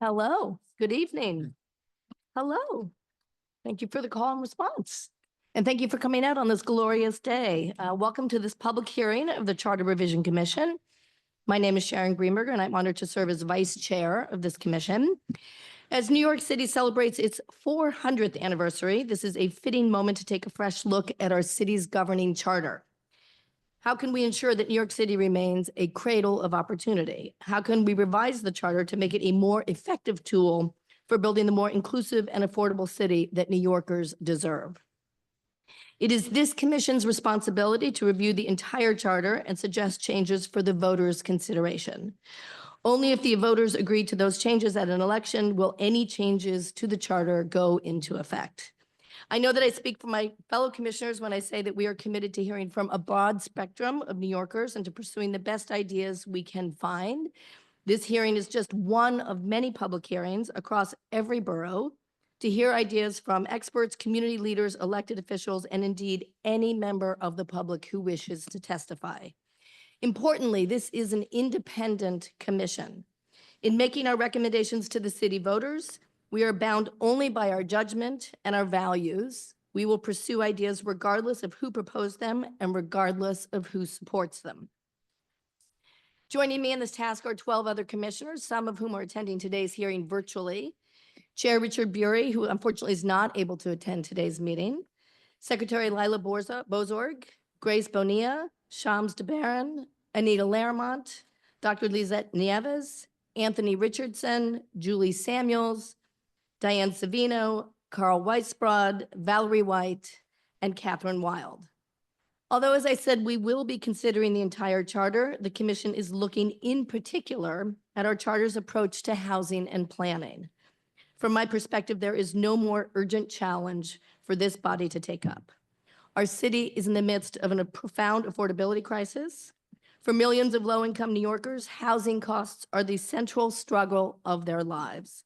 Hello, good evening. Hello. Thank you for the call and response. And thank you for coming out on this glorious day. Welcome to this public hearing of the Charter Revision Commission. My name is Sharon Greenberger, and I'm honored to serve as vice chair of this commission. As New York City celebrates its 400th anniversary, this is a fitting moment to take a fresh look at our city's governing charter. How can we ensure that New York City remains a cradle of opportunity? How can we revise the charter to make it a more effective tool for building the more inclusive and affordable city that New Yorkers deserve? It is this commission's responsibility to review the entire charter and suggest changes for the voters' consideration. Only if the voters agree to those changes at an election will any changes to the charter go into effect. I know that I speak for my fellow commissioners when I say that we are committed to hearing from a broad spectrum of New Yorkers and to pursuing the best ideas we can find. This hearing is just one of many public hearings across every borough to hear ideas from experts, community leaders, elected officials, and indeed any member of the public who wishes to testify. Importantly, this is an independent commission. In making our recommendations to the city voters, we are bound only by our judgment and our values. We will pursue ideas regardless of who proposed them and regardless of who supports them. Joining me in this task are 12 other commissioners, some of whom are attending today's hearing virtually. Chair Richard Bury, who unfortunately is not able to attend today's meeting. Secretary Lila Bozorg, Grace Bonilla, Shams DeBaron, Anita Laramont, Dr. Lizette Nieves, Anthony Richardson, Julie Samuels, Diane Savino, Carl Weisbrod, Valerie White, and Catherine Wild. Although, as I said, we will be considering the entire charter, the commission is looking in particular at our charter's approach to housing and planning. From my perspective, there is no more urgent challenge for this body to take up. Our city is in the midst of a profound affordability crisis. For millions of low-income New Yorkers, housing costs are the central struggle of their lives.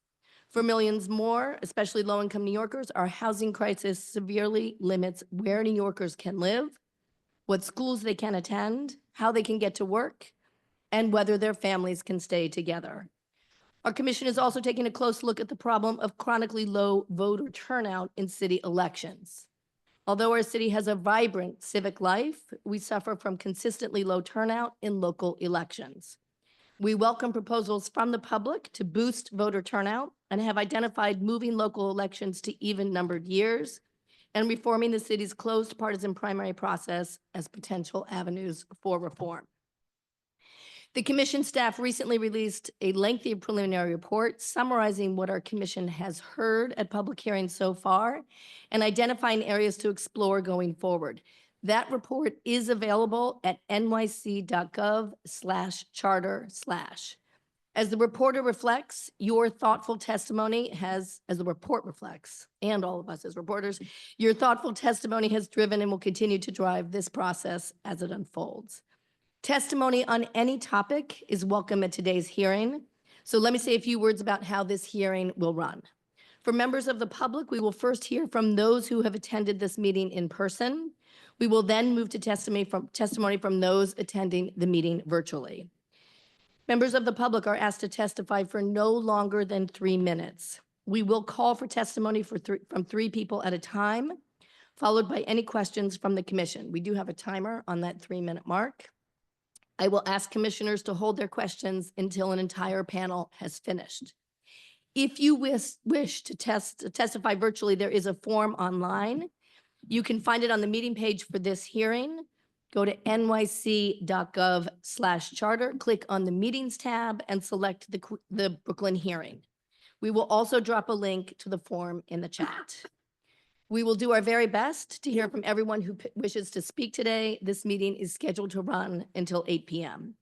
For millions more, especially low-income New Yorkers, our housing crisis severely limits where New Yorkers can live, what schools they can attend, how they can get to work, and whether their families can stay together. Our commission is also taking a close look at the problem of chronically low voter turnout in city elections. Although our city has a vibrant civic life, we suffer from consistently low turnout in local elections. We welcome proposals from the public to boost voter turnout and have identified moving local elections to even-numbered years and reforming the city's closed partisan primary process as potential avenues for reform. The commission staff recently released a lengthy preliminary report summarizing what our commission has heard at public hearings so far and identifying areas to explore going forward. That report is available at nyc.gov/charter/. As the reporter reflects, your thoughtful testimony has, as the report reflects, and all of us as reporters, your thoughtful testimony has driven and will continue to drive this process as it unfolds. Testimony on any topic is welcome at today's hearing. So let me say a few words about how this hearing will run. For members of the public, we will first hear from those who have attended this meeting in person. We will then move to testimony from those attending the meeting virtually. Members of the public are asked to testify for no longer than 3 minutes. We will call for testimony from 3 people at a time, followed by any questions from the commission. We do have a timer on that 3-minute mark. I will ask commissioners to hold their questions until an entire panel has finished. If you wish to testify virtually, there is a form online. You can find it on the meeting page for this hearing. Go to nyc.gov/charter, click on the meetings tab and select the Brooklyn hearing. We will also drop a link to the form in the chat. We will do our very best to hear from everyone who wishes to speak today. This meeting is scheduled to run until 8 p.m.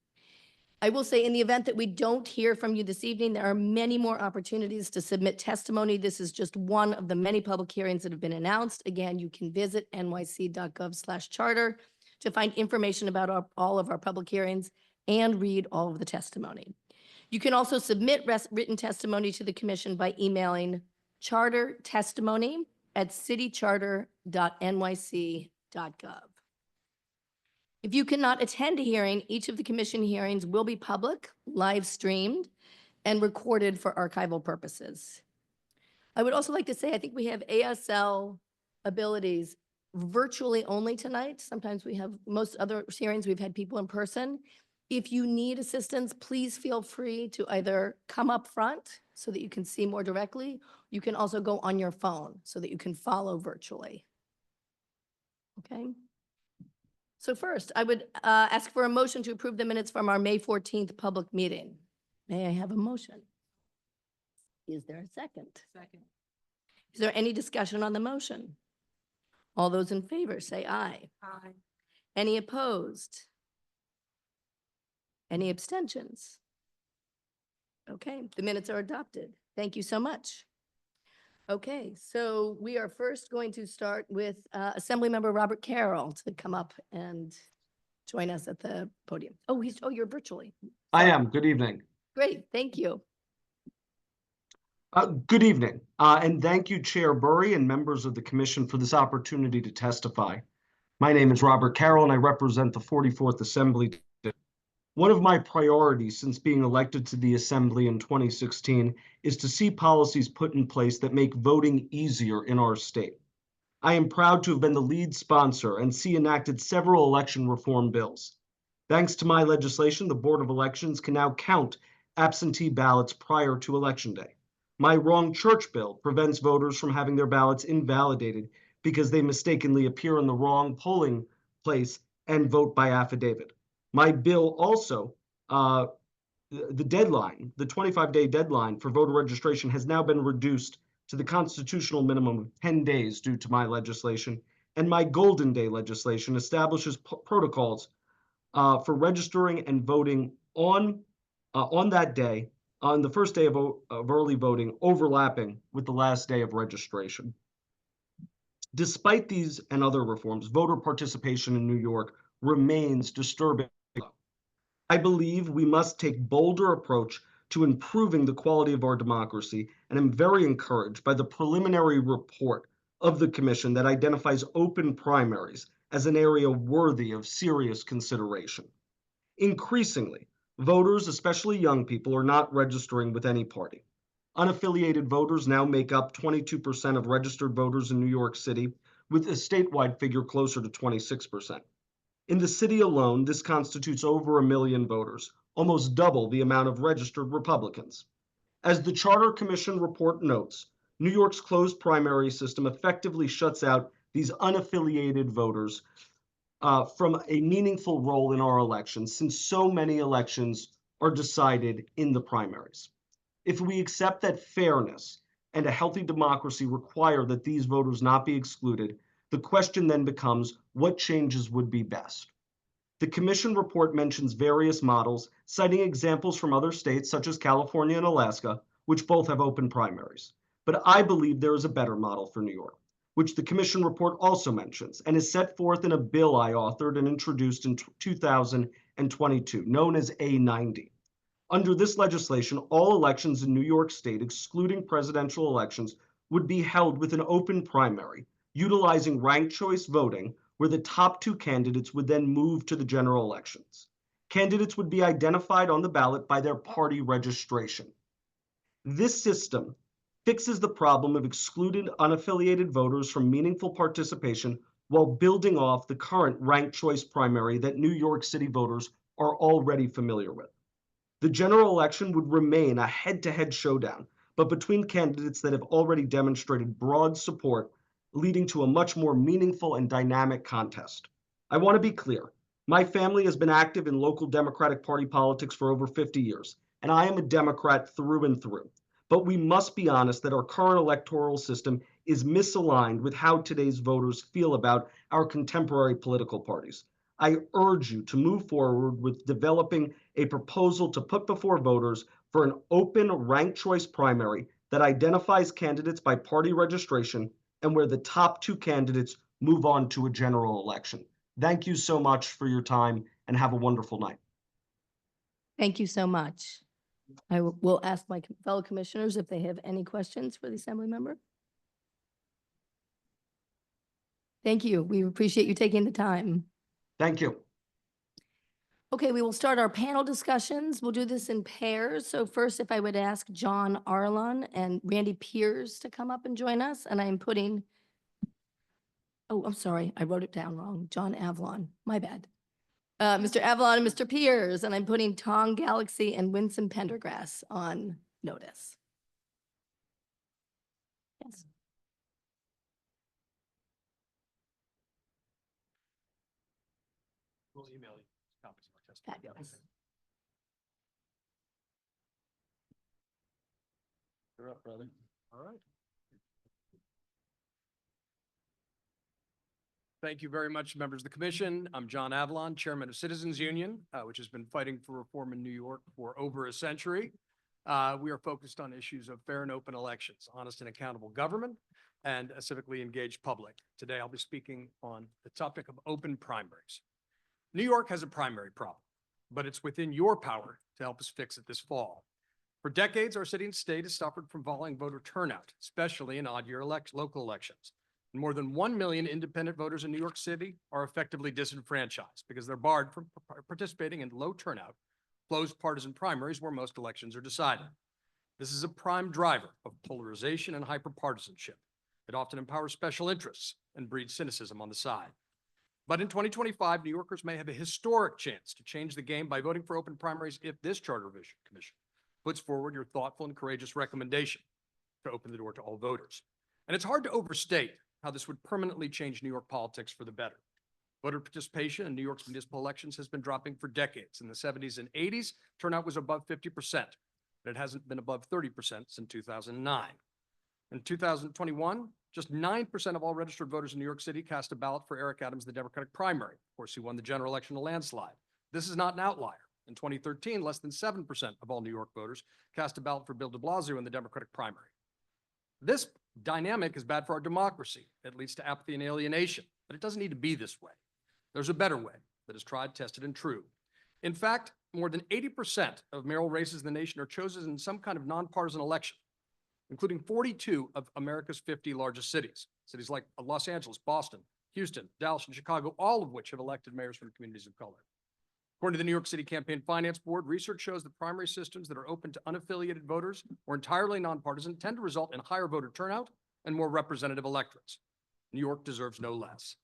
I will say, in the event that we don't hear from you this evening, there are many more opportunities to submit testimony. This is just one of the many public hearings that have been announced. Again, you can visit nyc.gov/charter to find information about all of our public hearings and read all of the testimony. You can also submit written testimony to the commission by emailing chartertestimony@citycharter.nyc.gov. If you cannot attend a hearing, each of the commission hearings will be public, live streamed. and recorded for archival purposes. I would also like to say, I think we have ASL abilities virtually only tonight. Sometimes we have, most other hearings, we've had people in person. If you need assistance, please feel free to either come up front so that you can see more directly. You can also go on your phone so that you can follow virtually. Okay. So first, I would ask for a motion to approve the minutes from our May 14th public meeting. May I have a motion? Is there a second? Second. Is there any discussion on the motion? All those in favor say aye. Aye. Any opposed? Any abstentions? Okay, the minutes are adopted. Thank you so much. Okay, so we are first going to start with Assemblymember Robert Carroll to come up and join us at the podium. Oh, you're virtually. I Sorry. am. Good evening. Great, thank you. Good evening, and thank you, Chair Burry and members of the Commission for this opportunity to testify. My name is Robert Carroll, and I represent the 44th Assembly. One of my priorities since being elected to the Assembly in 2016 is to see policies put in place that make voting easier in our state. I am proud to have been the lead sponsor and see enacted several election reform bills. Thanks to my legislation, the Board of Elections can now count absentee ballots prior to Election Day. My wrong church bill prevents voters from having their ballots invalidated because they mistakenly appear in the wrong polling place and vote by affidavit. My bill also, the deadline, the 25-day deadline for voter registration has now been reduced to the constitutional minimum of 10 days due to my legislation. And my Golden Day legislation establishes protocols for registering and voting on that day, on the first day of early voting, overlapping with the last day of registration. Despite these and other reforms, voter participation in New York remains disturbing. I believe we must take bolder approach to improving the quality of our democracy, and I'm very encouraged by the preliminary report of the Commission that identifies open primaries as an area worthy of serious consideration. Increasingly, voters, especially young people, are not registering with any party. Unaffiliated voters now make up 22% of registered voters in New York City, with a statewide figure closer to 26%. In the city alone, this constitutes over 1 million voters, almost double the amount of registered Republicans. As the Charter Commission report notes, New York's closed primary system effectively shuts out these unaffiliated voters from a meaningful role in our elections, since so many elections are decided in the primaries. If we accept that fairness and a healthy democracy require that these voters not be excluded, the question then becomes, what changes would be best? The Commission report mentions various models, citing examples from other states such as California and Alaska, which both have open primaries. But I believe there is a better model for New York, which the Commission report also mentions and is set forth in a bill I authored and introduced in 2022, known as A90. Under this legislation, all elections in New York State, excluding presidential elections, would be held with an open primary, utilizing ranked choice voting, where the top 2 candidates would then move to the general elections. Candidates would be identified on the ballot by their party registration. This system fixes the problem of excluded unaffiliated voters from meaningful participation while building off the current ranked choice primary that New York City voters are already familiar with. The general election would remain a head-to-head showdown, but between candidates that have already demonstrated broad support, leading to a much more meaningful and dynamic contest. I want to be clear. My family has been active in local Democratic Party politics for over 50 years, and I am a Democrat through and through. But we must be honest that our current electoral system is misaligned with how today's voters feel about our contemporary political parties. I urge you to move forward with developing a proposal to put before voters for an open ranked choice primary that identifies candidates by party registration and where the top 2 candidates move on to a general election. Thank you so much for your time and have a wonderful night. Thank you so much. I will ask my fellow commissioners if they have any questions for the Assembly member. Thank you. We appreciate you taking the time. Thank you. Okay, we will start our panel discussions. We'll do this in pairs. So first, if I would ask John Arlon and Randy Piers to come up and join us, and I'm putting, oh, I'm sorry, I wrote it down wrong. John Avlon, my bad. Mr. Avlon and Mr. Piers, and I'm putting Tom Galaxy and Winston Pendergrass on notice. Yes. We'll email you copies of our testimony. Fabulous. You're up, brother. All right. Thank you very much, members of the commission. I'm John Avlon, chairman of Citizens Union, which has been fighting for reform in New York for over a century. We are focused on issues of fair and open elections, honest and accountable government, and a civically engaged public. Today, I'll be speaking on the topic of open primaries. New York has a primary problem, but it's within your power to help us fix it this fall. For decades, our city and state has suffered from falling voter turnout, especially in odd-year local elections. More than 1 million independent voters in New York City are effectively disenfranchised because they're barred from participating in low turnout, closed partisan primaries where most elections are decided. This is a prime driver of polarization and hyperpartisanship. It often empowers special interests and breeds cynicism on the side. But in 2025, New Yorkers may have a historic chance to change the game by voting for open primaries if this Charter Revision Commission puts forward your thoughtful and courageous recommendation to open the door to all voters. And it's hard to overstate how this would permanently change New York politics for the better. Voter participation in New York's municipal elections has been dropping for decades. In the 70s and 80s, turnout was above 50%, but it hasn't been above 30% since 2009. In 2021, just 9% of all registered voters in New York City cast a ballot for Eric Adams, the Democratic primary. Of course, he won the general election a landslide. This is not an outlier. In 2013, less than 7% of all New York voters cast a ballot for Bill de Blasio in the Democratic primary. This dynamic is bad for our democracy. It leads to apathy and alienation, but it doesn't need to be this way. There's a better way that is tried, tested, and true. In fact, more than 80% of mayoral races in the nation are chosen in some kind of nonpartisan election, including 42 of America's 50 largest cities. Cities like Los Angeles, Boston, Houston, Dallas, and Chicago, all of which have elected mayors from communities of color. According to the New York City Campaign Finance Board, research shows that primary systems that are open to unaffiliated voters or entirely nonpartisan tend to result in higher voter turnout and more representative electorates. New York deserves no less.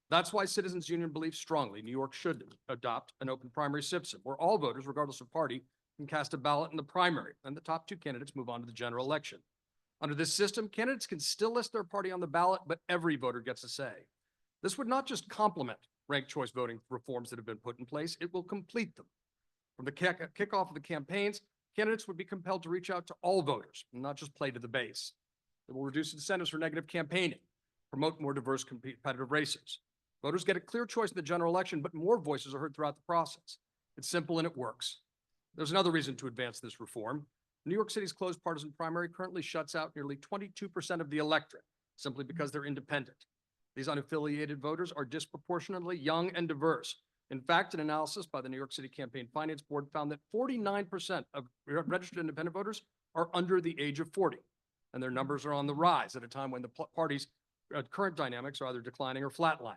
That's why Citizens Union believes strongly New York should adopt an open primary system where all voters, regardless of party, can cast a ballot in the primary, and the top two candidates move on to the general election. Under this system, candidates can still list their party on the ballot, but every voter gets a say. This would not just complement ranked choice voting reforms that have been put in place, it will complete them. From the kickoff of the campaigns, candidates would be compelled to reach out to all voters and not just play to the base. It will reduce incentives for negative campaigning, promote more diverse competitive races. Voters get a clear choice in the general election, but more voices are heard throughout the process. It's simple and it works. There's another reason to advance this reform. New York City's closed partisan primary currently shuts out nearly 22% of the electorate simply because they're independent. These unaffiliated voters are disproportionately young and diverse. In fact, an analysis by the New York City Campaign Finance Board found that 49% of registered independent voters are under the age of 40, and their numbers are on the rise at a time when the party's current dynamics are either declining or flatlining.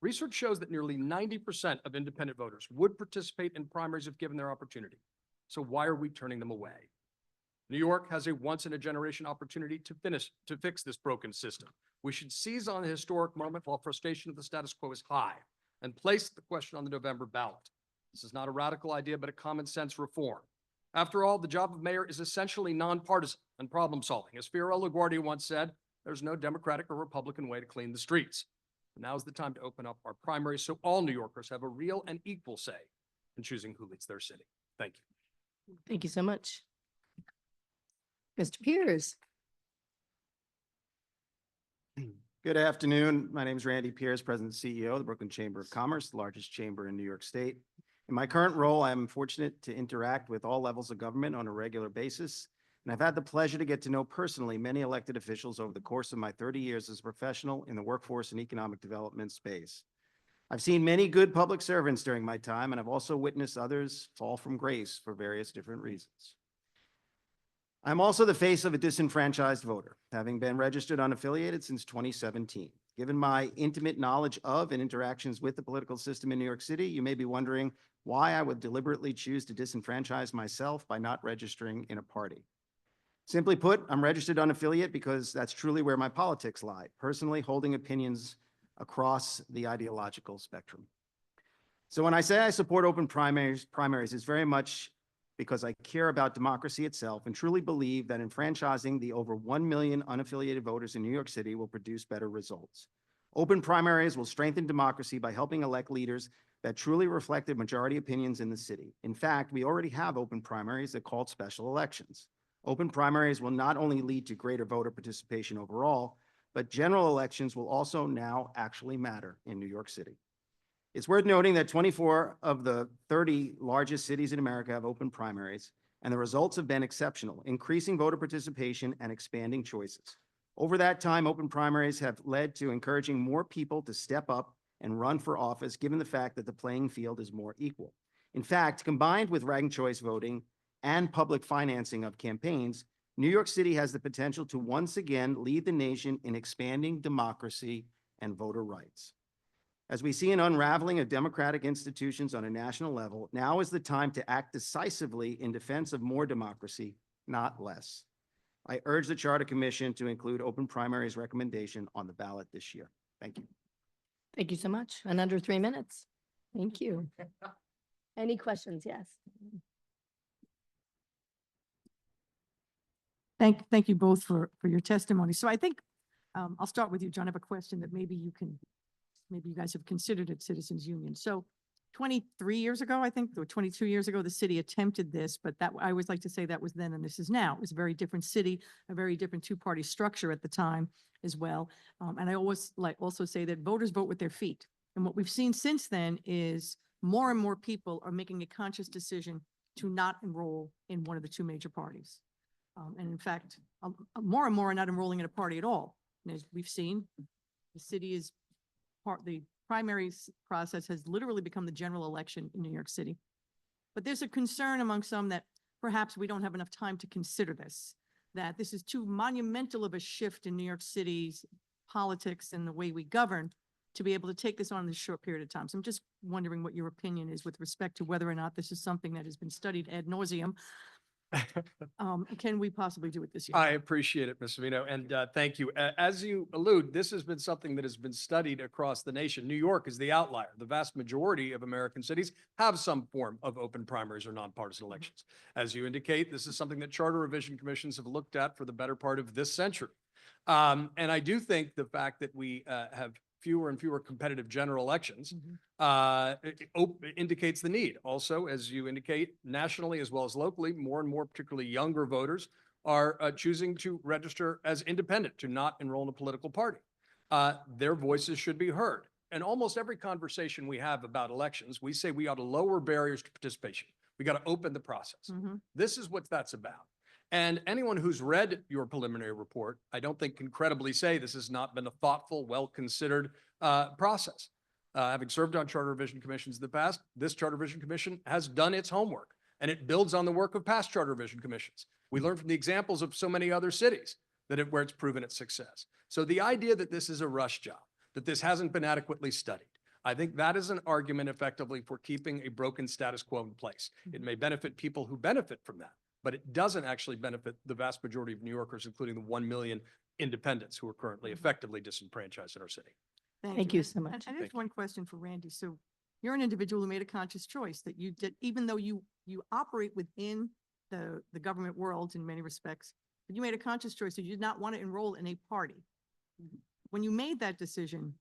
Research shows that nearly 90% of independent voters would participate in primaries if given their opportunity. So why are we turning them away? New York has a once-in-a-generation opportunity to fix this broken system. We should seize on the historic moment while frustration of the status quo is high and place the question on the November ballot. This is not a radical idea, but a common sense reform. After all, the job of mayor is essentially nonpartisan and problem solving. As Fiorello LaGuardia once said, there's no Democratic or Republican way to clean the streets. Now's the time to open up our primaries so all New Yorkers have a real and equal say in choosing who leads their city. Thank you. Thank you so much. Mr. Piers. Good afternoon. My name is Randy Piers, President and CEO of the Brooklyn Chamber of Commerce, the largest chamber in New York State. In my current role, I am fortunate to interact with all levels of government on a regular basis, and I've had the pleasure to get to know personally many elected officials over the course of my 30 years as a professional in the workforce and economic development space. I've seen many good public servants during my time, and I've also witnessed others fall from grace for various different reasons. I'm also the face of a disenfranchised voter, having been registered unaffiliated since 2017. Given my intimate knowledge of and interactions with the political system in New York City, you may be wondering why I would deliberately choose to disenfranchise myself by not registering in a party. Simply put, I'm registered unaffiliate because that's truly where my politics lie, personally holding opinions across the ideological spectrum. So when I say I support open primaries, it's very much because I care about democracy itself and truly believe that enfranchising the over 1 million unaffiliated voters in New York City will produce better results. Open primaries will strengthen democracy by helping elect leaders that truly reflect the majority opinions in the city. In fact, we already have open primaries that are called special elections. Open primaries will not only lead to greater voter participation overall, but general elections will also now actually matter in New York City. It's worth noting that 24 of the 30 largest cities in America have open primaries, and the results have been exceptional, increasing voter participation and expanding choices. Over that time, open primaries have led to encouraging more people to step up and run for office, given the fact that the playing field is more equal. In fact, combined with ranked choice voting and public financing of campaigns, New York City has the potential to once again lead the nation in expanding democracy and voter rights. As we see an unraveling of democratic institutions on a national level, now is the time to act decisively in defense of more democracy, not less. I urge the Charter Commission to include open primaries recommendation on the ballot this year. Thank you. Thank you so much. And under 3 minutes. Thank you. Any questions? Yes. Thank you both for your testimony. So I think I'll start with you, John. I have a question that maybe you guys have considered at Citizens Union. So 23 years ago, I think, or 22 years ago, the city attempted this, but that I always like to say that was then and this is now. It was a very different city, a very different two-party structure at the time as well. And I always also say that voters vote with their feet. And what we've seen since then is more and more people are making a conscious decision to not enroll in one of the two major parties. And in fact, more and more are not enrolling in a party at all. And as we've seen, the city is the primary process has literally become the general election in New York City. But there's a concern among some that perhaps we don't have enough time to consider this, that this is too monumental of a shift in New York City's politics and the way we govern to be able to take this on in this short period of time. So I'm just wondering what your opinion is with respect to whether or not this is something that has been studied ad nauseum. Can we possibly do it this year? I appreciate it, Ms. Savino, and thank you. As you allude, this has been something that has been studied across the nation. New York is the outlier. The vast majority of American cities have some form of open primaries or nonpartisan elections. As you indicate, this is something that charter revision commissions have looked at for the better part of this century. And I do think the fact that we have fewer and fewer competitive general elections indicates the need. Also, as you indicate, nationally as well as locally, more and more, particularly younger voters, are choosing to register as independent, to not enroll in a political party. Their voices should be heard. And almost every conversation we have about elections, we say we ought to lower barriers to participation. We got to open the process. This is what that's about. And anyone who's read your preliminary report, I don't think can credibly say this has not been a thoughtful, well-considered process. Having served on charter revision commissions in the past, this charter revision commission has done its homework, and it builds on the work of past charter revision commissions. We learn from the examples of so many other cities where it's proven its success. So the idea that this is a rush job, that this hasn't been adequately studied, I think that is an argument effectively for keeping a broken status quo in place. It may benefit people who benefit from that, but it doesn't actually benefit the vast majority of New Yorkers, including the 1 million independents who are currently effectively disenfranchised in our city. Thank you so much. And I have one question for Randy. So you're an individual who made a conscious choice that you did, even though you operate within the government world in many respects, but you made a conscious choice that you did not want to enroll in a party. When you made that decision,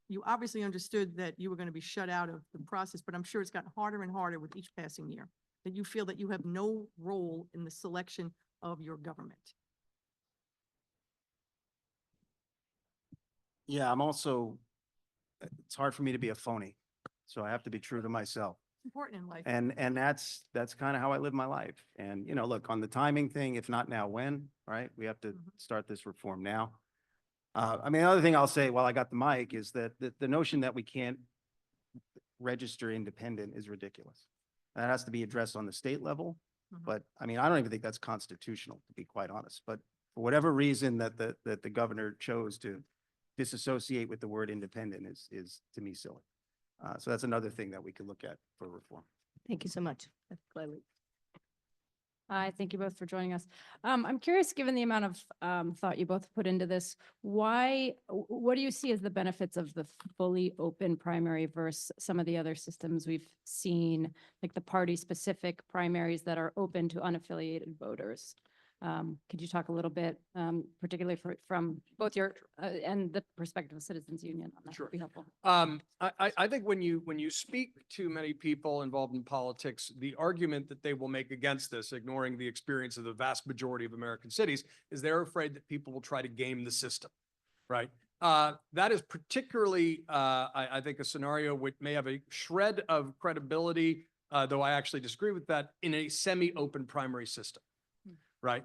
you obviously understood that you were going to be shut out of the process, but I'm sure it's gotten harder and harder with each passing year, that you feel that you have no role in the selection of your government. Yeah, it's hard for me to be a phony, so I have to be true to myself. It's important in life. And that's kind of how I live my life. And, look, on the timing thing, if not now, when, right? We have to start this reform now. The other thing I'll say while I got the mic is that the notion that we can't register independent is ridiculous. That has to be addressed on the state level. But I don't even think that's constitutional, to be quite honest. But for whatever reason that the governor chose to disassociate with the word independent is to me silly. So that's another thing that we could look at for reform. Thank you so much. Gladly. Hi, thank you both for joining us. I'm curious, given the amount of thought you both put into this, what do you see as the benefits of the fully open primary versus some of the other systems we've seen, like the party-specific primaries that are open to unaffiliated voters? Could you talk a little bit, particularly from both your and the perspective of Citizens Union on that? Sure. Would be helpful. I think when you speak to many people involved in politics, the argument that they will make against this, ignoring the experience of the vast majority of American cities, is they're afraid that people will try to game the system, right? That is particularly, I think, a scenario which may have a shred of credibility, though I actually disagree with that, in a semi-open primary system, right?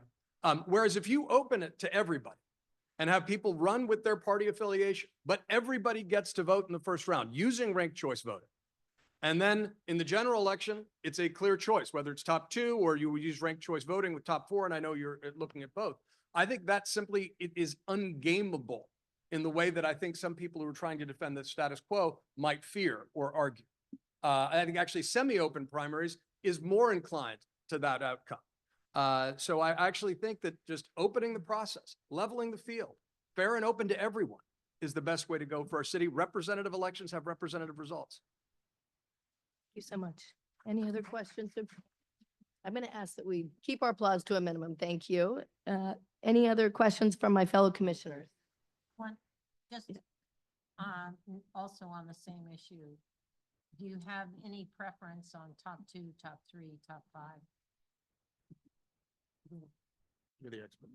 Whereas if you open it to everybody and have people run with their party affiliation, but everybody gets to vote in the first round using ranked choice voting. And then in the general election, it's a clear choice, whether it's top two or you would use ranked choice voting with top four. And I know you're looking at both. I think that simply it is ungameable in the way that I think some people who are trying to defend the status quo might fear or argue. I think actually semi-open primaries is more inclined to that outcome. So I actually think that just opening the process, leveling the field, fair and open to everyone is the best way to go for our city. Representative elections have representative results. Thank you so much. Any other questions? I'm going to ask that we keep our applause to a minimum. Thank you. Any other questions from my fellow commissioners? One, just also on the same issue, do you have any preference on top two, top three, top five? You're the expert.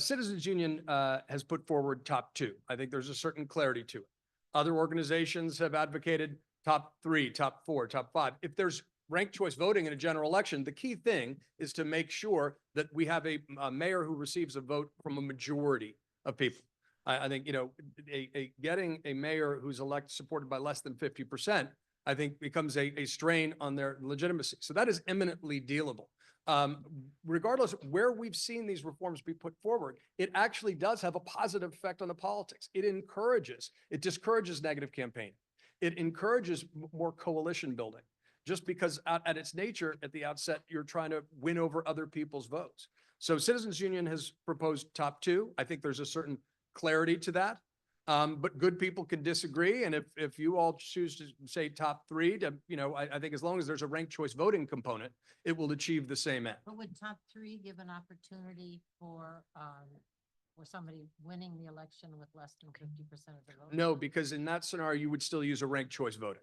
Citizens Union has put forward top two. I think there's a certain clarity to it. Other organizations have advocated top three, top four, top five. If there's ranked choice voting in a general election, the key thing is to make sure that we have a mayor who receives a vote from a majority of people. I think, you know, getting a mayor who's supported by less than 50%, I think becomes a strain on their legitimacy. So that is eminently dealable. Regardless of where we've seen these reforms be put forward, it actually does have a positive effect on the politics. It discourages negative campaigning. It encourages more coalition building, just because at its nature, at the outset, you're trying to win over other people's votes. So Citizens Union has proposed top two. I think there's a certain clarity to that. But good people can disagree. And if you all choose to say top three, I think as long as there's a ranked choice voting component, it will achieve the same end. But would top three give an opportunity for somebody winning the election with less than 50% of the vote? No, because in that scenario, you would still use a ranked choice voting.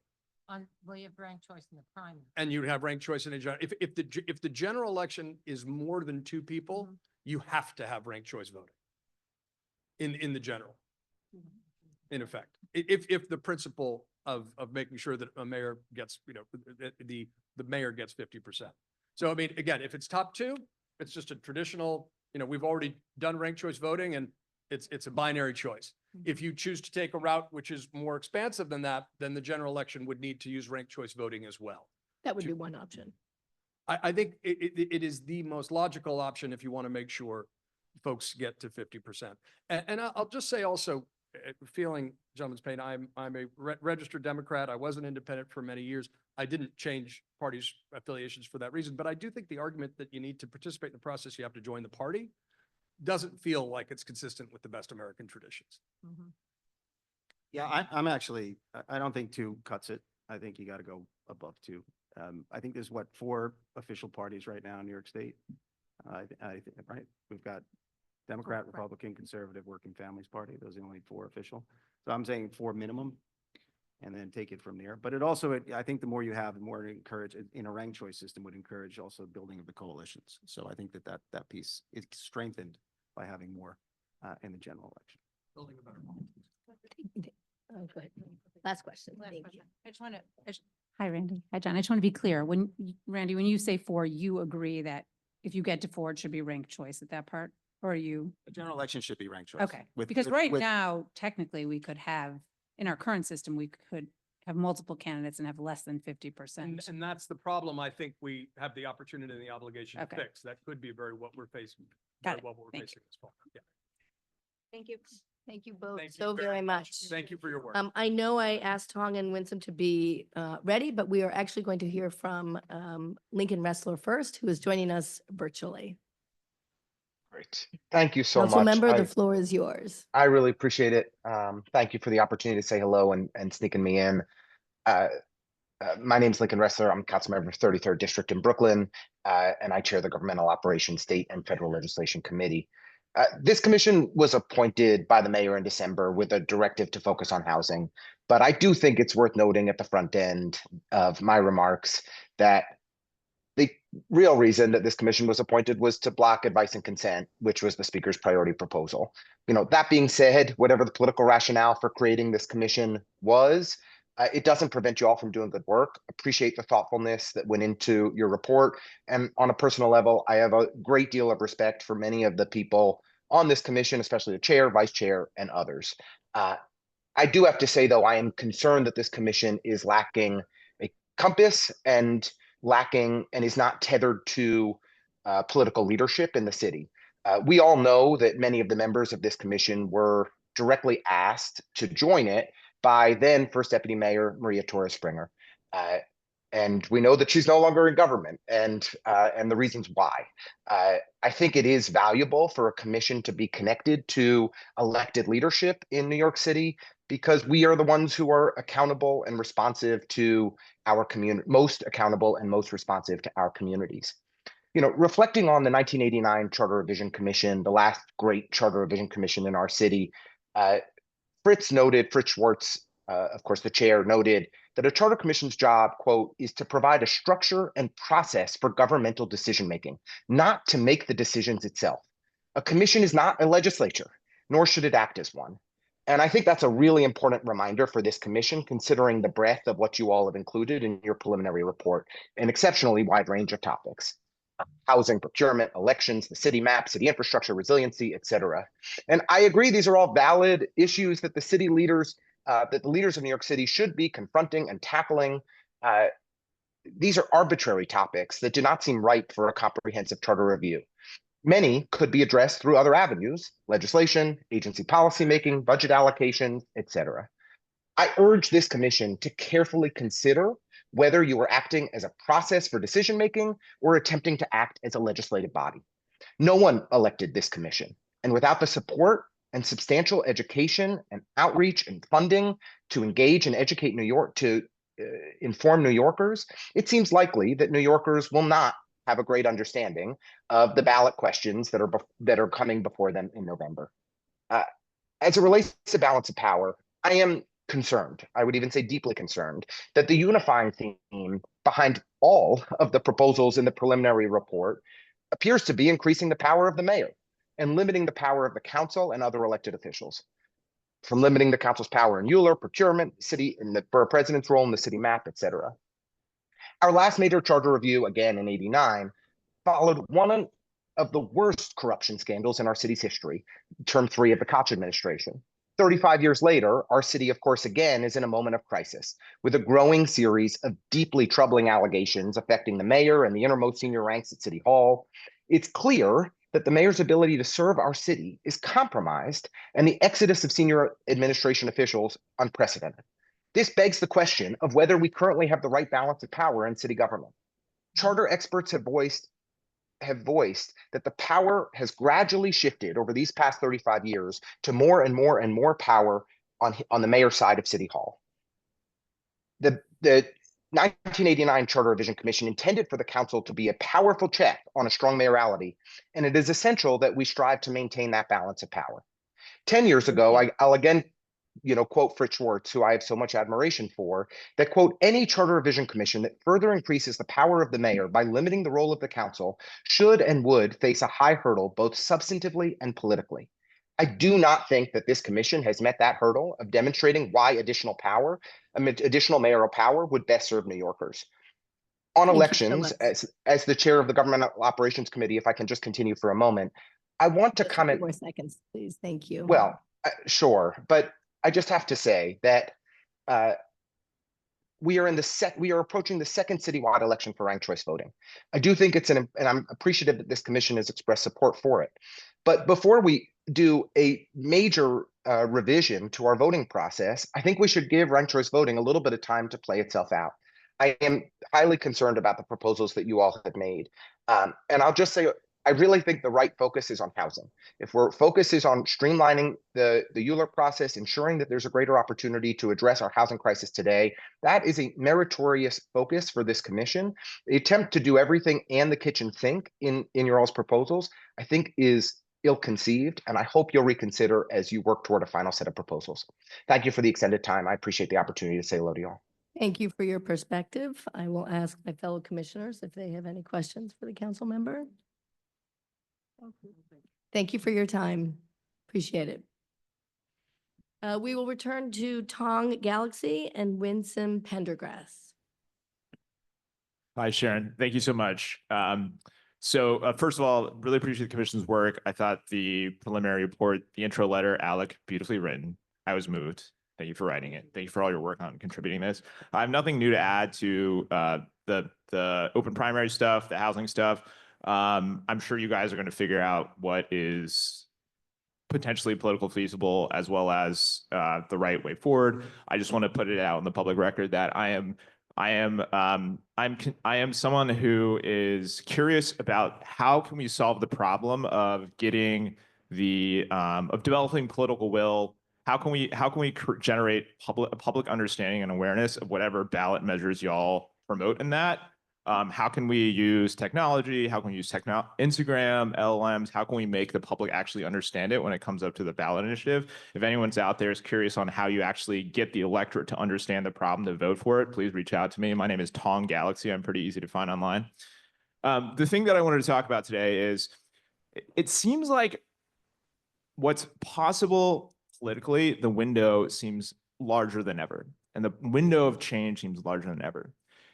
Well, you have ranked choice in the primary. And you'd have ranked choice in a general. If the general election is more than two people, you have to have ranked choice voting in the general. In effect, if the principle of making sure that a mayor gets, the mayor gets 50%. So, I mean, again, if it's top two, it's just a traditional, we've already done ranked choice voting and it's a binary choice. If you choose to take a route which is more expansive than that, then the general election would need to use ranked choice voting as well. That would be one option. I think it is the most logical option if you want to make sure folks get to 50%. And I'll just say also, feeling gentleman's pain, I'm a registered Democrat. I was an independent for many years. I didn't change parties' affiliations for that reason, but I do think the argument that you need to participate in the process, you have to join the party, doesn't feel like it's consistent with the best American traditions. Yeah, I'm actually, I don't think two cuts it. I think you got to go above two. I think there's 4 official parties right now in New York State. I think, right? We've got Democrat, Republican, Conservative, Working Families Party. Those are the only 4 official. So I'm saying 4 minimum and then take it from there. But it also, I think the more you have, the more it encourage in a ranked choice system would encourage also building of the coalitions. So I think that piece is strengthened by having more in the general election. Building a better politics. Oh, go ahead. Last question. Last Thank question. you. I just want to, hi, Randy. Hi, John. I just want to be clear. Randy, when you say 4, you agree that if you get to 4, it should be ranked choice at that part? Or are you? The general election should be ranked choice. Okay, With- because with- right with- now, technically, we could have, in our current system, we could have multiple candidates and have less than 50%. And that's the problem I think we have the opportunity and the obligation to Okay. fix. That could be very what we're facing. Got very it. well what we're Thank facing this fall. Yeah. Thank you. Thank you both Thank you so very much. Thank you for your work. I know I asked Tong and Winsome to be ready, but we are actually going to hear from Lincoln Wrestler first, who is joining us virtually. Great. Thank you so Council much. member, the floor is yours. I really appreciate it. Thank you for the opportunity to say hello and sneaking me in. My name is Lincoln Wrestler. I'm council member of 33rd District in Brooklyn, and I chair the Governmental Operations State and Federal Legislation Committee. This commission was appointed by the mayor in December with a directive to focus on housing. But I do think it's worth noting at the front end of my remarks that the real reason that this commission was appointed was to block advice and consent, which was the speaker's priority proposal. That being said, whatever the political rationale for creating this commission was, it doesn't prevent you all from doing good work. Appreciate the thoughtfulness that went into your report. And on a personal level, I have a great deal of respect for many of the people on this commission, especially the chair, vice chair, and others. I do have to say, though, I am concerned that this commission is lacking a compass and is not tethered to political leadership in the city. We all know that many of the members of this commission were directly asked to join it by then First Deputy Mayor Maria Torres Springer. And we know that she's no longer in government and the reasons why. I think it is valuable for a commission to be connected to elected leadership in New York City because we are the ones who are accountable and responsive to our community, most accountable and most responsive to our communities. Reflecting on the 1989 Charter Revision Commission, the last great Charter Revision Commission in our city, Fritz Schwartz, of course, the chair, noted that a charter commission's job, quote, is to provide a structure and process for governmental decision-making, not to make the decisions itself. A commission is not a legislature, nor should it act as one. And I think that's a really important reminder for this commission, considering the breadth of what you all have included in your preliminary report, an exceptionally wide range of topics. Housing, procurement, elections, the city map, city infrastructure, resiliency, et cetera. And I agree these are all valid issues that the city leaders, that the leaders of New York City should be confronting and tackling. These are arbitrary topics that do not seem ripe for a comprehensive charter review. Many could be addressed through other avenues, legislation, agency policymaking, budget allocation, et cetera. I urge this commission to carefully consider whether you are acting as a process for decision-making or attempting to act as a legislative body. No one elected this commission, and without the support and substantial education and outreach and funding to engage and educate New York, to inform New Yorkers, it seems likely that New Yorkers will not have a great understanding of the ballot questions that are coming before them in November. As it relates to balance of power, I am concerned, I would even say deeply concerned, that the unifying theme behind all of the proposals in the preliminary report appears to be increasing the power of the mayor and limiting the power of the council and other elected officials. From limiting the council's power in Euler, procurement, city, and the borough president's role in the city map, et cetera. Our last major charter review, again in '89, followed one of the worst corruption scandals in our city's history, term 3 of the Koch administration. 35 years later, our city, of course, again, is in a moment of crisis, with a growing series of deeply troubling allegations affecting the mayor and the innermost senior ranks at City Hall. It's clear that the mayor's ability to serve our city is compromised and the exodus of senior administration officials unprecedented. This begs the question of whether we currently have the right balance of power in city government. Charter experts have voiced that the power has gradually shifted over these past 35 years to more and more and more power on the mayor's side of City Hall. The 1989 Charter Revision Commission intended for the council to be a powerful check on a strong mayorality, and it is essential that we strive to maintain that balance of power. 10 years ago, I'll again quote Fritz Schwartz, who I have so much admiration for, that, quote, any charter revision commission that further increases the power of the mayor by limiting the role of the council should and would face a high hurdle, both substantively and politically. I do not think that this commission has met that hurdle of demonstrating why additional mayoral power would best serve New Yorkers. On elections, as the chair of the Government Operations Committee, if I can just continue for a moment, I want to comment. 4 seconds, please. Thank you. Well, sure, but I just have to say that we are approaching the second citywide election for ranked choice voting. I do think and I'm appreciative that this commission has expressed support for it. But before we do a major revision to our voting process, I think we should give ranked choice voting a little bit of time to play itself out. I am highly concerned about the proposals that you all have made. And I'll just say, I really think the right focus is on housing. If our focus is on streamlining the ULURP process, ensuring that there's a greater opportunity to address our housing crisis today, that is a meritorious focus for this commission. The attempt to do everything and the kitchen sink in your all's proposals, I think is ill-conceived, and I hope you'll reconsider as you work toward a final set of proposals. Thank you for the extended time. I appreciate the opportunity to say hello to you all. Thank you for your perspective. I will ask my fellow commissioners if they have any questions for the council member. Thank you for your time. Appreciate it. We will return to Tong Galaxy and Winsome Pendergrass. Hi, Sharon. Thank you so much. First of all, really appreciate the commission's work. I thought the preliminary report, the intro letter, Alec, beautifully written. I was moved. Thank you for writing it. Thank you for all your work on contributing this. I have nothing new to add to the open primary stuff, the housing stuff. I'm sure you guys are going to figure out what is potentially political feasible as well as the right way forward. I just want to put it out in the public record that I am someone who is curious about how can we solve the problem of getting of developing political will. How can we generate public understanding and awareness of whatever ballot measures y'all promote in that? How can we use technology? How can we use Instagram, LLMs? How can we make the public actually understand it when it comes up to the ballot initiative? If anyone's out there is curious on how you actually get the electorate to understand the problem to vote for it, please reach out to me. My name is Tong Galaxy. I'm pretty easy to find online. The thing that I wanted to talk about today is it seems like what's possible politically, the window seems larger than ever. And the window of change seems larger than ever.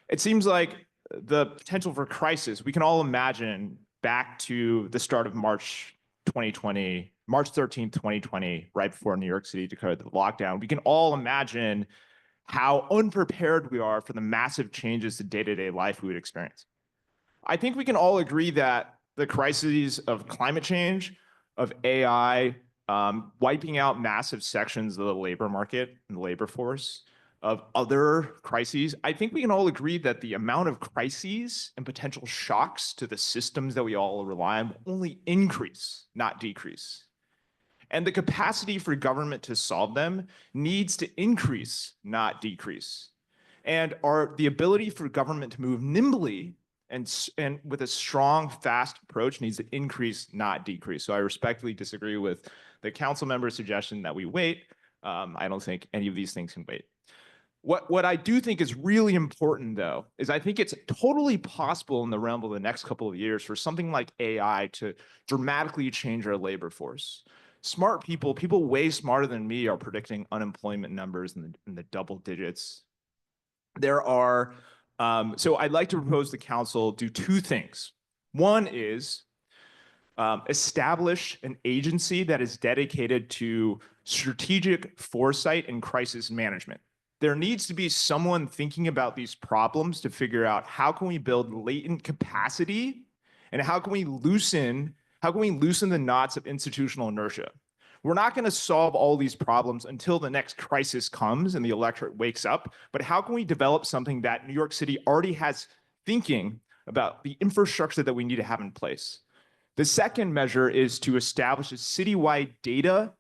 It seems like the potential for crisis, we can all imagine back to the start of March 2020, March 13th, 2020, right before New York City declared the lockdown. We can all imagine how unprepared we are for the massive changes to day-to-day life we would experience. I think we can all agree that the crises of climate change, of AI, wiping out massive sections of the labor market and the labor force, of other crises, I think we can all agree that the amount of crises and potential shocks to the systems that we all rely on will only increase, not decrease. And the capacity for government to solve them needs to increase, not decrease. And the ability for government to move nimbly and with a strong, fast approach needs to increase, not decrease. So I respectfully disagree with the council member's suggestion that we wait. I don't think any of these things can wait. What I do think is really important, though, is I think it's totally possible in the realm of the next couple of years for something like AI to dramatically change our labor force. Smart people way smarter than me are predicting unemployment numbers in the double digits. There are, so I'd like to propose the council do two things. One is establish an agency that is dedicated to strategic foresight and crisis management. There needs to be someone thinking about these problems to figure out how can we build latent capacity and how can we loosen the knots of institutional inertia. We're not going to solve all these problems until the next crisis comes and the electorate wakes up, but how can we develop something that New York City already has thinking about the infrastructure that we need to have in place? The second measure is to establish a citywide data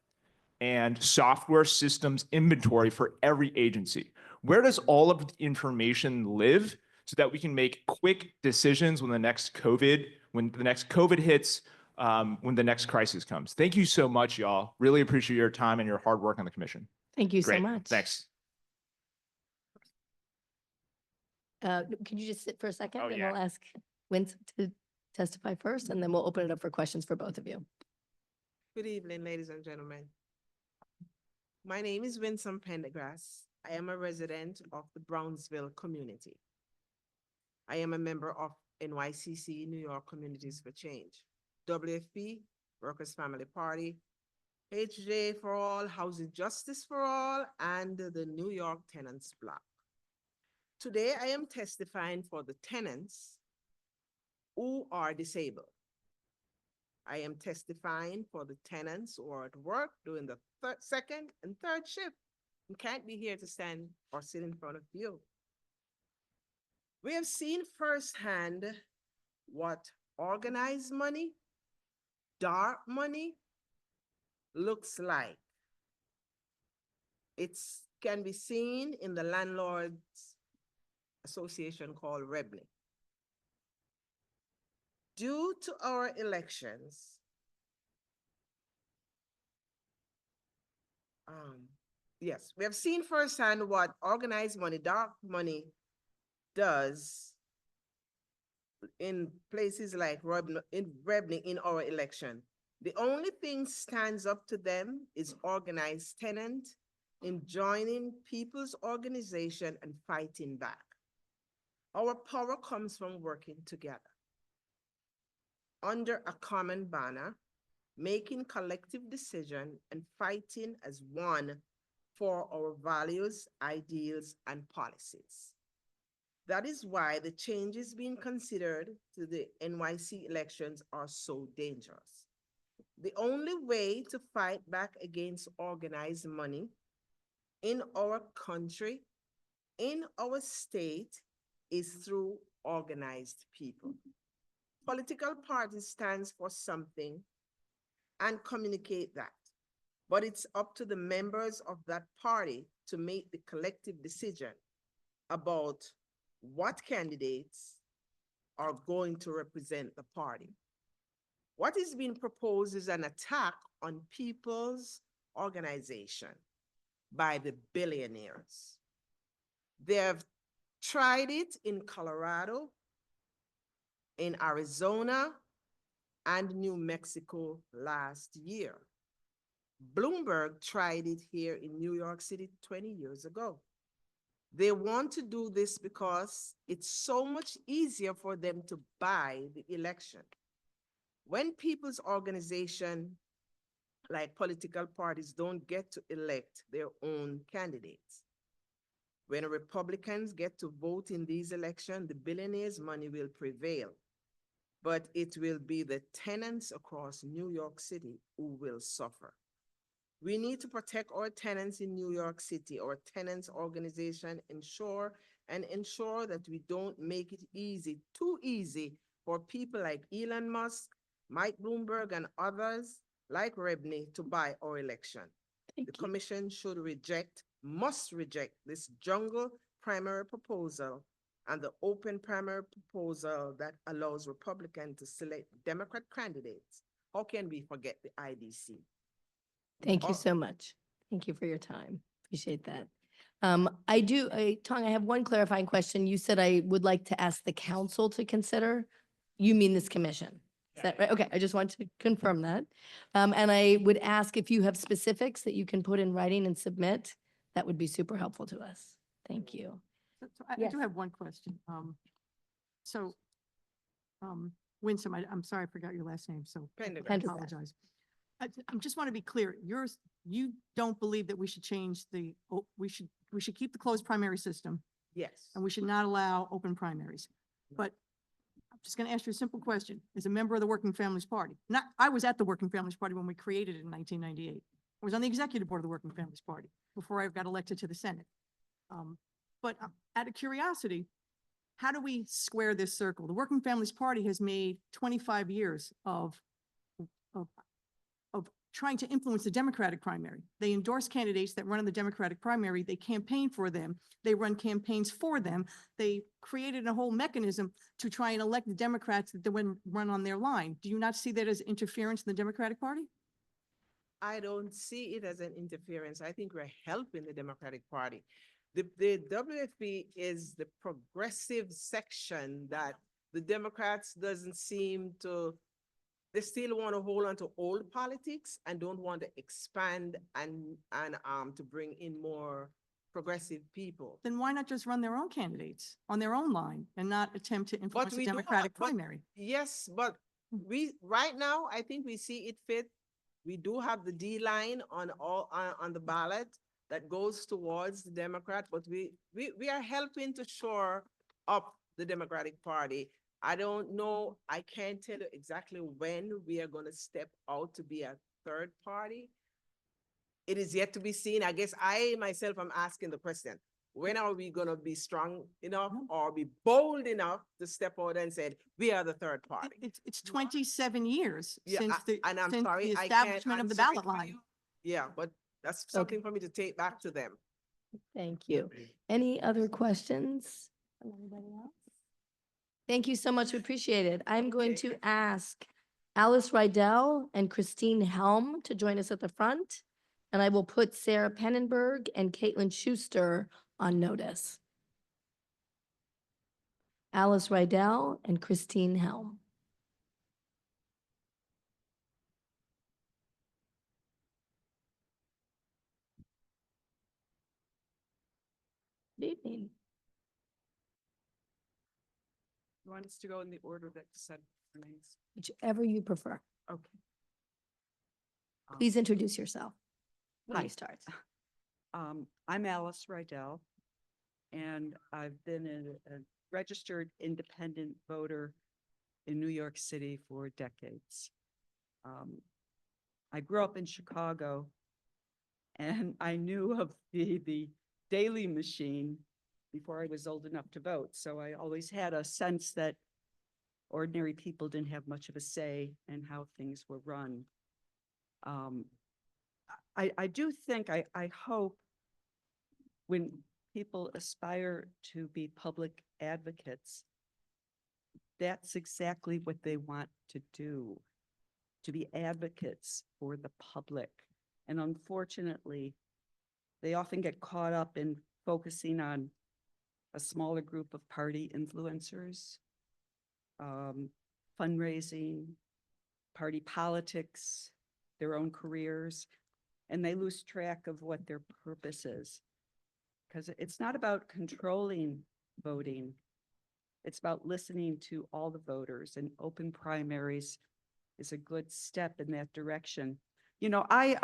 and software systems inventory for every agency. Where does all of the information live so that we can make quick decisions when the next COVID hits, when the next crisis comes? Thank you so much, y'all. Really appreciate your time and your hard work on the commission. Thank you so Great. much. Thanks. Could you just sit for a second? Oh, And yeah. we'll ask Winsome to testify first, and then we'll open it up for questions for both of you. Good evening, ladies and gentlemen. My name is Winsome Pendergrass. I am a resident of the Brownsville community. I am a member of NYCC, New York Communities for Change, WFP, Workers' Family Party, HJ for All, Housing Justice for All, and the New York Tenants Bloc. Today, I am testifying for the tenants who are disabled. I am testifying for the tenants who are at work doing the second and third shift and can't be here to stand or sit in front of you. We have seen firsthand what organized money, dark money looks like. It can be seen in the landlords association called REBNY. Due to our elections, yes, we have seen firsthand what organized money, dark money does in places like REBNY in our election. The only thing stands up to them is organized tenant in joining people's organization and fighting back. Our power comes from working together under a common banner, making collective decision and fighting as one for our values, ideals, and policies. That is why the changes being considered to the NYC elections are so dangerous. The only way to fight back against organized money in our country, in our state, is through organized people. Political parties stands for something and communicate that. But it's up to the members of that party to make the collective decision about what candidates are going to represent the party. What is being proposed is an attack on people's organization by the billionaires. They have tried it in Colorado, in Arizona, and New Mexico last year. Bloomberg tried it here in New York City 20 years ago. They want to do this because it's so much easier for them to buy the election. When people's organization, like political parties, don't get to elect their own candidates, when Republicans get to vote in these elections, the billionaires' money will prevail. But it will be the tenants across New York City who will suffer. We need to protect our tenants in New York City, our tenants organization, ensure that we don't make it easy, too easy for people like Elon Musk, Mike Bloomberg, and others like REBNY to buy our election. The commission should must reject this jungle primary proposal and the open primary proposal that allows Republicans to select Democrat candidates. How can we forget the IDC? Thank you so much. Thank you for your time. Appreciate that. Tong, I have one clarifying question. You said I would like to ask the council to consider. You mean this commission? Is that right? Okay, I just want to confirm that. And I would ask if you have specifics that you can put in writing and submit. That would be super helpful to us. Thank you. So I Yes. do have one question. Winsome, I'm sorry, I forgot your last name, so I Pendergrass. apologize. I just want to be clear, you don't believe that we should change we should keep the closed primary system Yes. and we should not allow open primaries. But I'm just going to ask you a simple question. As a member of the Working Families Party, I was at the Working Families Party when we created it in 1998. I was on the executive board of the Working Families Party before I got elected to the Senate. But out of curiosity, how do we square this circle? The Working Families Party has made 25 years of trying to influence the Democratic primary. They endorse candidates that run in the Democratic primary. They campaign for them. They run campaigns for them. They created a whole mechanism to try and elect the Democrats that they would run on their line. Do you not see that as interference in the Democratic Party? I don't see it as an interference. I think we're helping the Democratic Party. The WFP is the progressive section that the Democrats doesn't seem to, they still want to hold on to old politics and don't want to expand and to bring in more progressive people. Then why not just run their own candidates on their own line and not attempt to influence the we do have- Democratic but- primary? Yes, but right now, I think we see it fit. We do have the D line on the ballot that goes towards the Democrat, but we are helping to shore up the Democratic Party I don't know, I can't tell you exactly when we are gonna step out to be a third party. It is yet to be seen. I guess I myself am asking the question, when are we gonna be strong enough or be bold enough to step out and say, we are the third party? It's 27 years Yeah, since and I'm since sorry, the I can't establishment of the answer it ballot for line. you. Yeah, but that's something for me to take back to them. Thank you. Any other questions from anybody else? Thank you so much. We appreciate it. I'm going Okay. to ask Alice Rydell and Christine Helm to join us at the front. And I will put Sarah Pennenberg and Caitlin Schuster on notice. Alice Rydell and Christine Helm. Good evening. You want us to go in the order that said the names? Whichever you prefer. Okay. Please introduce yourself when Hi. you start. I'm Alice Rydell, and I've been a registered independent voter in New York City for decades. I grew up in Chicago, and I knew of the daily machine before I was old enough to vote. So I always had a sense that ordinary people didn't have much of a say in how things were run. I do think, I hope when people aspire to be public advocates, that's exactly what they want to do, to be advocates for the public. And unfortunately, they often get caught up in focusing on a smaller group of party influencers, fundraising, party politics, their own careers, and they lose track of what their purpose is. Because it's not about controlling voting. It's about listening to all the voters, and open primaries is a good step in that direction. You know, I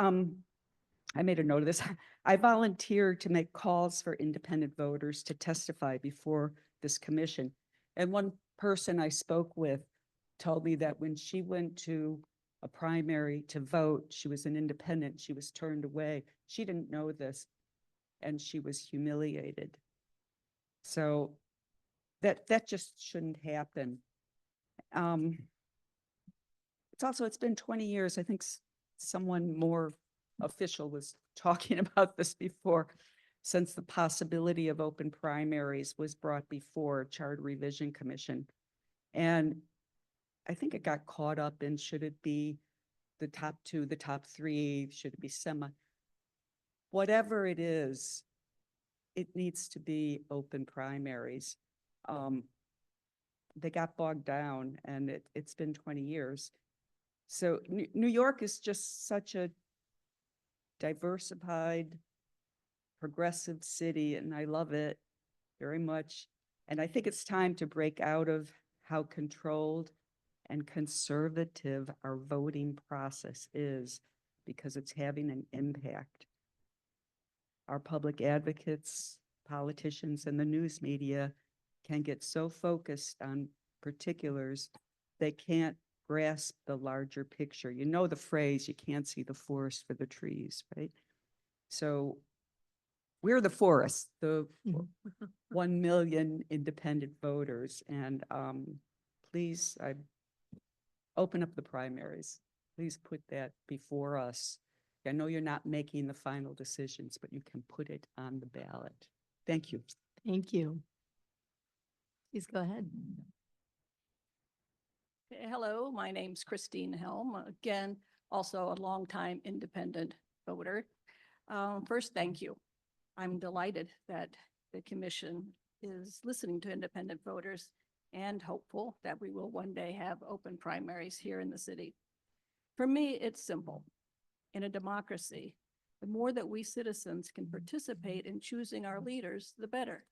made a note of this. I volunteered to make calls for independent voters to testify before this commission. And one person I spoke with told me that when she went to a primary to vote, she was an independent, she was turned away. She didn't know this, and she was humiliated. So that just shouldn't happen. It's been 20 years. I think someone more official was talking about this before, since the possibility of open primaries was brought before Charter Revision Commission. And I think it got caught up in, should it be the top two, the top three, should it be semi? Whatever it is, it needs to be open primaries. They got bogged down, and it's been 20 years. So New York is just such a diversified, progressive city, and I love it very much. And I think it's time to break out of how controlled and conservative our voting process is, because it's having an impact. Our public advocates, politicians, and the news media can get so focused on particulars, they can't grasp the larger picture. You know the phrase, you can't see the forest for the trees, right? So we're the forest, the 1 million independent voters. And please, I open up the primaries. Please put that before us. I know you're not making the final decisions, but you can put it on the ballot. Thank you. Thank you. Please go ahead. Hello, my name's Christine Helm. Again, also a longtime independent voter. First, thank you. I'm delighted that the commission is listening to independent voters and hopeful that we will one day have open primaries here in the city. For me, it's simple. In a democracy, the more that we citizens can participate in choosing our leaders, the better.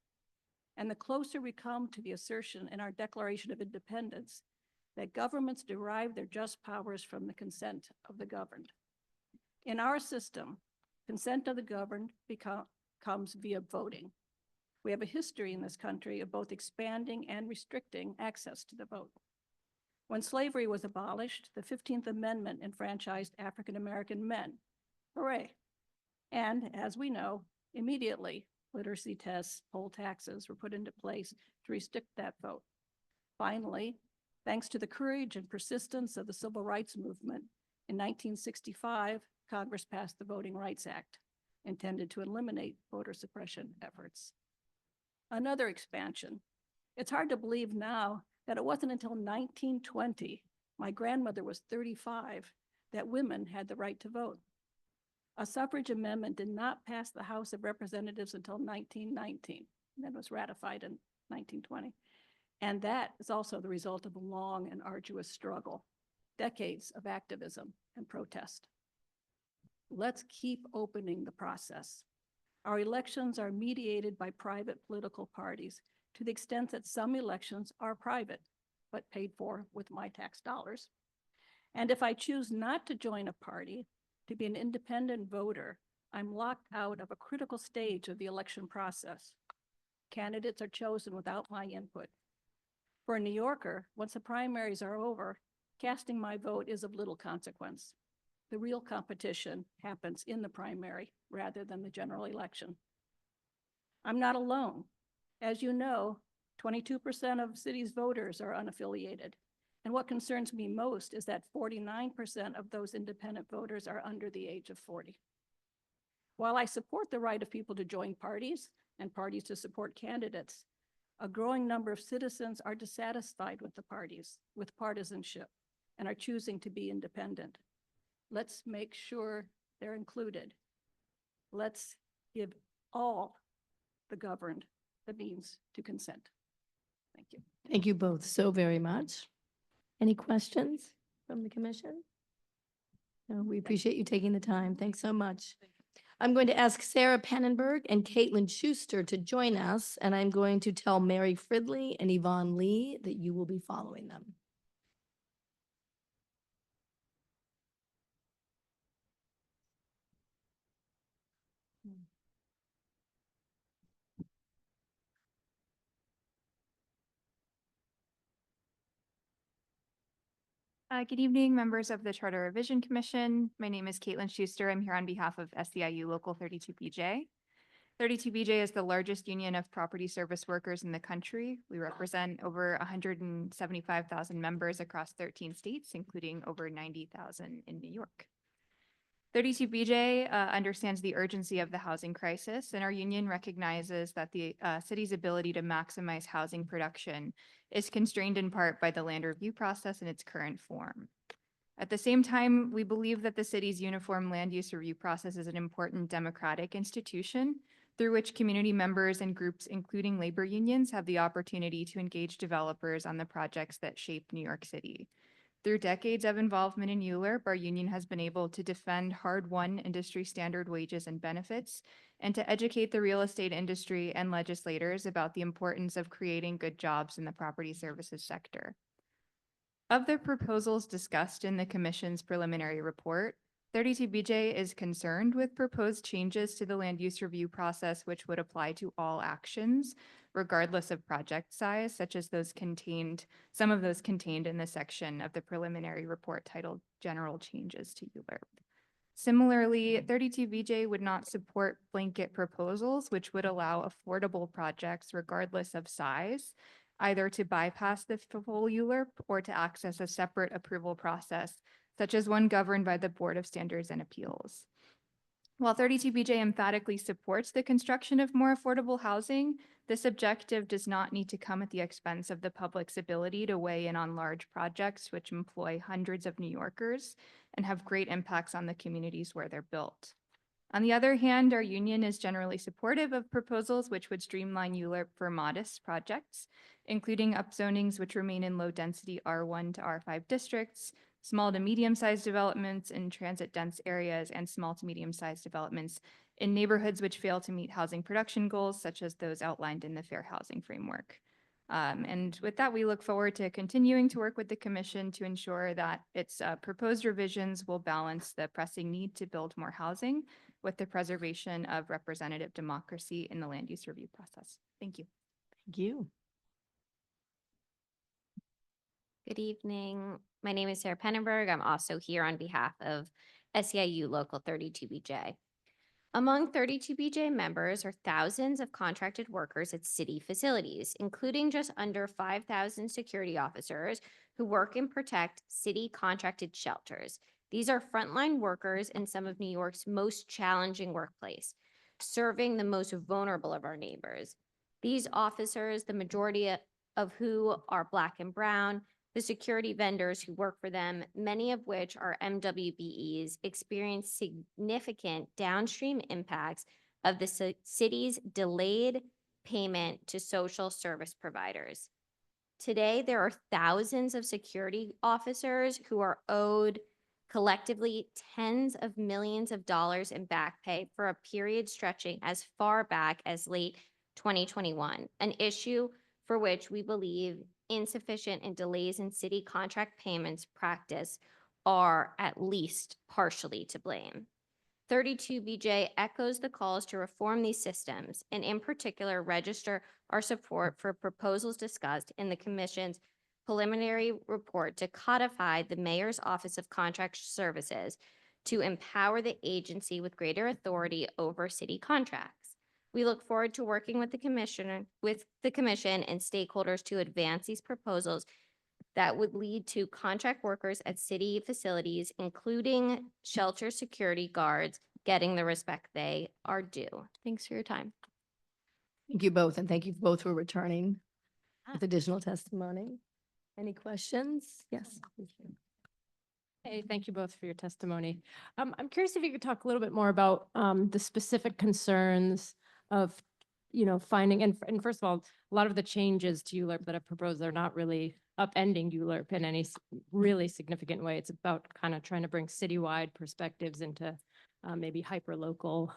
And the closer we come to the assertion in our Declaration of Independence that governments derive their just powers from the consent of the governed. In our system, consent of the governed comes via voting. We have a history in this country of both expanding and restricting access to the vote. When slavery was abolished, the 15th Amendment enfranchised African-American men. Hooray. And as we know, immediately, literacy tests, poll taxes were put into place to restrict that vote. Finally, thanks to the courage and persistence of the civil rights movement, in 1965, Congress passed the Voting Rights Act, intended to eliminate voter suppression efforts. Another expansion. It's hard to believe now that it wasn't until 1920, my grandmother was 35, that women had the right to vote. A suffrage amendment did not pass the House of Representatives until 1919, and then was ratified in 1920. And that is also the result of a long and arduous struggle, decades of activism and protest. Let's keep opening the process. Our elections are mediated by private political parties to the extent that some elections are private, but paid for with my tax dollars. And if I choose not to join a party, to be an independent voter, I'm locked out of a critical stage of the election process. Candidates are chosen without my input. For a New Yorker, once the primaries are over, casting my vote is of little consequence. The real competition happens in the primary rather than the general election. I'm not alone. As you know, 22% of city's voters are unaffiliated. And what concerns me most is that 49% of those independent voters are under the age of 40. While I support the right of people to join parties and parties to support candidates, a growing number of citizens are dissatisfied with the parties, with partisanship, and are choosing to be independent. Let's make sure they're included. Let's give all the governed the means to consent. Thank you. Thank you both so very much. Any questions from the commission? No, we appreciate you taking the time. Thanks so much. I'm going to ask Sarah Pannenberg and Caitlin Schuster to join us, and I'm going to tell Mary Fridley and Yvonne Lee that you will be following them. Good evening, members of the Charter Revision Commission. My name is Caitlin Schuster. I'm here on behalf of SEIU Local 32BJ. 32BJ is the largest union of property service workers in the country. We represent over 175,000 members across 13 states, including over 90,000 in New York. 32BJ understands the urgency of the housing crisis, and our union recognizes that the city's ability to maximize housing production is constrained in part by the land review process in its current form. At the same time, we believe that the city's uniform land use review process is an important democratic institution through which community members and groups, including labor unions, have the opportunity to engage developers on the projects that shape New York City. Through decades of involvement in ULURP, our union has been able to defend hard-won industry standard wages and benefits, and to educate the real estate industry and legislators about the importance of creating good jobs in the property services sector. Of the proposals discussed in the Commission's preliminary report, 32BJ is concerned with proposed changes to the land use review process, which would apply to all actions, regardless of project size, such as some of those contained in the section of the preliminary report titled General Changes to ULURP. Similarly, 32BJ would not support blanket proposals, which would allow affordable projects, regardless of size, either to bypass the full ULURP or to access a separate approval process, such as one governed by the Board of Standards and Appeals. While 32BJ emphatically supports the construction of more affordable housing, this objective does not need to come at the expense of the public's ability to weigh in on large projects which employ hundreds of New Yorkers and have great impacts on the communities where they're built. On the other hand, our union is generally supportive of proposals which would streamline ULURP for modest projects, including upzonings which remain in low-density R1 to R5 districts, small to medium-sized developments in transit-dense areas, and small to medium-sized developments in neighborhoods which fail to meet housing production goals, such as those outlined in the Fair Housing Framework. And with that, we look forward to continuing to work with the Commission to ensure that its proposed revisions will balance the pressing need to build more housing with the preservation of representative democracy in the land use review process. Thank you. Thank you. Good evening. My name is Sarah Pennenberg. I'm also here on behalf of SEIU Local 32BJ. Among 32BJ members are thousands of contracted workers at city facilities, including just under 5,000 security officers who work and protect city contracted shelters. These are frontline workers in some of New York's most challenging workplace, serving the most vulnerable of our neighbors. These officers, the majority of who are Black and brown, the security vendors who work for them, many of which are MWBEs, experience significant downstream impacts of the city's delayed payment to social service providers. Today, there are thousands of security officers who are owed collectively tens of millions of dollars in back pay for a period stretching as far back as late 2021, an issue for which we believe insufficient and delays in city contract payments practice are at least partially to blame. 32BJ echoes the calls to reform these systems and in particular register our support for proposals discussed in the Commission's preliminary report to codify the Mayor's Office of Contract Services to empower the agency with greater authority over city contracts. We look forward to working with the Commission and stakeholders to advance these proposals that would lead to contract workers at city facilities, including shelter security guards, getting the respect they are due. Thanks for your time. Thank you both, and thank you both for returning with additional testimony. Any questions? Yes. Hey, thank you both for your testimony. I'm curious if you could talk a little bit more about the specific concerns of, finding, and first of all, a lot of the changes to ULURP that I've proposed are not really upending ULURP in any really significant way. It's about kind of trying to bring citywide perspectives into maybe hyper-local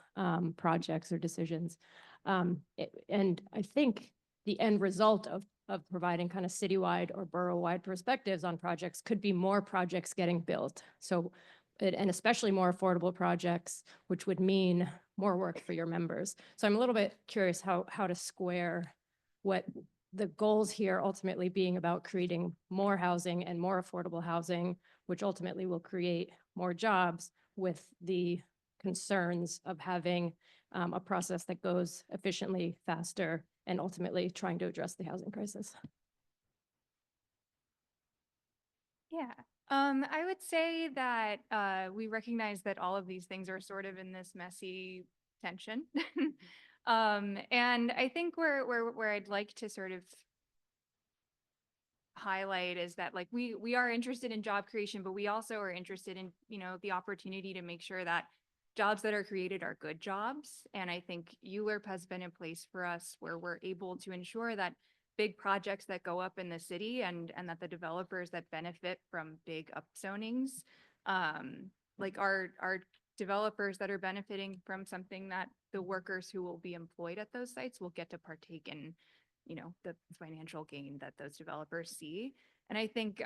projects or decisions. And I think the end result of providing kind of citywide or borough-wide perspectives on projects could be more projects getting built. So, and especially more affordable projects, which would mean more work for your members. So I'm a little bit curious how to square what the goals here ultimately being about creating more housing and more affordable housing, which ultimately will create more jobs, with the concerns of having a process that goes efficiently, faster, and ultimately trying to address the housing crisis. Yeah. I would say that we recognize that all of these things are sort of in this messy tension. And I think where I'd like to sort of highlight is that like we are interested in job creation, but we also are interested in, the opportunity to make sure that jobs that are created are good jobs. And I think ULURP has been in place for us where we're able to ensure that big projects that go up in the city and that the developers that benefit from big upzonings, like our developers that are benefiting from something that the workers who will be employed at those sites will get to partake in, the financial gain that those developers see. And I think,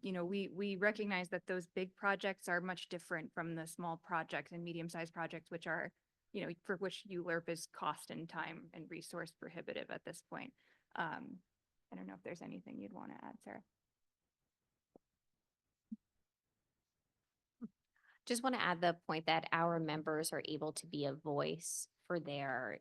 we recognize that those big projects are much different from the small projects and medium-sized projects, which are, for which ULURP is cost and time and resource prohibitive at this point. I don't know if there's anything you'd want to add, Sarah. Just want to add the point that our members are able to be a voice for their,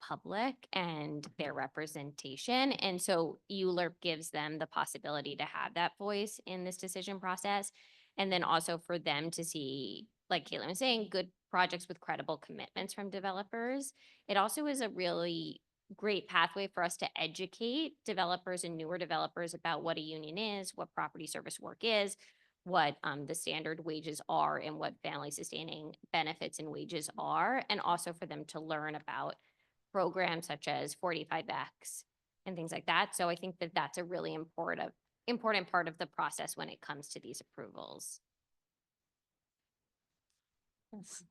public and their representation. And so ULURP gives them the possibility to have that voice in this decision process. And then also for them to see, like Caitlin was saying, good projects with credible commitments from developers. It also is a really great pathway for us to educate developers and newer developers about what a union is, what property service work is, what the standard wages are, and what family sustaining benefits and wages are, and also for them to learn about programs such as 45X and things like that. So I think that that's a really important part of the process when it comes to these approvals. Yes.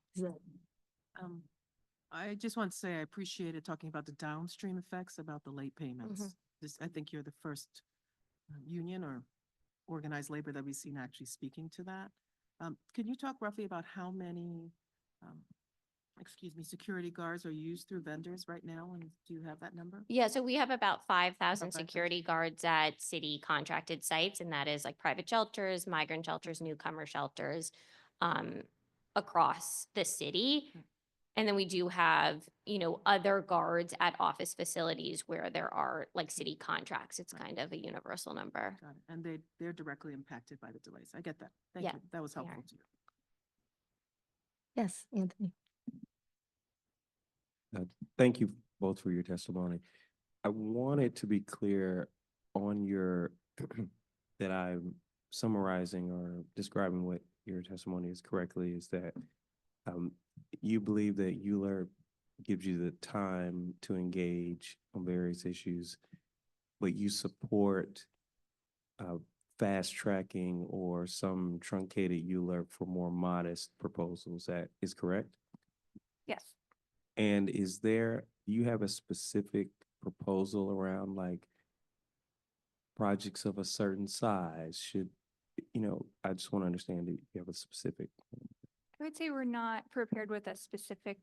I just want to say I appreciated talking about the downstream effects about the late payments. I think you're the first union or organized labor that we've seen actually speaking to that. Can you talk roughly about how many excuse me, security guards are used through vendors right now? And do you have that number? Yeah, so we have about 5,000 5,000. security guards at city contracted sites, and that is like private shelters, migrant shelters, newcomer shelters um, across the city. Okay. And then we do have, other guards at office facilities where there are like city contracts. It's Right. kind of a universal number. Got it. And they're directly impacted by the delays. I get that. Thank Yeah, you. That was they helpful are. too. Yes, Anthony. Thank you both for your testimony. I wanted to be clear on your, that I'm summarizing or describing what your testimony is correctly, is that you believe that Euler gives you the time to engage on various issues, but you support fast tracking or some truncated Euler for more modest proposals. That is correct? Yes. And do you have a specific proposal around like projects of a certain size? I just want to understand that you have a specific. I would say we're not prepared with a specific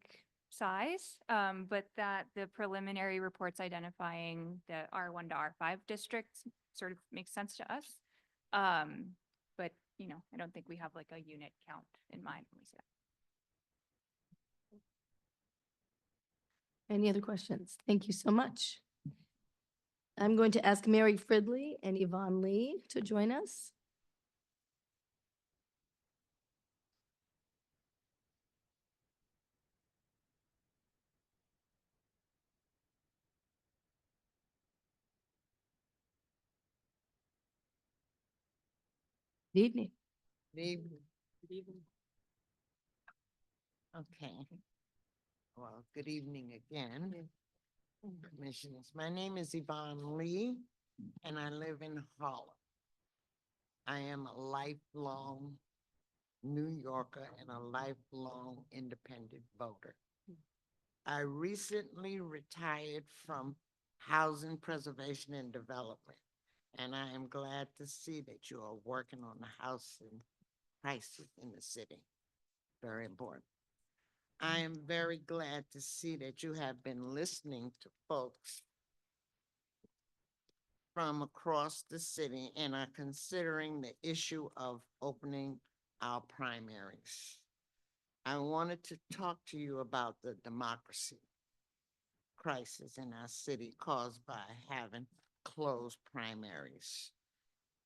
size, but that the preliminary reports identifying the R1 to R5 districts sort of makes sense to us. But, I don't think we have like a unit count in mind when we say that. Any other questions? Thank you so much. I'm going to ask Mary Fridley and Yvonne Lee to join us. Good evening. Good evening. Good evening. Okay. Well, good evening again, commissioners. My name is Yvonne Lee, and I live in Harlem. I am a lifelong New Yorker and a lifelong independent voter. I recently retired from housing preservation and development, and I am glad to see that you are working on the housing crisis in the city. Very important. I am very glad to see that you have been listening to folks from across the city and are considering the issue of opening our primaries. I wanted to talk to you about the democracy crisis in our city caused by having closed primaries.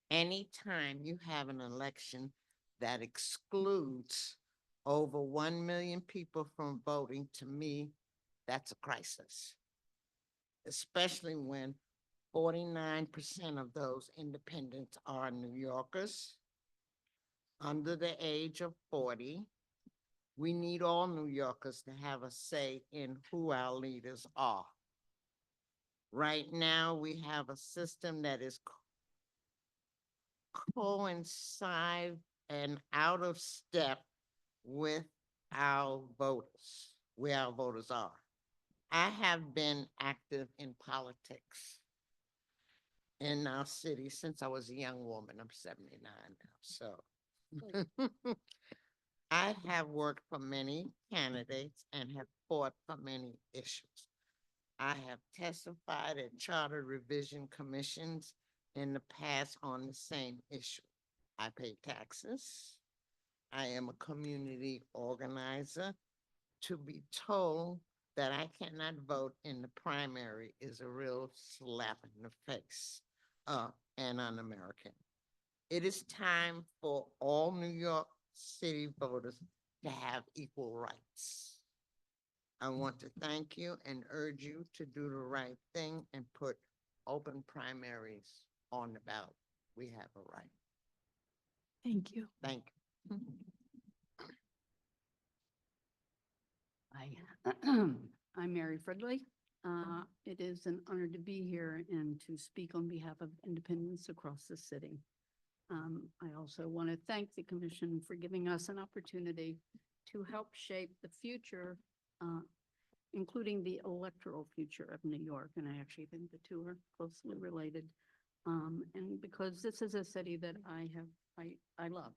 Anytime you have an election that excludes over 1 million people from voting, to me, that's a crisis. Especially when 49% of those independents are New Yorkers under the age of 40. We need all New Yorkers to have a say in who our leaders are. Right now, we have a system that is coincide and out of step with our voters, where our voters are. I have been active in politics in our city since I was a young woman. I'm 79 now, so. I have worked for many candidates and have fought for many issues. I have testified at charter revision commissions in the past on the same issue. I pay taxes. I am a community organizer. To be told that I cannot vote in the primary is a real slap in the face and un-American. It is time for all New York City voters to have equal rights. I want to thank you and urge you to do the right thing and put open primaries on the ballot. We have a right. Thank you. Thank you. Hi, I'm Mary Fridley. It is an honor to be here and to speak on behalf of independents across the city. I also want to thank the commission for giving us an opportunity to help shape the future, including the electoral future of New York. And I actually think the two are closely related. And because this is a city that I love,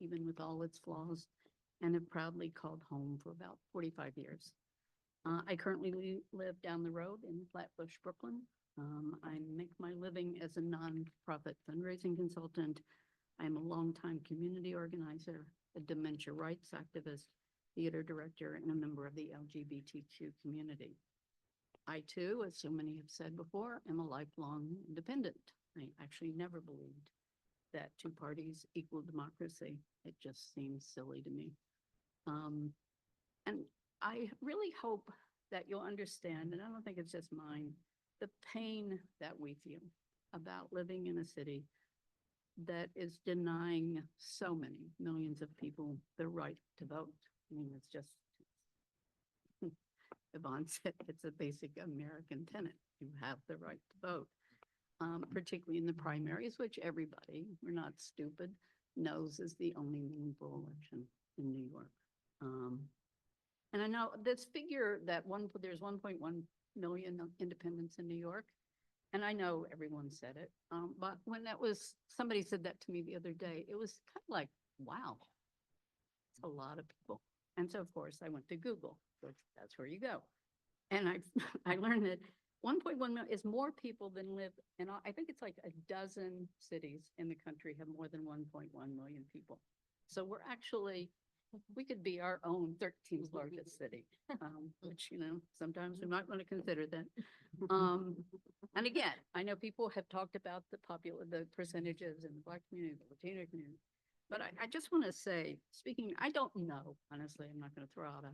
even with all its flaws. and have proudly called home for about 45 years. I currently live down the road in Flatbush, Brooklyn. I make my living as a nonprofit fundraising consultant. I'm a longtime community organizer, a dementia rights activist, theater director, and a member of the LGBTQ community. I too, as so many have said before, am a lifelong independent. I actually never believed that two parties equal democracy. It just seems silly to me. And I really hope that you'll understand, and I don't think it's just mine, the pain that we feel about living in a city that is denying so many millions of people the right to vote. I mean, it's just, Yvonne said, it's a basic American tenet. You have the right to vote, particularly in the primaries, which everybody, we're not stupid, knows is the only meaningful election in New York. And I know this figure that there's 1.1 million independents in New York. And I know everyone said it, but when somebody said that to me the other day, it was kind of like, wow, it's a lot of people. And so of course I went to Google, which that's where you go. And I learned that 1.1 million is more people than live in, I think it's like a dozen cities in the country have more than 1.1 million people. So we could be our own 13th largest city, which, sometimes we might want to consider that. And again, I know people have talked about the percentages in the Black community, the Latino community, but I just want to say, I don't know, honestly, I'm not going to throw out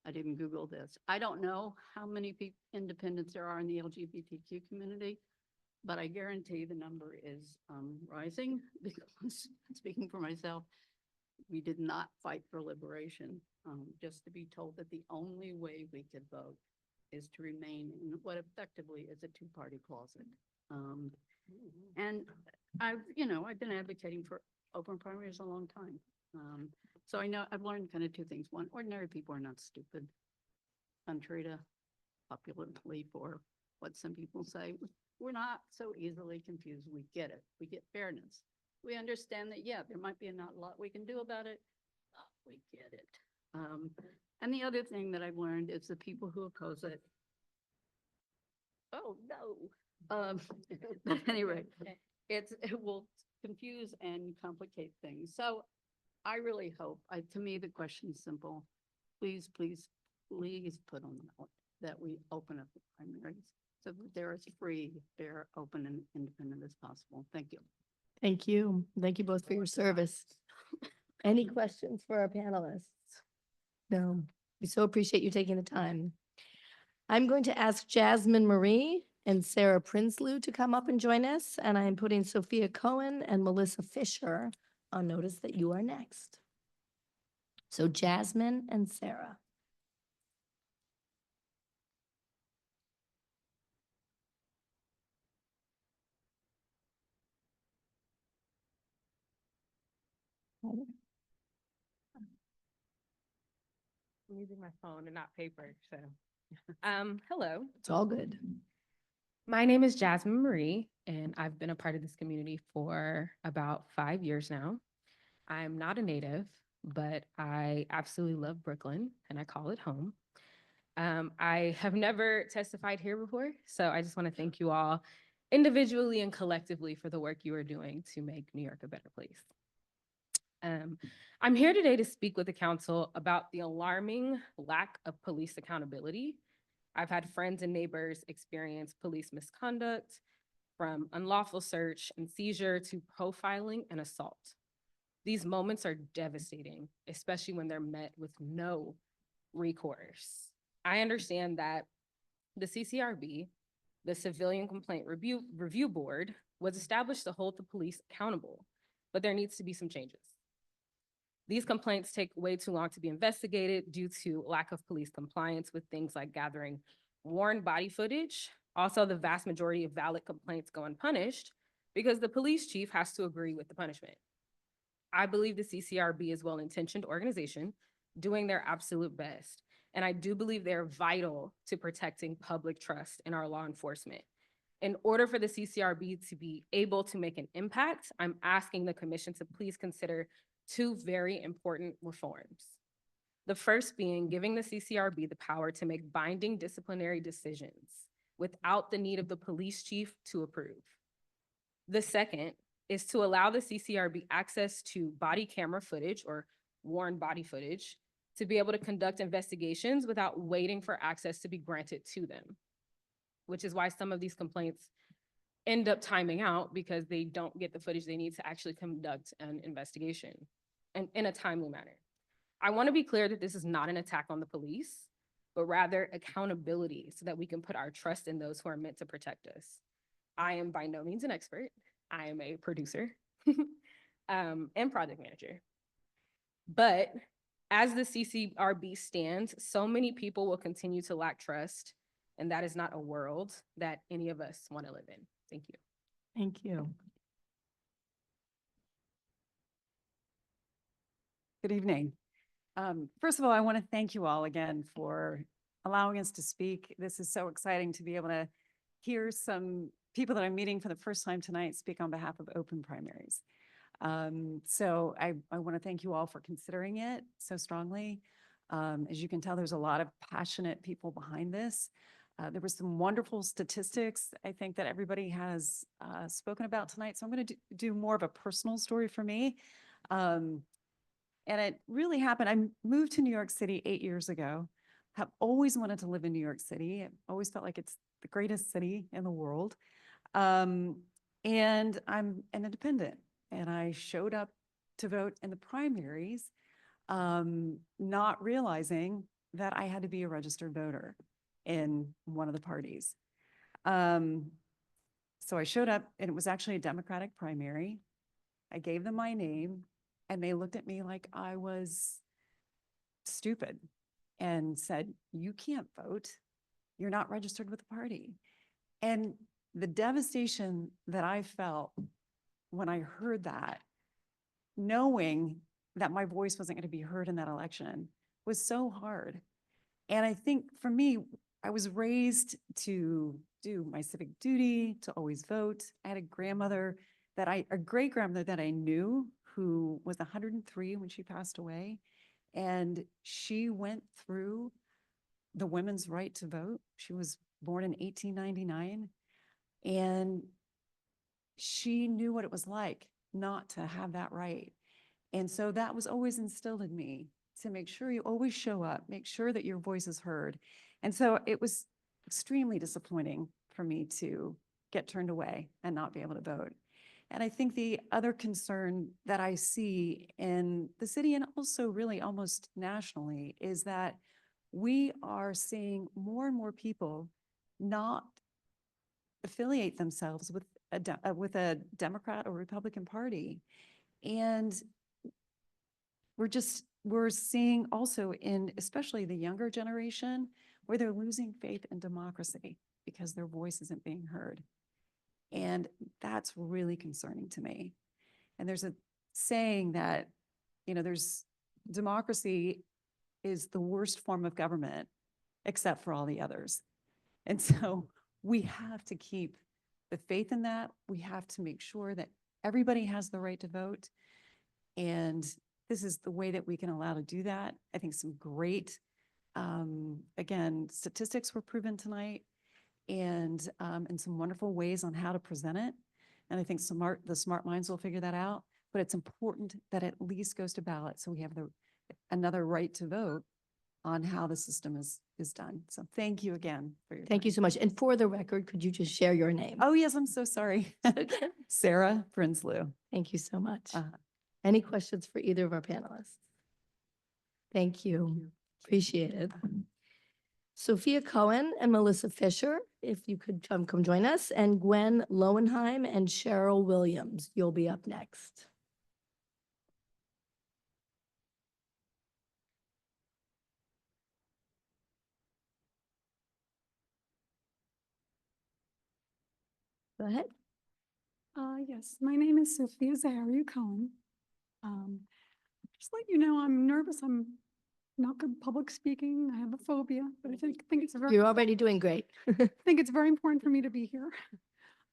I didn't Google this. I don't know how many independents there are in the LGBTQ community, but I guarantee the number is rising because, speaking for myself, we did not fight for liberation, just to be told that the only way we could vote is to remain in what effectively is a two-party closet. And I've been advocating for open primaries a long time. So I know I've learned kind of two things. One, ordinary people are not stupid, contrary to popular belief or what some people say. We're not so easily confused. We get it. We get fairness. We understand that, yeah, there might be not a lot we can do about it. We get it. And the other thing that I've learned is the people who oppose it. Oh, no. But anyway, it will confuse and complicate things. So I really hope, to me, the question is simple. Please, please, please put on the ballot that we open up the primaries so that they're as free, fair, open, and independent as possible. Thank you. Thank you. Thank you both for your service. Any questions for our panelists? No, we so appreciate you taking the time. I'm going to ask Jasmine Marie and Sarah Prinsloo to come up and join us, and I'm putting Sophia Cohen and Melissa Fisher on notice that you are next. So Jasmine and Sarah. I'm using my phone and not paper, so. Hello. It's all good. My name is Jasmine Marie, and I've been a part of this community for about 5 years now. I'm not a native, but I absolutely love Brooklyn, and I call it home. I have never testified here before, so I just want to thank you all individually and collectively for the work you are doing to make New York a better place. I'm here today to speak with the council about the alarming lack of police accountability. I've had friends and neighbors experience police misconduct, from unlawful search and seizure to profiling and assault. These moments are devastating, especially when they're met with no recourse. I understand that the CCRB, the Civilian Complaint Review Board, was established to hold the police accountable, but there needs to be some changes. These complaints take way too long to be investigated due to lack of police compliance with things like gathering worn body footage. Also, the vast majority of valid complaints go unpunished because the police chief has to agree with the punishment. I believe the CCRB is a well-intentioned organization doing their absolute best, and I do believe they're vital to protecting public trust in our law enforcement. In order for the CCRB to be able to make an impact, I'm asking the commission to please consider two very important reforms. The first being giving the CCRB the power to make binding disciplinary decisions without the need of the police chief to approve. The second is to allow the CCRB access to body camera footage or worn body footage to be able to conduct investigations without waiting for access to be granted to them, which is why some of these complaints end up timing out because they don't get the footage they need to actually conduct an investigation and in a timely manner. I want to be clear that this is not an attack on the police, but rather accountability so that we can put our trust in those who are meant to protect us. I am by no means an expert. I am a producer and project manager. But as the CCRB stands, so many people will continue to lack trust, and that is not a world that any of us want to live in. Thank you. Thank you. Good evening. First of all, I want to thank you all again for allowing us to speak. This is so exciting to be able to hear some people that I'm meeting for the first time tonight speak on behalf of open primaries. So I want to thank you all for considering it so strongly. As you can tell, there's a lot of passionate people behind this. There were some wonderful statistics, I think, that everybody has spoken about tonight. So I'm going to do more of a personal story for me. And it really happened. I moved to New York City 8 years ago. Have always wanted to live in New York City. I've always felt like it's the greatest city in the world. And I'm an independent. And I showed up to vote in the primaries, not realizing that I had to be a registered voter in one of the parties. So I showed up, and it was actually a Democratic primary. I gave them my name, and they looked at me like I was stupid and said, "You can't vote. You're not registered with the party." And the devastation that I felt when I heard that, knowing that my voice wasn't going to be heard in that election, was so hard. And I think for me, I was raised to do my civic duty, to always vote. I had a great grandmother that I knew who was 103 when she passed away. And she went through the women's right to vote. She was born in 1899. And she knew what it was like not to have that right. And so that was always instilled in me to make sure you always show up, make sure that your voice is heard. And so it was extremely disappointing for me to get turned away and not be able to vote. And I think the other concern that I see in the city and also really almost nationally is that we are seeing more and more people not affiliate themselves with a Democrat or Republican Party. And we're seeing also in especially the younger generation where they're losing faith in democracy because their voice isn't being heard. And that's really concerning to me. And there's a saying that, there's democracy is the worst form of government except for all the others. And so we have to keep the faith in that. We have to make sure that everybody has the right to vote. And this is the way that we can allow to do that. I think some great, again, statistics were proven tonight and some wonderful ways on how to present it. And I think the smart minds will figure that out, but it's important that at least goes to ballot so we have another right to vote on how the system is done. So thank you again for your Thank you so much. And for the record, could you just share your name? Oh, yes, I'm so sorry. Sarah Prinsloo. Thank you so much. Any questions for either of our panelists? Thank you. Appreciate it. Sophia Cohen and Melissa Fisher, if you could come join us, and Gwen Lowenheim and Cheryl Williams, you'll be up next. Go ahead. Yes, my name is Sophia Zaharia Cohen. Just let you know, I'm nervous. I'm not good public speaking. I have a phobia, but I think it's very. You're already doing great. I think it's very important for me to be here.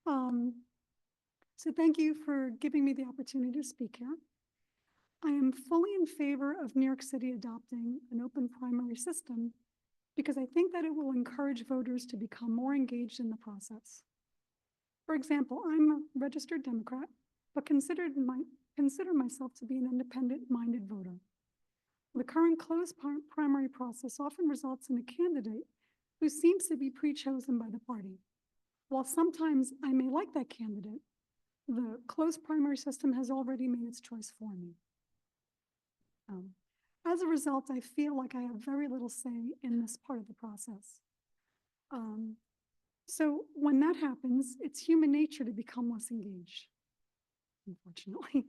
So thank you for giving me the opportunity to speak here. I am fully in favor of New York City adopting an open primary system because I think that it will encourage voters to become more engaged in the process. For example, I'm a registered Democrat, but consider myself to be an independent-minded voter. The current closed primary process often results in a candidate who seems to be pre-chosen by the party. While sometimes I may like that candidate, the closed primary system has already made its choice for me. As a result, I feel like I have very little say in this part of the process. So when that happens, it's human nature to become less engaged, unfortunately.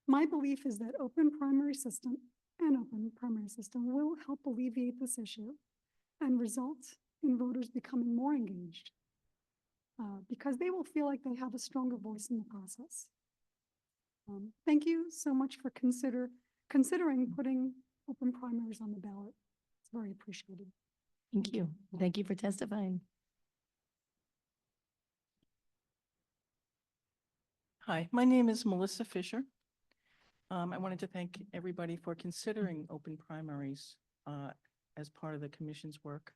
My belief is that open primary system will help alleviate this issue and result in voters becoming more engaged because they will feel like they have a stronger voice in the process. Thank you so much for considering putting open primaries on the ballot. It's very appreciated. Thank you. Thank you for testifying. Hi, my name is Melissa Fisher. I wanted to thank everybody for considering open primaries as part of the commission's work.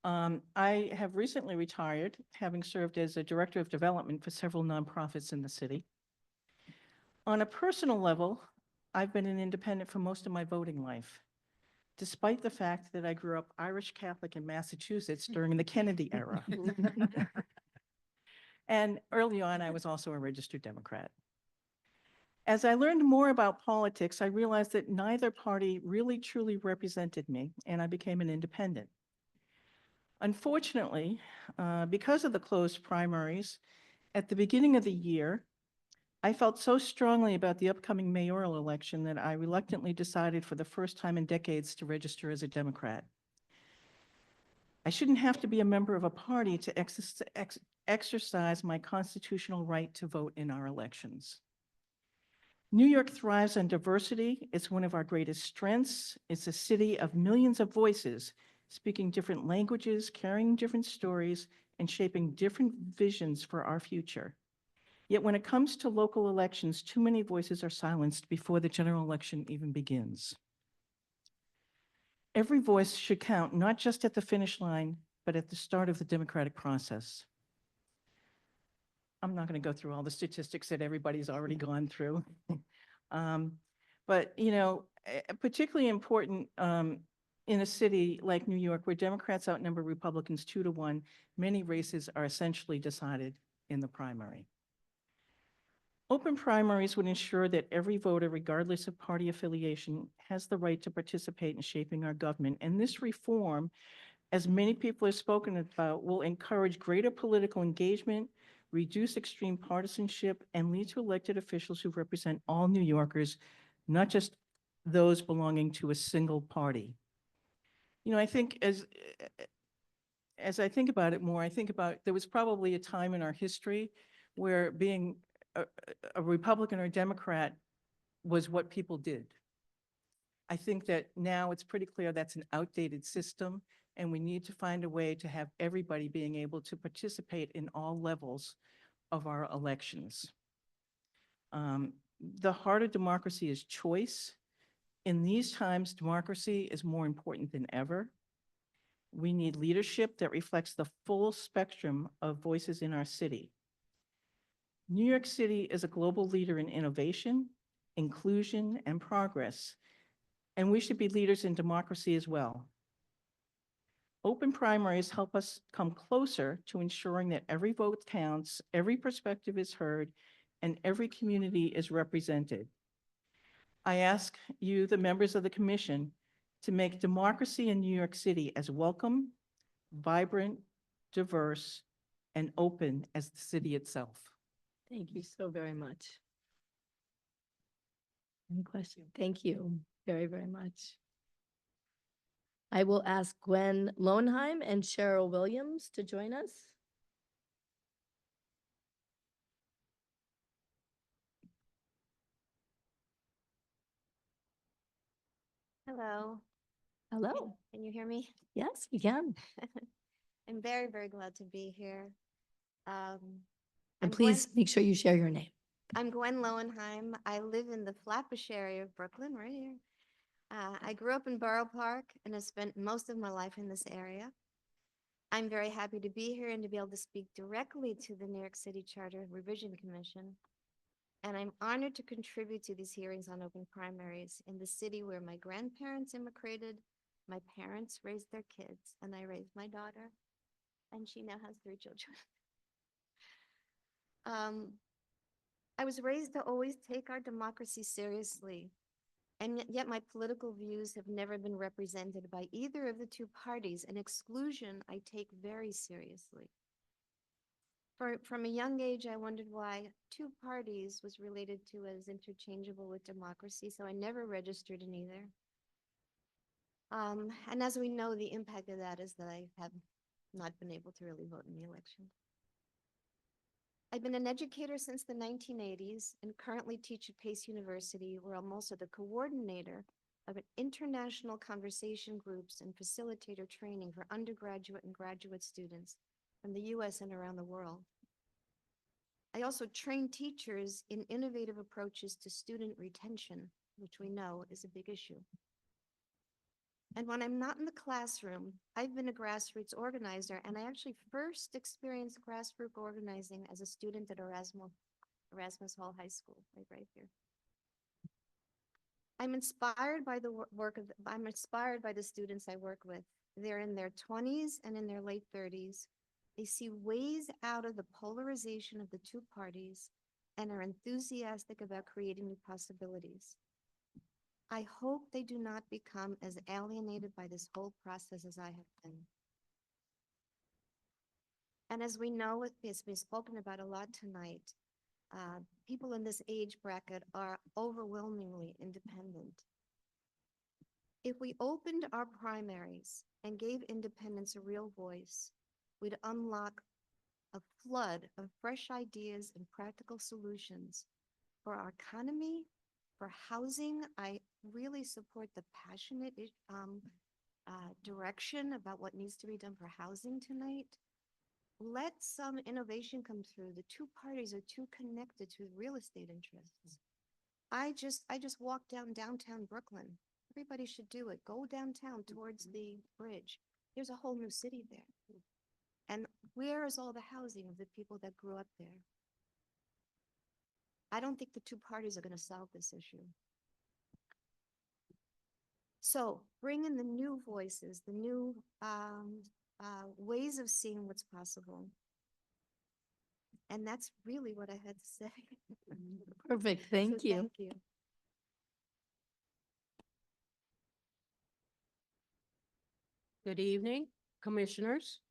I have recently retired, having served as a director of development for several nonprofits in the city. On a personal level, I've been an independent for most of my voting life, despite the fact that I grew up Irish Catholic in Massachusetts during the Kennedy era. And early on, I was also a registered Democrat. As I learned more about politics, I realized that neither party really truly represented me, and I became an independent. Unfortunately, because of the closed primaries, at the beginning of the year, I felt so strongly about the upcoming mayoral election that I reluctantly decided for the first time in decades to register as a Democrat. I shouldn't have to be a member of a party to exercise my constitutional right to vote in our elections. New York thrives on diversity. It's one of our greatest strengths. It's a city of millions of voices, speaking different languages, carrying different stories, and shaping different visions for our future. Yet when it comes to local elections, too many voices are silenced before the general election even begins. Every voice should count, not just at the finish line, but at the start of the democratic process. I'm not going to go through all the statistics that everybody's already gone through. But, you know, particularly important in a city like New York, where Democrats outnumber Republicans 2-1, many races are essentially decided in the primary. Open primaries would ensure that every voter, regardless of party affiliation, has the right to participate in shaping our government. And this reform, as many people have spoken about, will encourage greater political engagement, reduce extreme partisanship, and lead to elected officials who represent all New Yorkers, not just those belonging to a single party. You know, I think as I think about it more, I think about there was probably a time in our history where being a Republican or a Democrat was what people did. I think that now it's pretty clear that's an outdated system, and we need to find a way to have everybody being able to participate in all levels of our elections. The heart of democracy is choice. In these times, democracy is more important than ever. We need leadership that reflects the full spectrum of voices in our city. New York City is a global leader in innovation, inclusion, and progress, and we should be leaders in democracy as well. Open primaries help us come closer to ensuring that every vote counts, every perspective is heard, and every community is represented. I ask you, the members of the commission, to make democracy in New York City as welcome, vibrant, diverse, and open as the city itself. Thank you so very much. Any questions? Thank you very, very much. I will ask Gwen Lowenheim and Cheryl Williams to join us. Hello. Hello. Can you hear me? Yes, we can. I'm very, very glad to be here. And please make sure you share your name. I'm Gwen Lowenheim. I live in the Flatbush area of Brooklyn, right here. I grew up in Borough Park and have spent most of my life in this area. I'm very happy to be here and to be able to speak directly to the New York City Charter Revision Commission. And I'm honored to contribute to these hearings on open primaries in the city where my grandparents immigrated, my parents raised their kids, and I raised my daughter, and she now has 3 children. I was raised to always take our democracy seriously, and yet my political views have never been represented by either of the 2 parties, an exclusion I take very seriously. From a young age, I wondered why 2 parties was related to as interchangeable with democracy, so I never registered in either. And as we know, the impact of that is that I have not been able to really vote in the election. I've been an educator since the 1980s and currently teach at Pace University, where I'm also the coordinator of an international conversation groups and facilitator training for undergraduate and graduate students from the US and around the world. I also train teachers in innovative approaches to student retention, which we know is a big issue. And when I'm not in the classroom, I've been a grassroots organizer, and I actually first experienced grassroots organizing as a student at Erasmus Hall High School, right here. I'm inspired by the I'm inspired by the students I work with. They're in their 20s and in their late 30s. They see ways out of the polarization of the 2 parties and are enthusiastic about creating new possibilities. I hope they do not become as alienated by this whole process as I have been. And as we know, it's been spoken about a lot tonight, people in this age bracket are overwhelmingly independent. If we opened our primaries and gave independents a real voice, we'd unlock a flood of fresh ideas and practical solutions for our economy, for housing. I really support the passionate direction about what needs to be done for housing tonight. Let some innovation come through. The 2 parties are too connected to real estate interests. I just walked downtown Brooklyn. Everybody should do it. Go downtown towards the bridge. There's a whole new city there. And where is all the housing of the people that grew up there? I don't think the 2 parties are going to solve this issue. So bring in the new voices, the new ways of seeing what's possible. And that's really what I had to say. Perfect. Thank you. Thank you. Good evening, commissioners.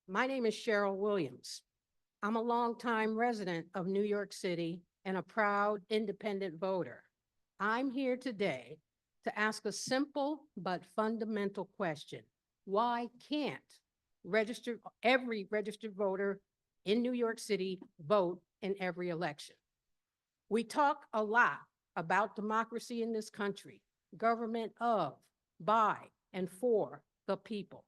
My name is Cheryl Williams. I'm a longtime resident of New York City and a proud independent voter. I'm here today to ask a simple but fundamental question. Why can't every registered voter in New York City vote in every election? We talk a lot about democracy in this country, government of, by, and for the people.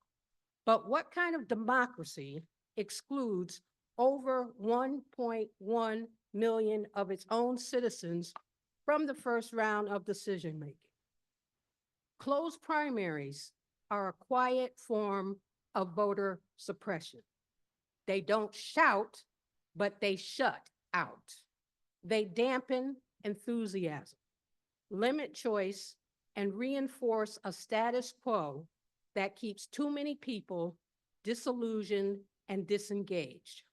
But what kind of democracy excludes over 1.1 million of its own citizens from the first round of decision-making? Closed primaries are a quiet form of voter suppression. They don't shout, but they shut out. They dampen enthusiasm, limit choice, and reinforce a status quo that keeps too many people disillusioned and disengaged.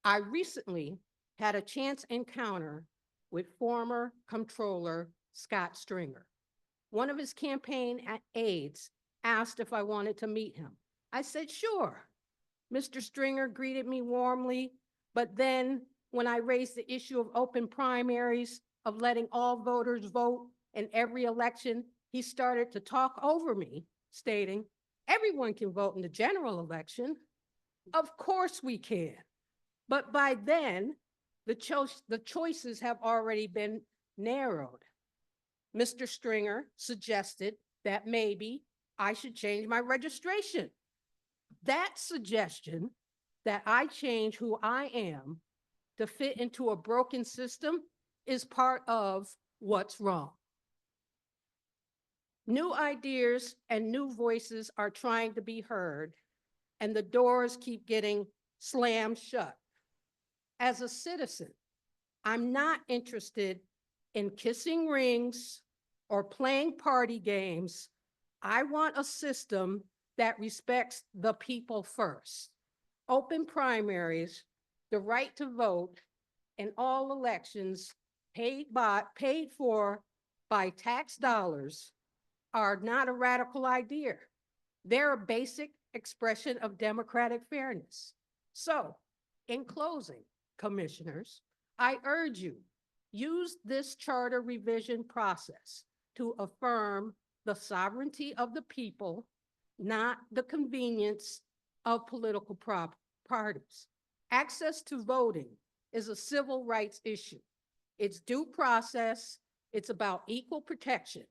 I recently had a chance encounter with former Comptroller Scott Stringer. One of his campaign aides asked if I wanted to meet him. I said, sure. Mr. Stringer greeted me warmly, but then when I raised the issue of open primaries, of letting all voters vote in every election, he started to talk over me, stating, everyone can vote in the general election. Of course we can. But by then, the choices have already been narrowed. Mr. Stringer suggested that maybe I should change my registration. That suggestion that I change who I am to fit into a broken system is part of what's wrong. New ideas and new voices are trying to be heard, and the doors keep getting slammed shut. As a citizen, I'm not interested in kissing rings or playing party games. I want a system that respects the people first. Open primaries, the right to vote in all elections paid for by tax dollars are not a radical idea. They're a basic expression of democratic fairness. So, in closing, commissioners, I urge you, use this charter revision process to affirm the sovereignty of the people, not the convenience of political parties. Access to voting is a civil rights issue. It's due process. It's about equal protection.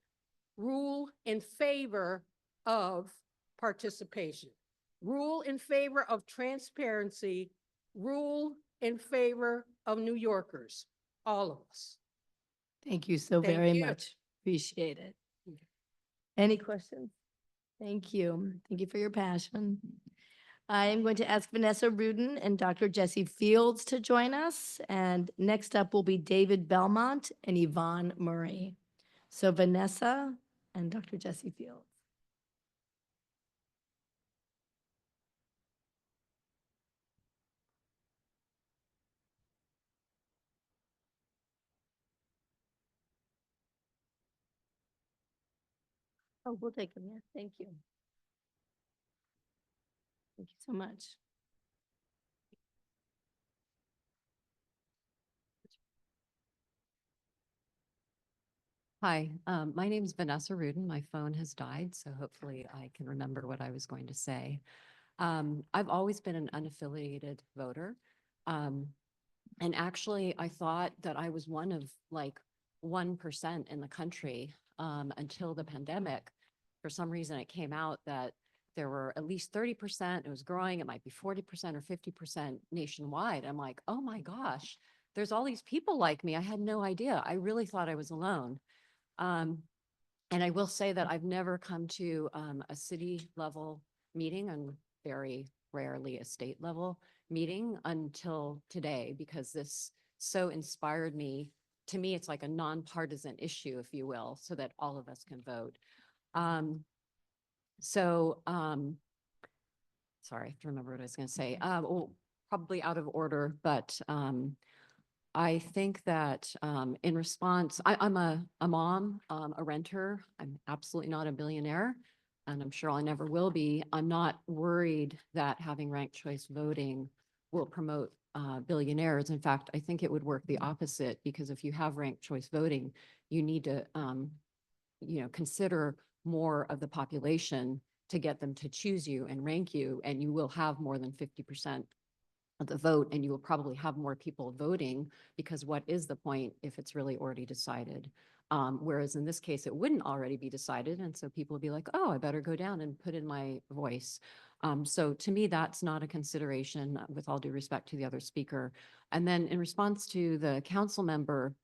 Rule in favor of participation. Rule in favor of transparency. Rule in favor of New Yorkers, all of us. Thank you so Thank very you. much. Appreciate it. Any questions? Thank you. Thank you for your passion. I am going to ask Vanessa Rudin and Dr. Jesse Fields to join us. And next up will be David Belmont and Yvonne Murray. So Vanessa and Dr. Jesse Fields. Oh, we'll take them, yeah. Thank you. Thank you so much. Hi, my name is Vanessa Rudin. My phone has died, so hopefully I can remember what I was going to say. I've always been an unaffiliated voter. And actually, I thought that I was one of like 1% in the country until the pandemic. For some reason, it came out that there were at least 30%. It was growing. It might be 40% or 50% nationwide. I'm like, oh my gosh, there's all these people like me. I had no idea. I really thought I was alone. And I will say that I've never come to a city level meeting and very rarely a state level meeting until today, because this so inspired me. To me, it's like a nonpartisan issue, if you will, so that all of us can vote. Sorry, I have to remember what I was going to say. Well, probably out of order, but I think that in response, I'm a mom, a renter. I'm absolutely not a billionaire, and I'm sure I never will be. I'm not worried that having ranked choice voting will promote billionaires. In fact, I think it would work the opposite, because if you have ranked choice voting, you need to consider more of the population to get them to choose you and rank you, and you will have more than 50% of the vote, and you will probably have more people voting, because what is the point if it's really already decided? Whereas in this case, it wouldn't already be decided. And so people would be like, oh, I better go down and put in my voice. So to me, that's not a consideration, with all due respect to the other speaker. And then in response to the council member,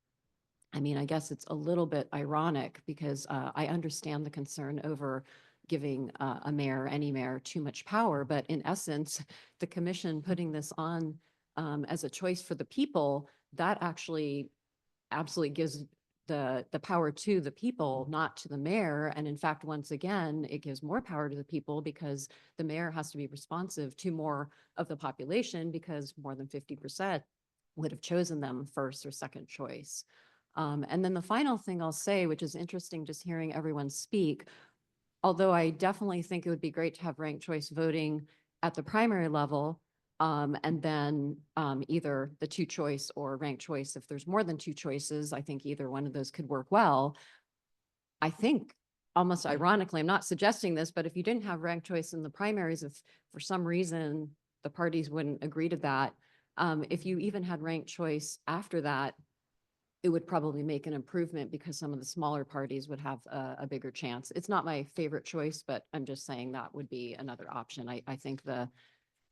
I mean, I guess it's a little bit ironic, because I understand the concern over giving a mayor, any mayor, too much power. But in essence, the commission putting this on as a choice for the people, that actually absolutely gives the power to the people, not to the mayor. And in fact, once again, it gives more power to the people, because the mayor has to be responsive to more of the population, because more than 50% would have chosen them first or second choice. And then the final thing I'll say, which is interesting just hearing everyone speak, although I definitely think it would be great to have ranked choice voting at the primary level, and then either the two choice or ranked choice. If there's more than two choices, I think either one of those could work well. I think, almost ironically, I'm not suggesting this, but if you didn't have ranked choice in the primaries, if for some reason the parties wouldn't agree to that, if you even had ranked choice after that, it would probably make an improvement, because some of the smaller parties would have a bigger chance. It's not my favorite choice, but I'm just saying that would be another option. I think the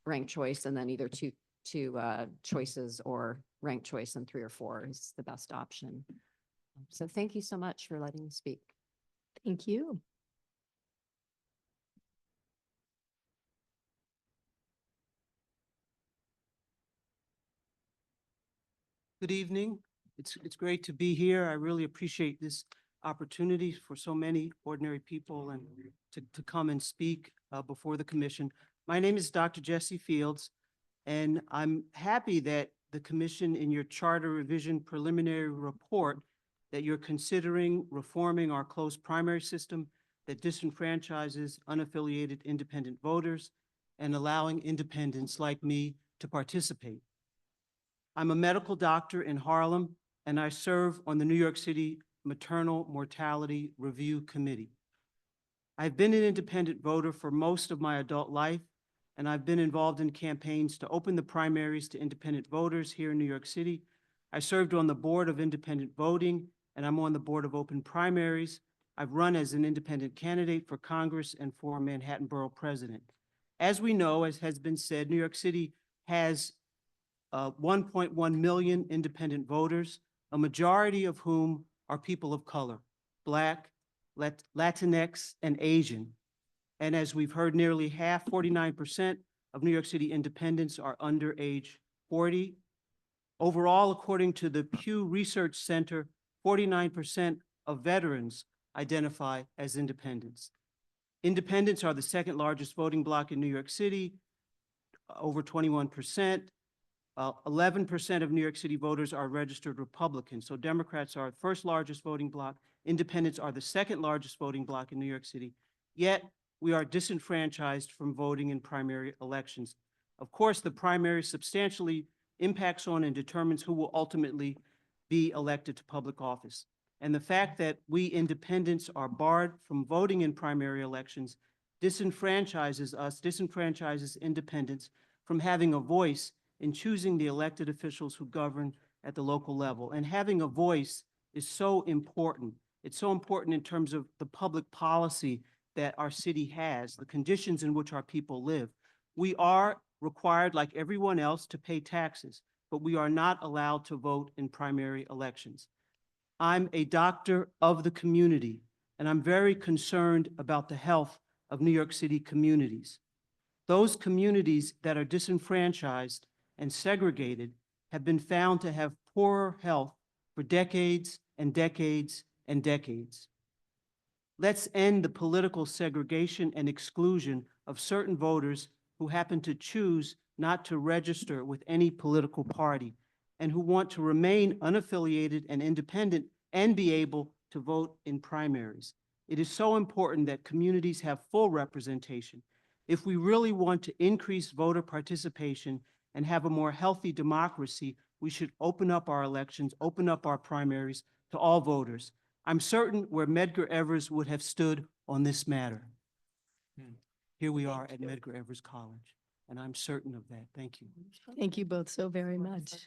ranked choice and then either two to choices or ranked choice in 3 or 4 is the best option. So thank you so much for letting me speak. Thank you. Good evening. It's great to be here. I really appreciate this opportunity for so many ordinary people and to come and speak before the commission. My name is Dr. Jesse Fields, and I'm happy that the commission in your charter revision preliminary report that you're considering reforming our closed primary system that disenfranchises unaffiliated independent voters and allowing independents like me to participate. I'm a medical doctor in Harlem, and I serve on the New York City Maternal Mortality Review Committee. I've been an independent voter for most of my adult life, and I've been involved in campaigns to open the primaries to independent voters here in New York City. I served on the board of independent voting, and I'm on the board of open primaries. I've run as an independent candidate for Congress and for Manhattan Borough President. As we know, as has been said, New York City has 1.1 million independent voters, a majority of whom are people of color, Black, Latinx, and Asian. And as we've heard, nearly half, 49% of New York City independents are under age 40. Overall, according to the Pew Research Center, 49% of veterans identify as independents. Independents are the second largest voting bloc in New York City, over 21%. 11% of New York City voters are registered Republicans. So Democrats are the first largest voting bloc. Independents are the second largest voting bloc in New York City. Yet we are disenfranchised from voting in primary elections. Of course, the primary substantially impacts on and determines who will ultimately be elected to public office. And the fact that we independents are barred from voting in primary elections disenfranchises us, disenfranchises independents from having a voice in choosing the elected officials who govern at the local level. And having a voice is so important. It's so important in terms of the public policy that our city has, the conditions in which our people live. We are required, like everyone else, to pay taxes, but we are not allowed to vote in primary elections. I'm a doctor of the community, and I'm very concerned about the health of New York City communities. Those communities that are disenfranchised and segregated have been found to have poorer health for decades and decades and decades. Let's end the political segregation and exclusion of certain voters who happen to choose not to register with any political party and who want to remain unaffiliated and independent and be able to vote in primaries. It is so important that communities have full representation. If we really want to increase voter participation and have a more healthy democracy, we should open up our elections, open up our primaries to all voters. I'm certain where Medgar Evers would have stood on this matter. Here we are at Medgar Evers College, and I'm certain of that. Thank you. Thank you both so very much.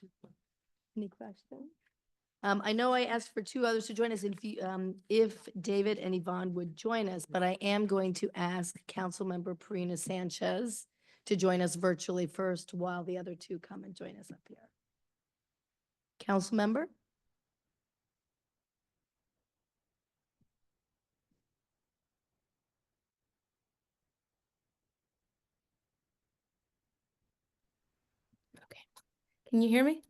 Any questions? I know I asked for 2 others to join us if David and Yvonne would join us, but I am going to ask Councilmember Parina Sanchez to join us virtually first while the other 2 come and join us up here. Councilmember? Okay. Can you hear me?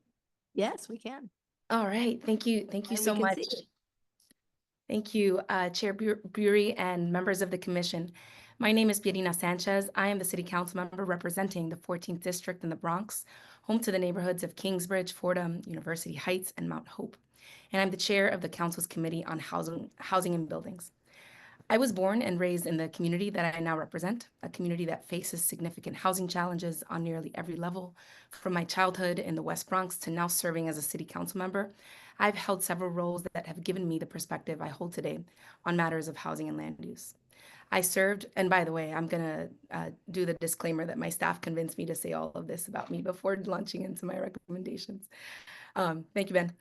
Yes, we can. All right. Thank you. Thank you And so we can much. see it. Thank you, Chair Bury and members of the commission. My name is Pirina Sanchez. I am the city council member representing the 14th district in the Bronx, home to the neighborhoods of Kingsbridge, Fordham, University Heights, and Mount Hope. And I'm the chair of the council's committee on housing and buildings. I was born and raised in the community that I now represent, a community that faces significant housing challenges on nearly every level. From my childhood in the West Bronx to now serving as a city council member, I've held several roles that have given me the perspective I hold today on matters of housing and land use. I served, and by the way, I'm gonna do the disclaimer that my staff convinced me to say all of this about me before launching into my recommendations. Thank you, Ben.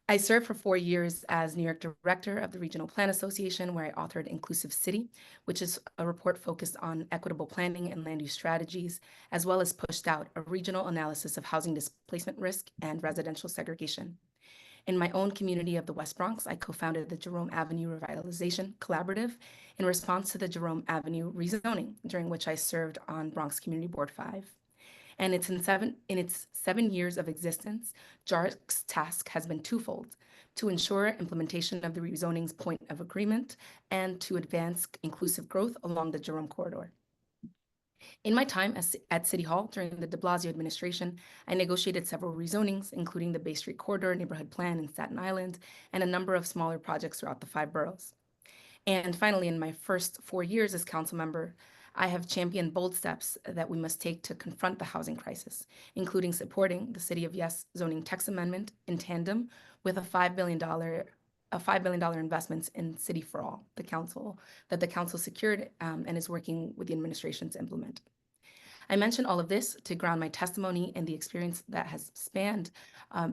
I served for 4 years as New York Director of the Regional Plan Association, where I authored Inclusive City, which is a report focused on equitable planning and land use strategies, as well as pushed out a regional analysis of housing displacement risk and residential segregation. In my own community of the West Bronx, I co-founded the Jerome Avenue Revitalization Collaborative in response to the Jerome Avenue rezoning, during which I served on Bronx Community Board 5. And in its 7 years of existence, JARC's task has been twofold: to ensure implementation of the rezoning's point of agreement and to advance inclusive growth along the Jerome corridor. In my time at City Hall during the de Blasio administration, I negotiated several rezonings, including the Bay Street Corridor neighborhood plan in Staten Island and a number of smaller projects throughout the 5 boroughs. And finally, in my first 4 years as council member, I have championed bold steps that we must take to confront the housing crisis, including supporting the City of Yes zoning text amendment in tandem with a $5 billion investments in City for All, the council secured and is working with the administration to implement. I mention all of this to ground my testimony in the experience that has spanned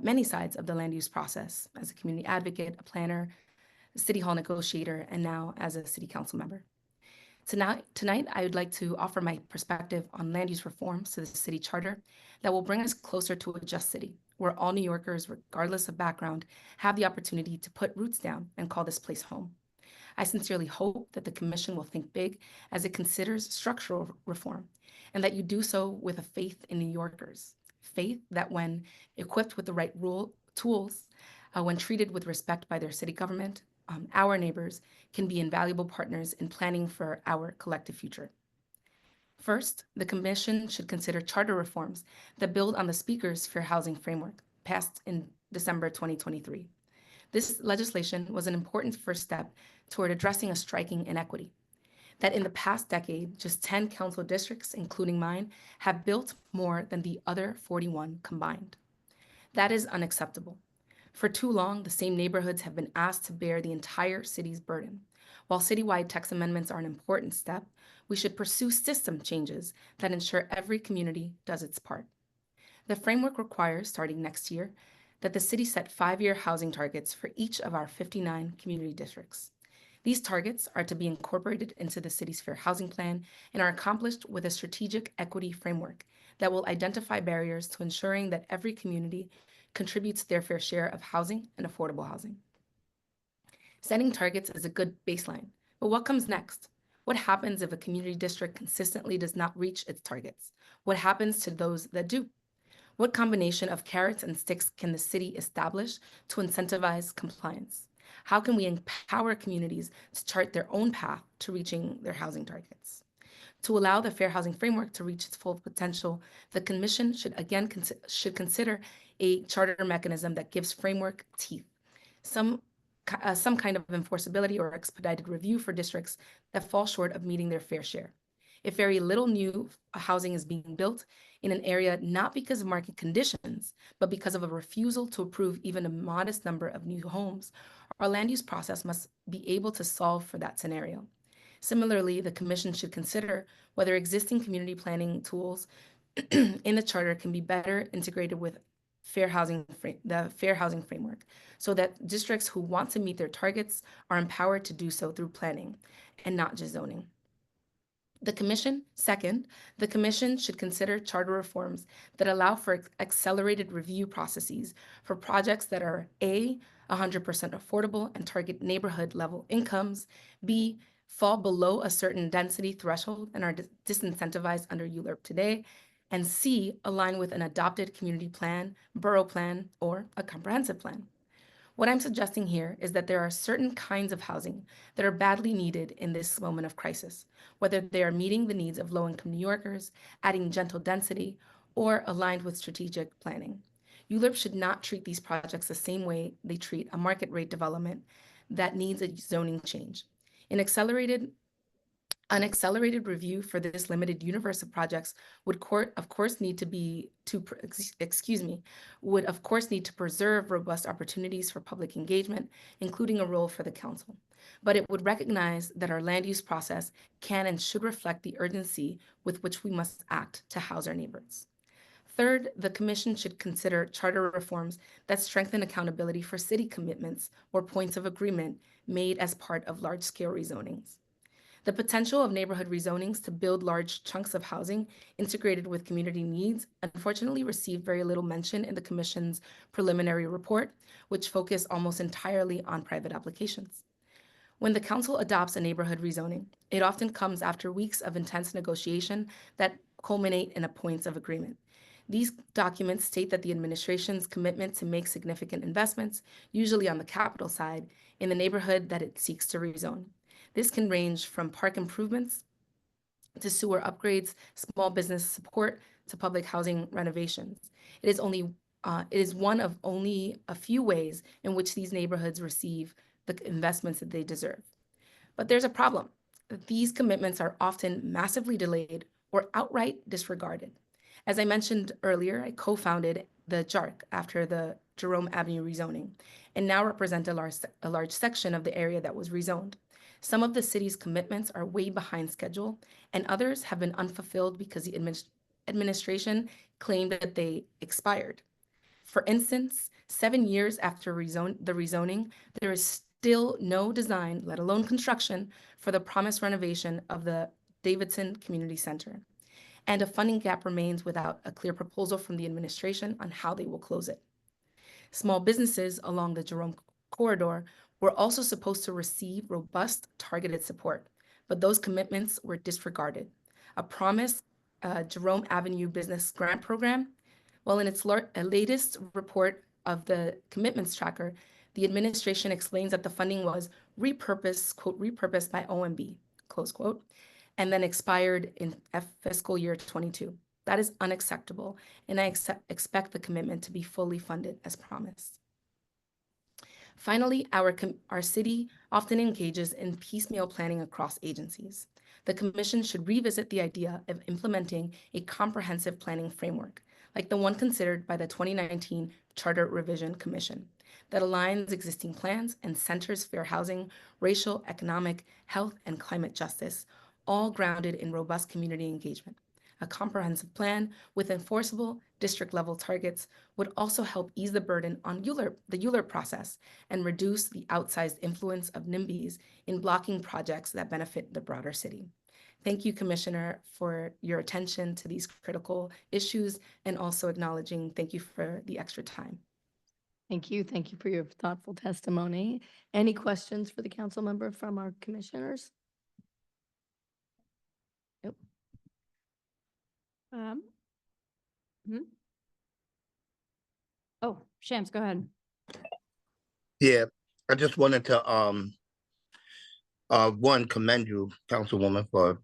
many sides of the land use process as a community advocate, a planner, a City Hall negotiator, and now as a City Council member. Tonight, I would like to offer my perspective on land use reforms to the city charter that will bring us closer to a just city, where all New Yorkers, regardless of background, have the opportunity to put roots down and call this place home. I sincerely hope that the Commission will think big as it considers structural reform, and that you do so with a faith in New Yorkers. Faith that when equipped with the right tools, when treated with respect by their city government, our neighbors can be invaluable partners in planning for our collective future. First, the Commission should consider charter reforms that build on the Speaker's Fair Housing Framework, passed in December 2023. This legislation was an important first step toward addressing a striking inequity: that in the past decade, just 10 council districts, including mine, have built more than the other 41 combined. That is unacceptable. For too long, the same neighborhoods have been asked to bear the entire city's burden. While citywide text amendments are an important step, we should pursue system changes that ensure every community does its part. The framework requires, starting next year, that the city set 5-year housing targets for each of our 59 community districts. These targets are to be incorporated into the city's Fair Housing Plan and are accomplished with a strategic equity framework that will identify barriers to ensuring that every community contributes their fair share of housing and affordable housing. Setting targets is a good baseline, but what comes next? What happens if a community district consistently does not reach its targets? What happens to those that do? What combination of carrots and sticks can the city establish to incentivize compliance? How can we empower communities to chart their own path to reaching their housing targets? To allow the Fair Housing Framework to reach its full potential, the Commission should consider a charter mechanism that gives framework teeth, some kind of enforceability or expedited review for districts that fall short of meeting their fair share. If very little new housing is being built in an area, not because of market conditions, but because of a refusal to approve even a modest number of new homes, our land use process must be able to solve for that scenario. Similarly, the Commission should consider whether existing community planning tools in the charter can be better integrated with the Fair Housing Framework, so that districts who want to meet their targets are empowered to do so through planning and not just zoning. Second, the Commission should consider charter reforms that allow for accelerated review processes for projects that are A, 100% affordable and target neighborhood level incomes, B, fall below a certain density threshold and are disincentivized under ULURP today, and C, align with an adopted community plan, borough plan, or a comprehensive plan. What I'm suggesting here is that there are certain kinds of housing that are badly needed in this moment of crisis, whether they are meeting the needs of low-income New Yorkers, adding gentle density, or aligned with strategic planning. ULURP should not treat these projects the same way they treat a market rate development that needs a zoning change. An accelerated review for this limited universe of projects would of course need to preserve robust opportunities for public engagement, including a role for the council. But it would recognize that our land use process can and should reflect the urgency with which we must act to house our neighbors. Third, the commission should consider charter reforms that strengthen accountability for city commitments or points of agreement made as part of large-scale rezonings. The potential of neighborhood rezonings to build large chunks of housing integrated with community needs unfortunately received very little mention in the Commission's preliminary report, which focused almost entirely on private applications. When the council adopts a neighborhood rezoning, it often comes after weeks of intense negotiation that culminate in a points of agreement. These documents state that the administration's commitment to make significant investments, usually on the capital side, in the neighborhood that it seeks to rezone. This can range from park improvements to sewer upgrades, small business support to public housing renovations. It is one of only a few ways in which these neighborhoods receive the investments that they deserve. But there's a problem. These commitments are often massively delayed or outright disregarded. As I mentioned earlier, I co-founded the JARC after the Jerome Avenue rezoning, and now represent a large section of the area that was rezoned. Some of the city's commitments are way behind schedule, and others have been unfulfilled because the administration claimed that they expired. For instance, 7 years after the rezoning, there is still no design, let alone construction, for the promised renovation of the Davidson Community Center. And a funding gap remains without a clear proposal from the administration on how they will close it. Small businesses along the Jerome corridor were also supposed to receive robust targeted support, but those commitments were disregarded. A promised Jerome Avenue Business Grant Program, well, in its latest report of the commitments tracker, the administration explains that the funding was repurposed, quote, repurposed by OMB, close quote, and then expired in fiscal year 22. That is unacceptable, and I expect the commitment to be fully funded as promised. Finally, our city often engages in piecemeal planning across agencies. The Commission should revisit the idea of implementing a comprehensive planning framework, like the one considered by the 2019 Charter Revision Commission, that aligns existing plans and centers fair housing, racial, economic, health, and climate justice, all grounded in robust community engagement. A comprehensive plan with enforceable district-level targets would also help ease the burden on the ULURP process and reduce the outsized influence of NIMBYs in blocking projects that benefit the broader city. Thank you, Commissioner, for your attention to these critical issues, and also acknowledging thank you for the extra time. Thank you. Thank you for your thoughtful testimony. Any questions for the council member from our commissioners? Nope. Oh, Shams, go ahead. Yeah, I just wanted to one, commend you, Councilwoman, for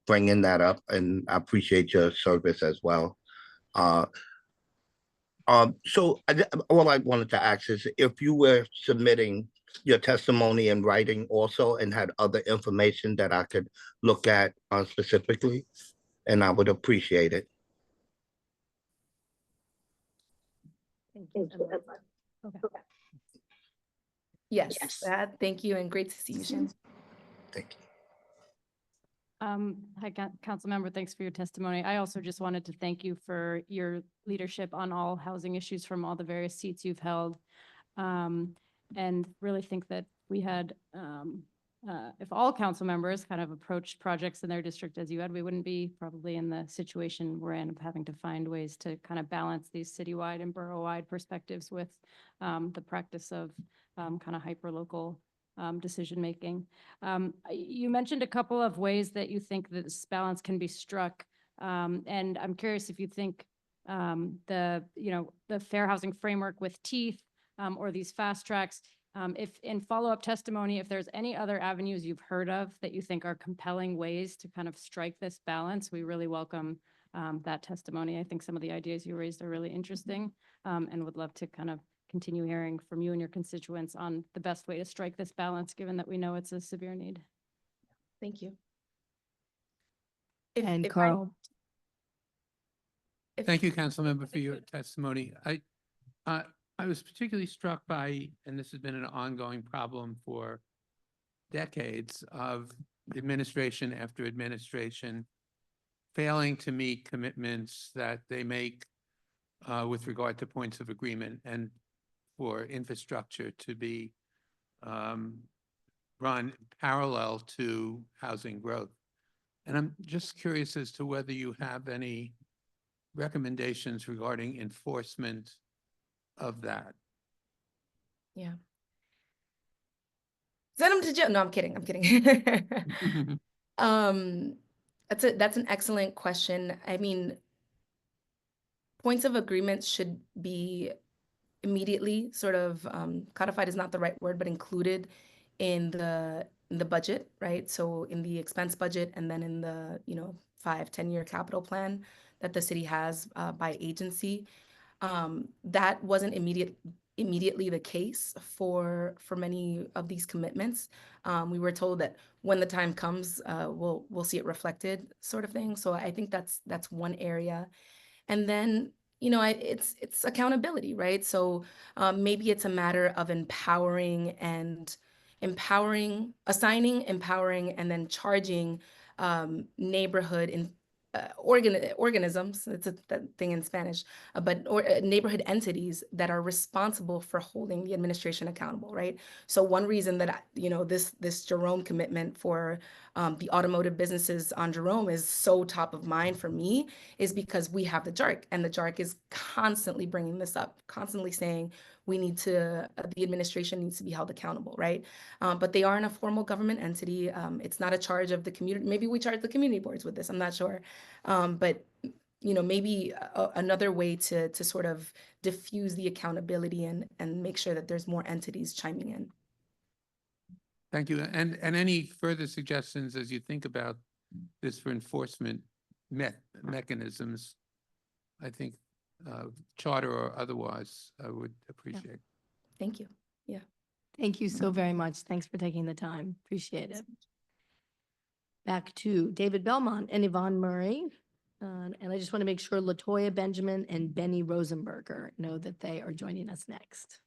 bringing that up, and I appreciate your service as well. So all I wanted to ask is if you were submitting your testimony in writing also and had other information that I could look at specifically, and I would appreciate it. Thank you. Okay. Yes, thank you, and great to see you, Shan. Thank you. Hi, council member, thanks for your testimony. I also just wanted to thank you for your leadership on all housing issues from all the various seats you've held. And really think that we had, if all council members kind of approached projects in their district as you had, we wouldn't be probably in the situation we're in of having to find ways to kind of balance these citywide and borough-wide perspectives with the practice of kind of hyper-local decision-making. You mentioned a couple of ways that you think that this balance can be struck. And I'm curious if you think the fair housing framework with teeth or these fast tracks, if in follow-up testimony, if there's any other avenues you've heard of that you think are compelling ways to kind of strike this balance, we really welcome that testimony. I think some of the ideas you raised are really interesting and would love to kind of continue hearing from you and your constituents on the best way to strike this balance, given that we know it's a severe need. Thank you. And Carl. Thank you, council member, for your testimony. I was particularly struck by, and this has been an ongoing problem for decades, of administration after administration failing to meet commitments that they make with regard to points of agreement and for infrastructure to be run parallel to housing growth. And I'm just curious as to whether you have any recommendations regarding enforcement of that. Yeah. Send them to jail. No, I'm kidding. I'm kidding. That's an excellent question. I mean, points of agreement should be immediately sort of codified is not the right word, but included in the budget, right? So in the expense budget and then in the 5-10 year capital plan that the city has by agency. That wasn't immediately the case for many of these commitments. We were told that when the time comes, we'll see it reflected, sort of thing. So I think that's one area. And then, it's accountability, right? So maybe it's a matter of assigning, empowering, and then charging neighborhood and organisms, it's that thing in Spanish, neighborhood entities that are responsible for holding the administration accountable, right? So one reason that, this Jerome commitment for the automotive businesses on Jerome is so top of mind for me is because we have the JARC, and the JARC is constantly bringing this up, constantly saying the administration needs to be held accountable, right? But they are in a formal government entity. It's not a charge of the community. Maybe we charge the community boards with this, I'm not sure. But maybe another way to sort of diffuse the accountability and make sure that there's more entities chiming in. Thank you. And any further suggestions as you think about this for enforcement mechanisms, I think charter or otherwise, I would appreciate. Thank you. Yeah. Thank you so very much. Thanks for taking the time. Appreciate it. Back to David Belmont and Yvonne Murray. And I just want to make sure LaToya Benjamin and Benny Rosenberger know that they are joining us next.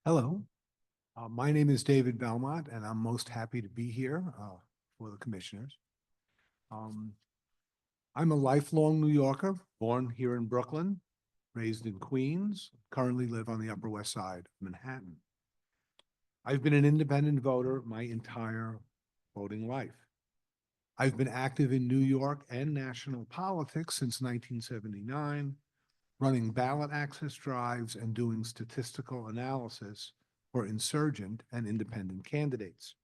Hello, my name is David Belmont, and I'm most happy to be here for the commissioners. I'm a lifelong New Yorker, born here in Brooklyn, raised in Queens, currently live on the Upper West Side of Manhattan. I've been an independent voter my entire voting life. I've been active in New York and national politics since 1979, running ballot access drives and doing statistical analysis for insurgent and independent candidates.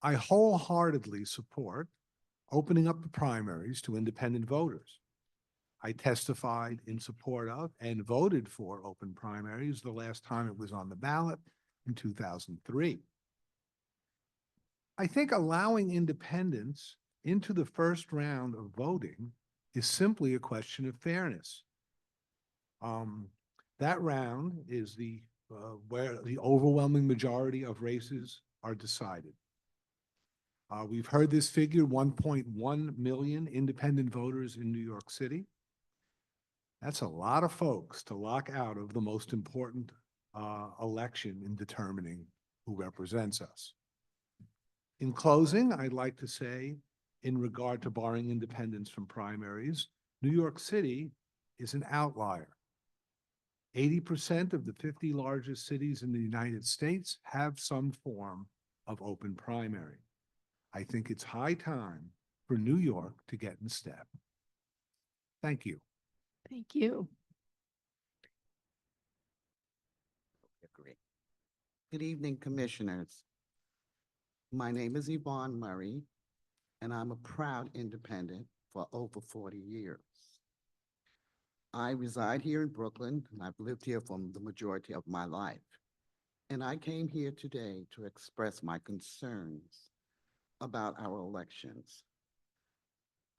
I wholeheartedly support opening up the primaries to independent voters. I testified in support of and voted for open primaries the last time it was on the ballot in 2003. I think allowing independents into the first round of voting is simply a question of fairness. That round is where the overwhelming majority of races are decided. We've heard this figure, 1.1 million independent voters in New York City. That's a lot of folks to lock out of the most important election in determining who represents us. In closing, I'd like to say, in regard to barring independents from primaries, New York City is an outlier. 80% of the 50 largest cities in the United States have some form of open primary. I think it's high time for New York to get in step. Thank you. Thank you. Good evening, commissioners. My name is Yvonne Murray, and I'm a proud independent for over 40 years. I reside here in Brooklyn, and I've lived here for the majority of my life. And I came here today to express my concerns about our elections.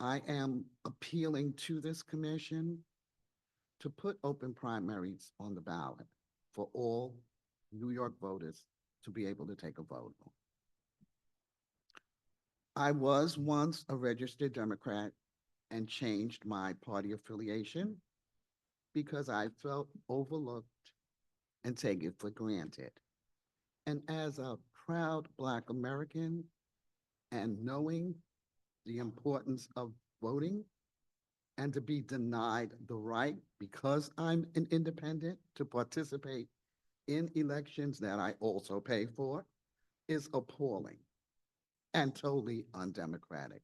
I am appealing to this commission to put open primaries on the ballot for all New York voters to be able to take a vote. I was once a registered Democrat and changed my party affiliation because I felt overlooked and take it for granted. And as a proud Black American and knowing the importance of voting and to be denied the right because I'm an independent to participate in elections that I also pay for is appalling and totally undemocratic.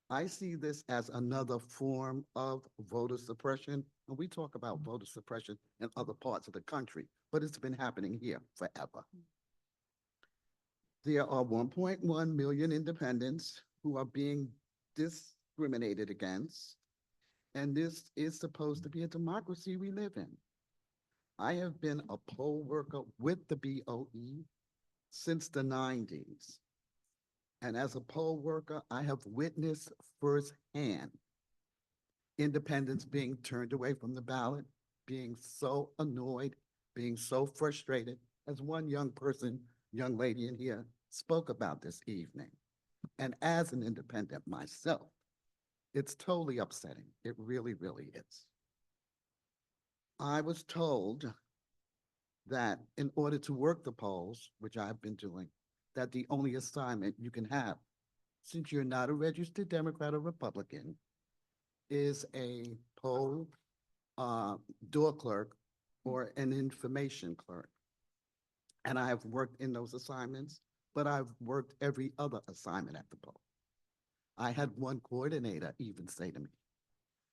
I see this as another form of voter suppression. And we talk about voter suppression in other parts of the country, but it's been happening here forever. There are 1.1 million independents who are being discriminated against, and this is supposed to be a democracy we live in. I have been a poll worker with the BOE since the 90s. And as a poll worker, I have witnessed firsthand independents being turned away from the ballot, being so annoyed, being so frustrated, as one young lady in here spoke about this evening. And as an independent myself, it's totally upsetting. It really, really is. I was told that in order to work the polls, which I've been doing, that the only assignment you can have, since you're not a registered Democrat or Republican, is a poll door clerk or an information clerk. And I have worked in those assignments, but I've worked every other assignment at the poll. I had one coordinator even say to me,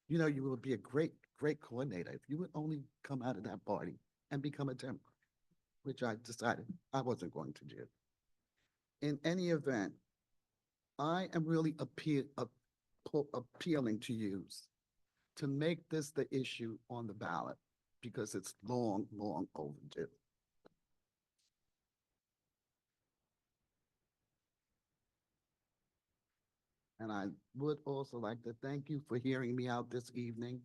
you know, you would be a great coordinator if you would only come out of that party and become a Democrat, which I decided I wasn't going to do. In any event, I am really appealing to you to make this the issue on the ballot because it's long, long overdue. And I would also like to thank you for hearing me out this evening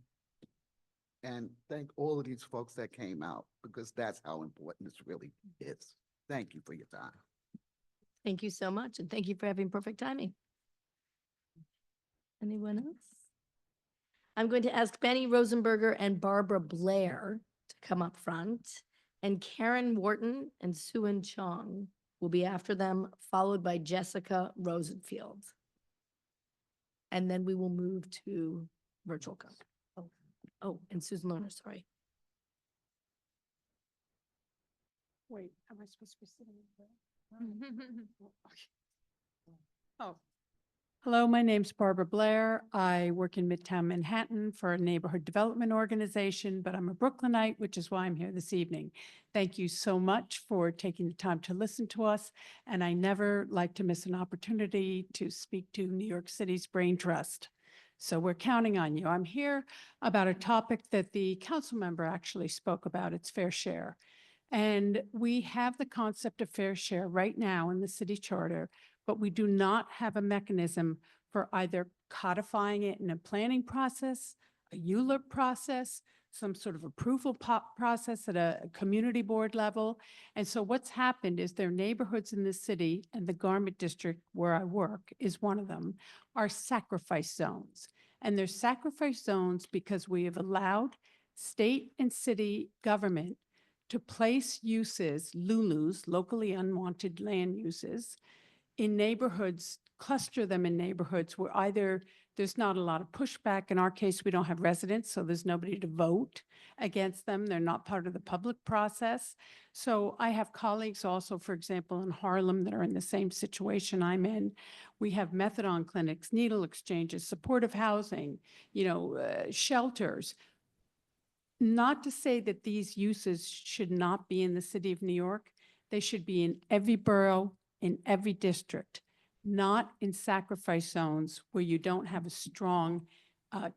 and thank all of these folks that came out because that's how important this really is. Thank you for your time. Thank you so much, and thank you for having perfect timing. Anyone else? I'm going to ask Benny Rosenberger and Barbara Blair to come up front, and Karen Wharton and Suan Chong will be after them, followed by Jessica Rosenfield. And then we will move to virtual comment. Oh, and Susan Lerner, sorry. Wait, am I supposed to be sitting there? Oh. Hello, my name's Barbara Blair. I work in Midtown Manhattan for a neighborhood development organization, but I'm a Brooklynite, which is why I'm here this evening. Thank you so much for taking the time to listen to us. And I never like to miss an opportunity to speak to New York City's Brain Trust. So we're counting on you. I'm here about a topic that the council member actually spoke about. It's fair share. And we have the concept of fair share right now in the city charter, but we do not have a mechanism for either codifying it in a planning process, a ULURP process, some sort of approval process at a community board level. And so what's happened is there are neighborhoods in the city, and the Garment District where I work is one of them, are sacrifice zones. And they're sacrifice zones because we have allowed state and city government to place uses, LULUs, locally unwanted land uses, in neighborhoods, cluster them in neighborhoods where either there's not a lot of pushback. In our case, we don't have residents, so there's nobody to vote against them. They're not part of the public process. So I have colleagues also, for example, in Harlem that are in the same situation I'm in. We have methadone clinics, needle exchanges, supportive housing, shelters. Not to say that these uses should not be in the city of New York. They should be in every borough, in every district, not in sacrifice zones where you don't have a strong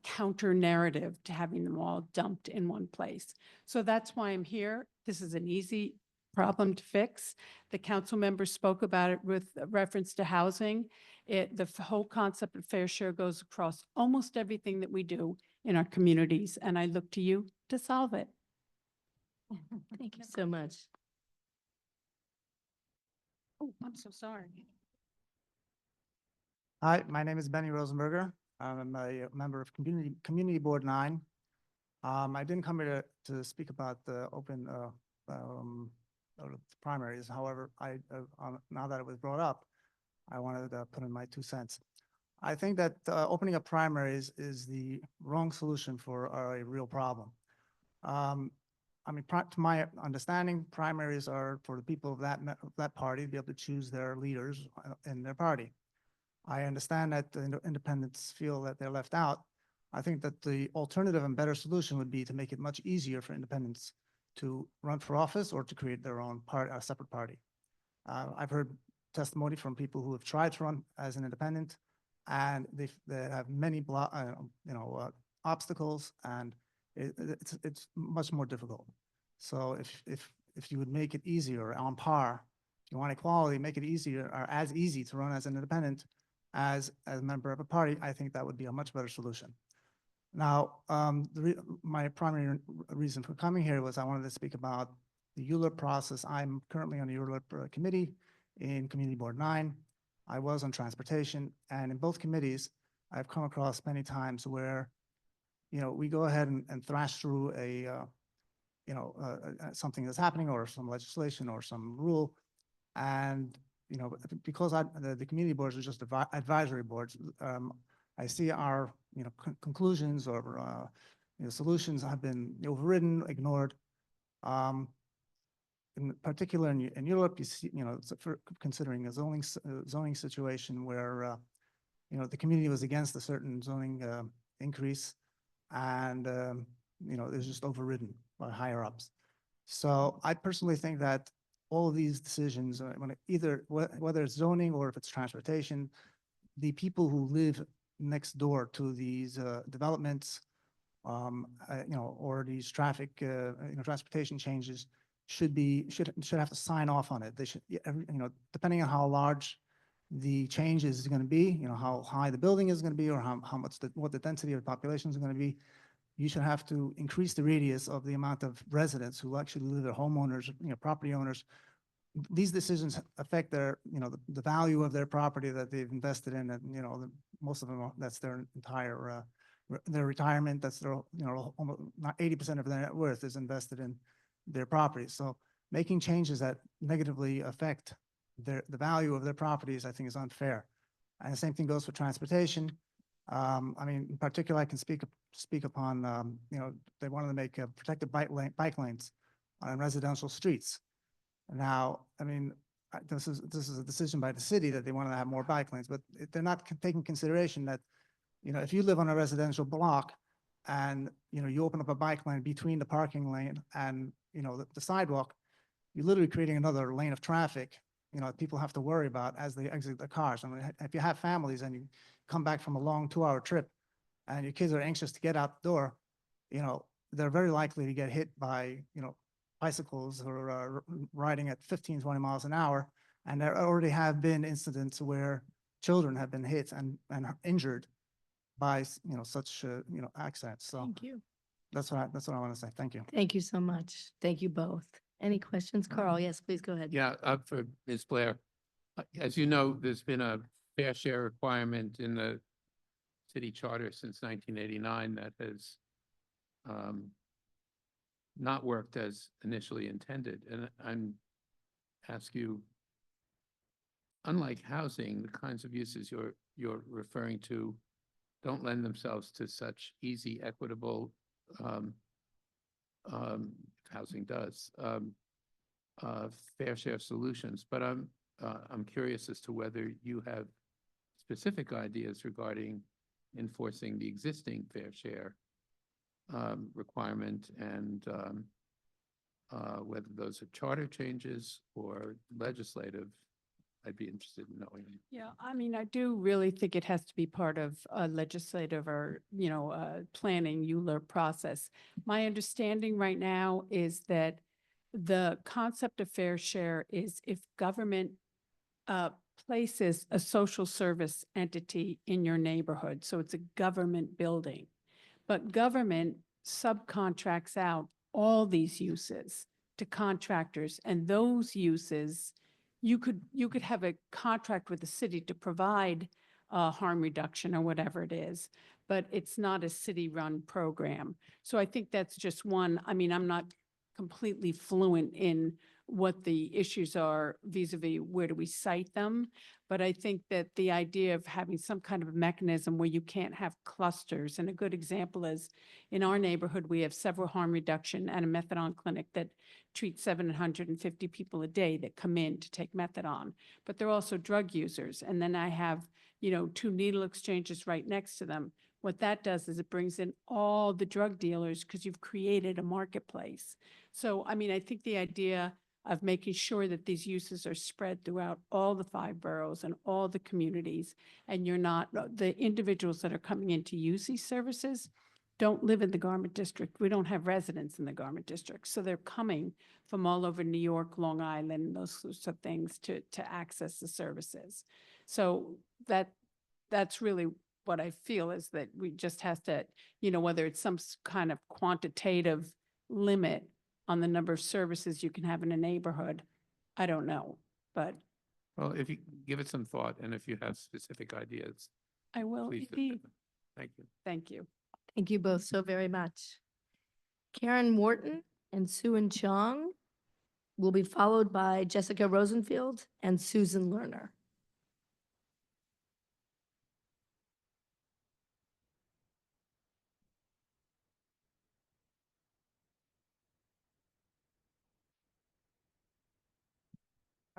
counter narrative to having them all dumped in one place. So that's why I'm here. This is an easy problem to fix. The council members spoke about it with reference to housing. The whole concept of fair share goes across almost everything that we do in our communities, and I look to you to solve it. Thank you so much. Oh, I'm so sorry. Hi, my name is Benny Rosenberger. I'm a member of Community Board 9. I didn't come here to speak about the open primaries. However, now that it was brought up, I wanted to put in my 2 cents. I think that opening up primaries is the wrong solution for a real problem. I mean, to my understanding, primaries are for the people of that party to be able to choose their leaders in their party. I understand that the independents feel that they're left out. I think that the alternative and better solution would be to make it much easier for independents to run for office or to create their own party, a separate party. I've heard testimony from people who have tried to run as an independent, and they have many obstacles, and it's much more difficult. So if you would make it easier on par, if you want equality, make it easier or as easy to run as an independent as a member of a party, I think that would be a much better solution. Now, my primary reason for coming here was I wanted to speak about the ULURP process. I'm currently on the ULURP committee in Community Board 9. I was on transportation, and in both committees, I've come across many times where, we go ahead and thrash through something that's happening or some legislation or some rule, and because the community boards are just advisory boards, I see our conclusions or solutions have been overridden, ignored. In particular, in Europe, you see, considering a zoning situation where the community was against a certain zoning increase, and it was just overridden by higher ups. So I personally think that all of these decisions, whether it's zoning or if it's transportation, the people who live next door to these developments, or these transportation changes should have to sign off on it. They should, depending on how large the change is going to be, how high the building is going to be, or how much what the density of the population is going to be, you should have to increase the radius of the amount of residents who actually live there, homeowners, property owners. These decisions affect their, the value of their property that they've invested in, and most of them, that's their entire their retirement. That's their, almost not 80% of their net worth is invested in their properties. So making changes that negatively affect the value of their properties, I think, is unfair. And the same thing goes for transportation. I mean, in particular, I can speak upon, they wanted to make protected bike lanes on residential streets. Now, I mean, this is a decision by the city that they want to have more bike lanes, but they're not taking consideration that, if you live on a residential block and, you open up a bike lane between the parking lane and, the sidewalk, you're literally creating another lane of traffic, people have to worry about as they exit their cars. I mean, if you have families and you come back from a long 2-hour trip and your kids are anxious to get out the door, they're very likely to get hit by, bicycles or riding at 15, 20 miles an hour. And there already have been incidents where children have been hit and injured by, such, accidents. So Thank you. that's what I want to say. Thank you. Thank you so much. Thank you both. Any questions? Carl, yes, please go ahead. Yeah, for Ms. Blair. As you know, there's been a fair share requirement in the city charter since 1989 that has not worked as initially intended. And I'm ask you, unlike housing, the kinds of uses you're referring to don't lend themselves to such easy, equitable, housing does, fair share solutions. But I'm curious as to whether you have specific ideas regarding enforcing the existing fair share requirement, and whether those are charter changes or legislative. I'd be interested in knowing. Yeah, I mean, I do really think it has to be part of a legislative or, planning ULURP process. My understanding right now is that the concept of fair share is if government places a social service entity in your neighborhood, so it's a government building, but government subcontracts out all these uses to contractors, and those uses, you could have a contract with the city to provide harm reduction or whatever it is, but it's not a city-run program. So I think that's just one. I mean, I'm not completely fluent in what the issues are vis-a-vis where do we cite them. But I think that the idea of having some kind of a mechanism where you can't have clusters, and a good example is in our neighborhood, we have several harm reduction and a methadone clinic that treats 750 people a day that come in to take methadone, but they're also drug users. And then I have, 2 needle exchanges right next to them. What that does is it brings in all the drug dealers because you've created a marketplace. So, I mean, I think the idea of making sure that these uses are spread throughout all the 5 boroughs and all the communities, and you're not, the individuals that are coming in to use these services don't live in the garment district. We don't have residents in the garment district. So they're coming from all over New York, Long Island, those sorts of things to access the services. So that's really what I feel is that we just have to, whether it's some kind of quantitative limit on the number of services you can have in a neighborhood, I don't know, but Well, if you give it some thought and if you have specific ideas, I will please. indeed. Thank you. Thank you. Thank you both so very much. Karen Morton and Sue Chong will be followed by Jessica Rosenfield and Susan Lerner.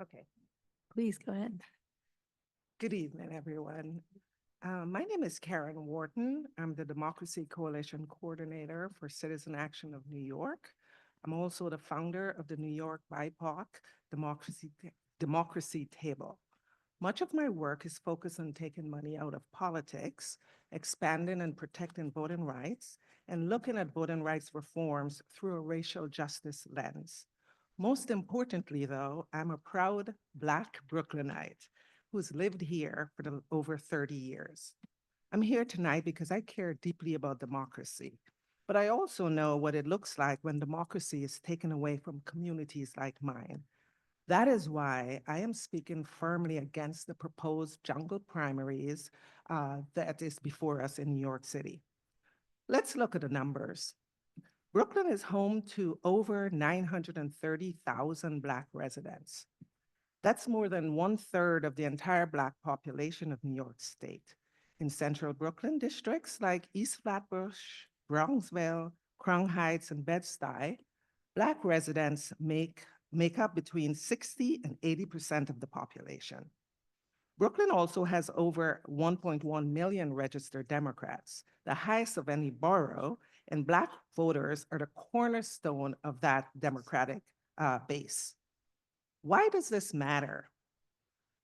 Okay. Please go ahead. Good evening, everyone. My name is Karen Wharton. I'm the Democracy Coalition Coordinator for Citizen Action of New York. I'm also the founder of the New York BIPOC Democracy Table. Much of my work is focused on taking money out of politics, expanding and protecting voting rights, and looking at voting rights reforms through a racial justice lens. Most importantly, though, I'm a proud Black Brooklynite who's lived here for over 30 years. I'm here tonight because I care deeply about democracy, but I also know what it looks like when democracy is taken away from communities like mine. That is why I am speaking firmly against the proposed jungle primaries that is before us in New York City. Let's look at the numbers. Brooklyn is home to over 930,000 Black residents. That's more than 1/3 of the entire Black population of New York State. In central Brooklyn districts like East Flatbush, Bronxville, Crown Heights, and Bed-Stuy, Black residents make up between 60 and 80% of the population. Brooklyn also has over 1.1 million registered Democrats, the highest of any borough, and Black voters are the cornerstone of that Democratic base. Why does this matter?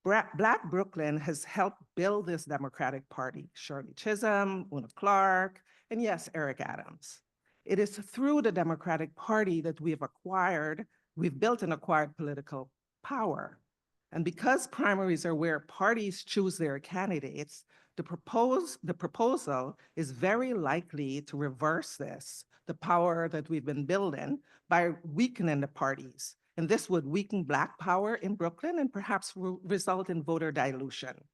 Black Brooklyn has helped build this Democratic Party, Shirley Chisholm, Una Clark, and yes, Eric Adams. It is through the Democratic Party that we've built and acquired political power. And because primaries are where parties choose their candidates, the proposal is very likely to reverse this, the power that we've been building, by weakening the parties. And this would weaken Black power in Brooklyn and perhaps result in voter dilution.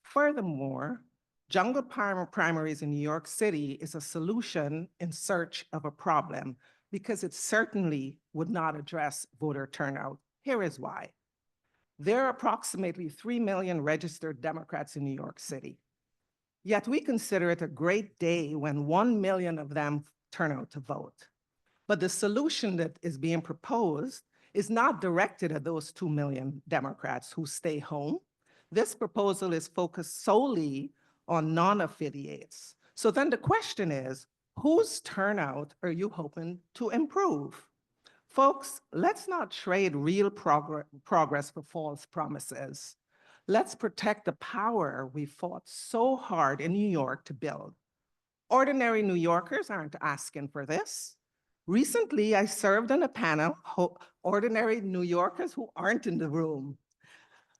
Furthermore, jungle primaries in New York City is a solution in search of a problem because it certainly would not address voter turnout. Here is why. There are approximately 3 million registered Democrats in New York City. Yet we consider it a great day when 1 million of them turn out to vote. But the solution that is being proposed is not directed at those 2 million Democrats who stay home. This proposal is focused solely on non-affiliates. So then the question is, whose turnout are you hoping to improve? Folks, let's not trade real progress for false promises. Let's protect the power we fought so hard in New York to build. Ordinary New Yorkers aren't asking for this. Recently, I served on a panel, ordinary New Yorkers who aren't in the room.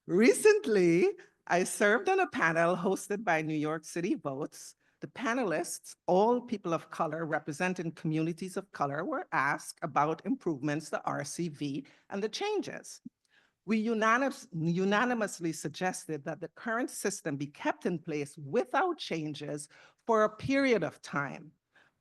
Recently, I served on a panel hosted by New York City Votes. The panelists, all people of color representing communities of color, were asked about improvements to RCV and the changes. We unanimously suggested that the current system be kept in place without changes for a period of time.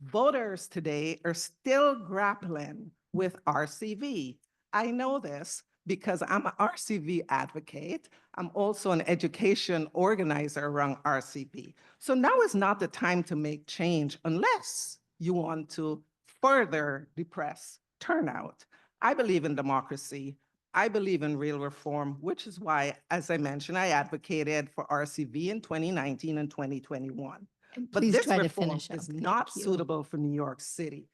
Voters today are still grappling with RCV. I know this because I'm an RCV advocate. I'm also an education organizer around RCV. So now is not the time to make change unless you want to further depress turnout. I believe in democracy. I believe in real reform, which is why, as I mentioned, I advocated for RCV in 2019 and 2021. But Please this try to reform finish up. is Thank not you. suitable for New York City.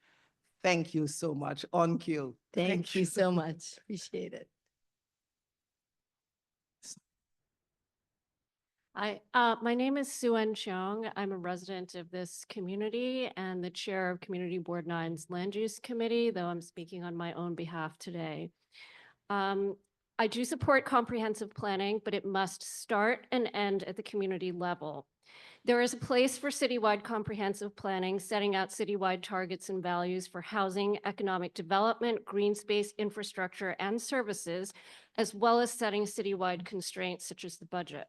Thank you so much. On cue. Thank you so much. Appreciate it. Hi, my name is Suen Cheong. I'm a resident of this community and the chair of Community Board 9's Land Use Committee, though I'm speaking on my own behalf today. I do support comprehensive planning, but it must start and end at the community level. There is a place for citywide comprehensive planning, setting out citywide targets and values for housing, economic development, green space infrastructure, and services, as well as setting citywide constraints such as the budget.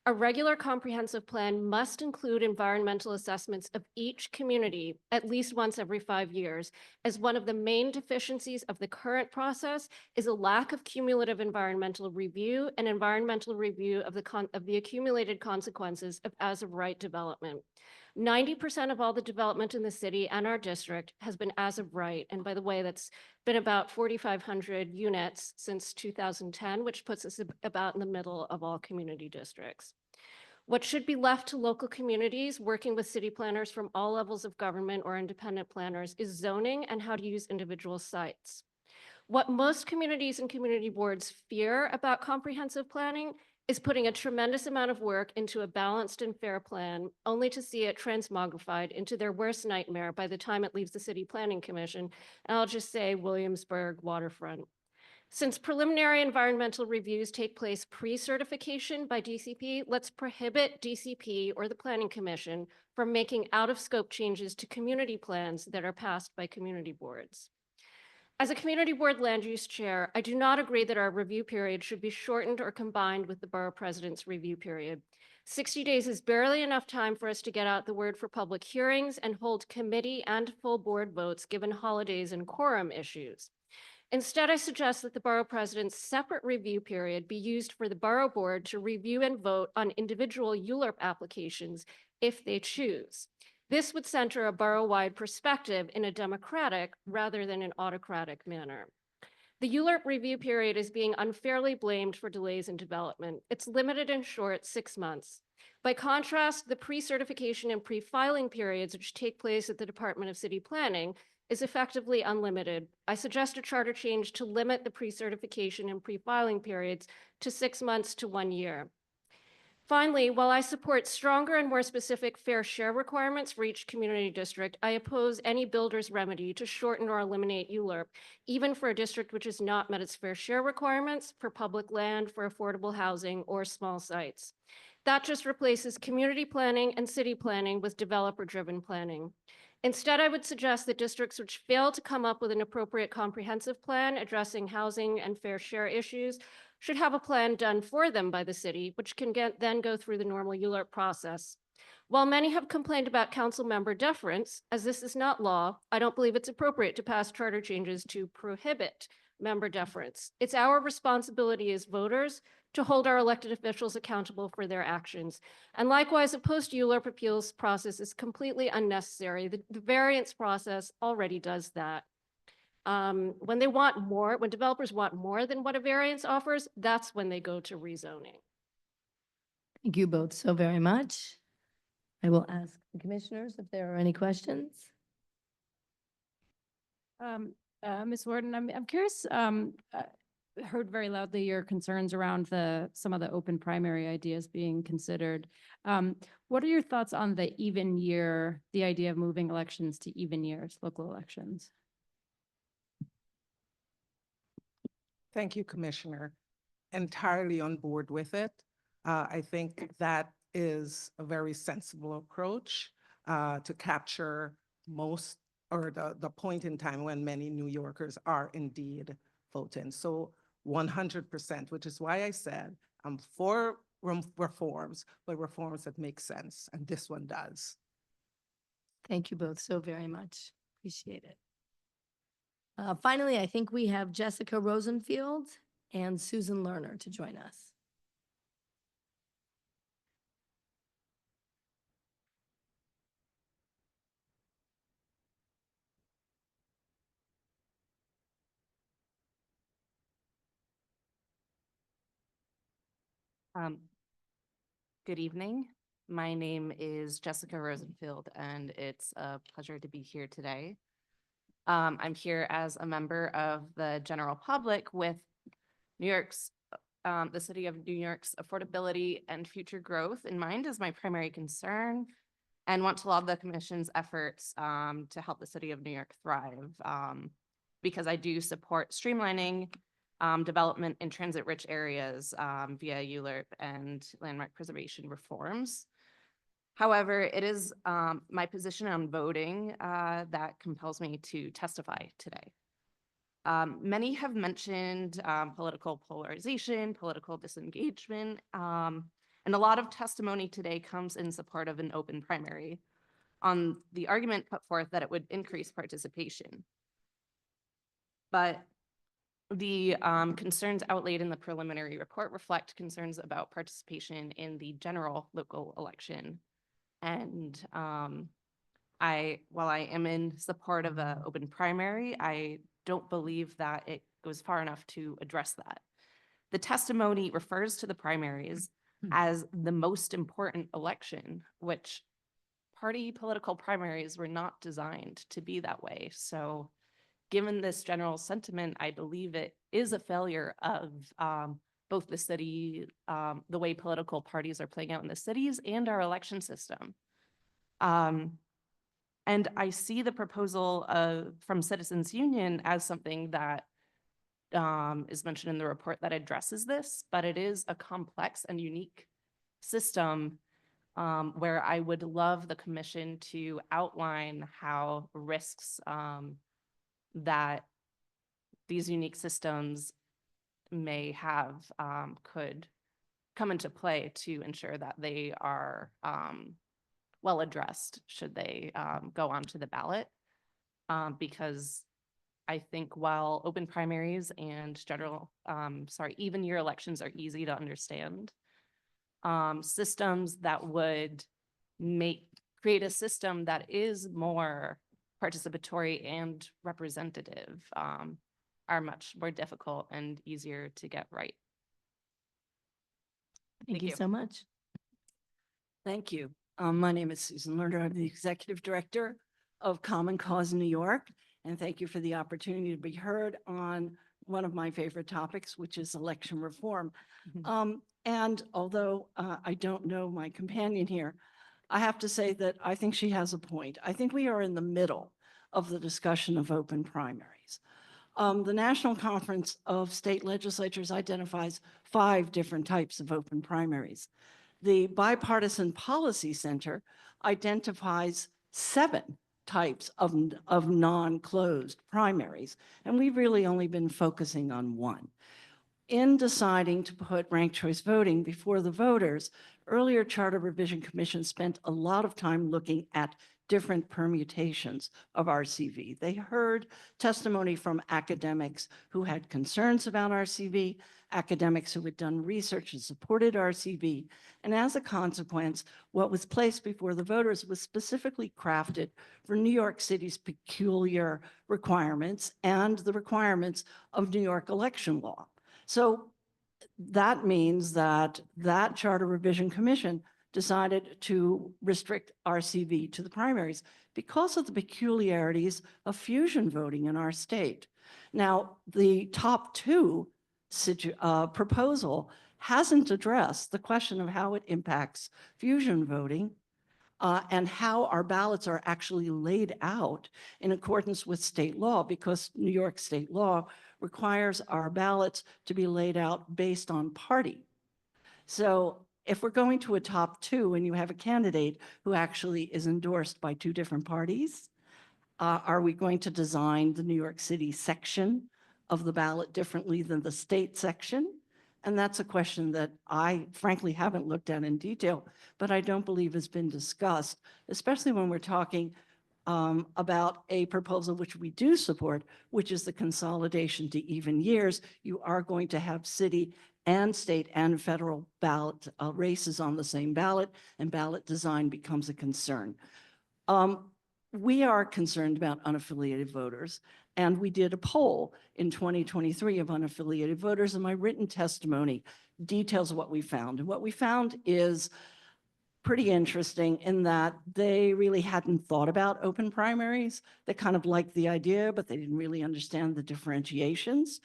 A regular comprehensive plan must include environmental assessments of each community at least once every 5 years, as one of the main deficiencies of the current process is a lack of cumulative environmental review and environmental review of the accumulated consequences of as-of-right development. 90% of all the development in the city and our district has been as of right. And by the way, that's been about 4,500 units since 2010, which puts us about in the middle of all community districts. What should be left to local communities working with city planners from all levels of government or independent planners is zoning and how to use individual sites. What most communities and community boards fear about comprehensive planning is putting a tremendous amount of work into a balanced and fair plan, only to see it transmogrified into their worst nightmare by the time it leaves the City Planning Commission. And I'll just say Williamsburg waterfront. Since preliminary environmental reviews take place pre-certification by DCP, let's prohibit DCP or the Planning Commission from making out-of-scope changes to community plans that are passed by community boards. As a community board land use chair, I do not agree that our review period should be shortened or combined with the borough president's review period. 60 days is barely enough time for us to get out the word for public hearings and hold committee and full board votes given holidays and quorum issues. Instead, I suggest that the borough president's separate review period be used for the borough board to review and vote on individual ULURP applications if they choose. This would center a borough-wide perspective in a democratic rather than an autocratic manner. The ULURP review period is being unfairly blamed for delays in development. It's limited and short, 6 months. By contrast, the pre-certification and pre-filing periods, which take place at the Department of City Planning, is effectively unlimited. I suggest a charter change to limit the pre-certification and pre-filing periods to 6 months to 1 year. Finally, while I support stronger and more specific fair share requirements for each community district, I oppose any builder's remedy to shorten or eliminate ULURP, even for a district which has not met its fair share requirements for public land, for affordable housing, or small sites. That just replaces community planning and city planning with developer-driven planning. Instead, I would suggest that districts which fail to come up with an appropriate comprehensive plan addressing housing and fair share issues should have a plan done for them by the city, which can then go through the normal ULURP process. While many have complained about council member deference, as this is not law, I don't believe it's appropriate to pass charter changes to prohibit member deference. It's our responsibility as voters to hold our elected officials accountable for their actions. And likewise, a post-ULURP appeals process is completely unnecessary. The variance process already does that. When they want more, when developers want more than what a variance offers, that's when they go to rezoning. Thank you both so very much. I will ask the commissioners if there are any questions. Ms. Warden, I'm curious, heard very loudly your concerns around some of the open primary ideas being considered. What are your thoughts on the even year, the idea of moving elections to even years, local elections? Thank you, Commissioner. Entirely on board with it. I think that is a very sensible approach to capture most or the point in time when many New Yorkers are indeed voting. So 100%, which is why I said I'm for reforms, but reforms that make sense, and this one does. Thank you both so very much. Appreciate it. Finally, I think we have Jessica Rosenfield and Susan Lerner to join us. Good evening. My name is Jessica Rosenfield, and it's a pleasure to be here today. I'm here as a member of the general public with New York's, the City of New York's affordability and future growth in mind as my primary concern, and want to laud the Commission's efforts to help the City of New York thrive, because I do support streamlining development in transit-rich areas via ULURP and landmark preservation reforms. However, it is my position on voting that compels me to testify today. Many have mentioned political polarization, political disengagement, and a lot of testimony today comes in support of an open primary on the argument put forth that it would increase participation. But the concerns outlaid in the preliminary report reflect concerns about participation in the general local election. And while I am in support of an open primary, I don't believe that it goes far enough to address that. The testimony refers to the primaries as the most important election, which party political primaries were not designed to be that way. So given this general sentiment, I believe it is a failure of both the city, the way political parties are playing out in the cities, and our election system. And I see the proposal from Citizens Union as something that is mentioned in the report that addresses this, but it is a complex and unique system where I would love the commission to outline how risks that these unique systems may have could come into play to ensure that they are well addressed should they go onto the ballot. Because I think while open primaries and even year elections are easy to understand, systems that would create a system that is more participatory and representative are much more difficult and easier to get right. Thank you so much. Thank you. My name is Susan Lerner. I'm the Executive Director of Common Cause New York, and thank you for the opportunity to be heard on one of my favorite topics, which is election reform. And although I don't know my companion here, I have to say that I think she has a point. I think we are in the middle of the discussion of open primaries. The National Conference of State Legislatures identifies 5 different types of open primaries. The Bipartisan Policy Center identifies 7 types of non-closed primaries, and we've really only been focusing on 1. In deciding to put ranked choice voting before the voters, earlier Charter Revision Commission spent a lot of time looking at different permutations of RCV. They heard testimony from academics who had concerns about RCV, academics who had done research and supported RCV, and as a consequence, what was placed before the voters was specifically crafted for New York City's peculiar requirements and the requirements of New York election law. So that means that that Charter Revision Commission decided to restrict RCV to the primaries because of the peculiarities of fusion voting in our state. Now, the top 2 proposal hasn't addressed the question of how it impacts fusion voting and how our ballots are actually laid out in accordance with state law, because New York state law requires our ballots to be laid out based on party. So if we're going to a top 2 and you have a candidate who actually is endorsed by 2 different parties, are we going to design the New York City section of the ballot differently than the state section? And that's a question that I frankly haven't looked at in detail, but I don't believe has been discussed, especially when we're talking about a proposal which we do support, which is the consolidation to even years. You are going to have city and state and federal ballot races on the same ballot, and ballot design becomes a concern. We are concerned about unaffiliated voters, and we did a poll in 2023 of unaffiliated voters, and my written testimony details what we found. And what we found is pretty interesting in that they really hadn't thought about open primaries. They kind of liked the idea, but they didn't really understand the differentiations.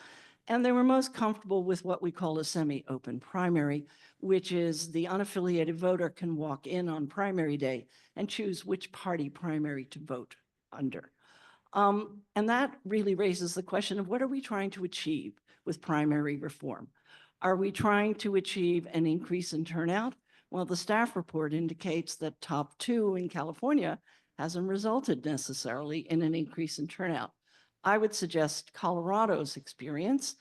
And they were most comfortable with what we call a semi-open primary, which is the unaffiliated voter can walk in on primary day and choose which party primary to vote under. And that really raises the question of what are we trying to achieve with primary reform? Are we trying to achieve an increase in turnout? Well, the staff report indicates that top 2 in California hasn't resulted necessarily in an increase in turnout. I would suggest Colorado's experience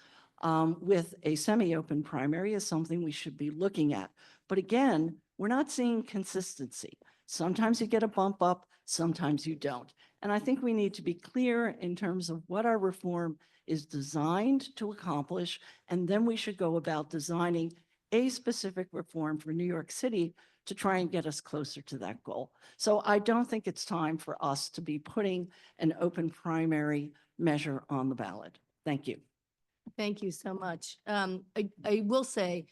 with a semi-open primary is something we should be looking at. But again, we're not seeing consistency. Sometimes you get a bump up, sometimes you don't. And I think we need to be clear in terms of what our reform is designed to accomplish, and then we should go about designing a specific reform for New York City to try and get us closer to that goal. So I don't think it's time for us to be putting an open primary measure on the ballot. Thank you. Thank you so much. I will say,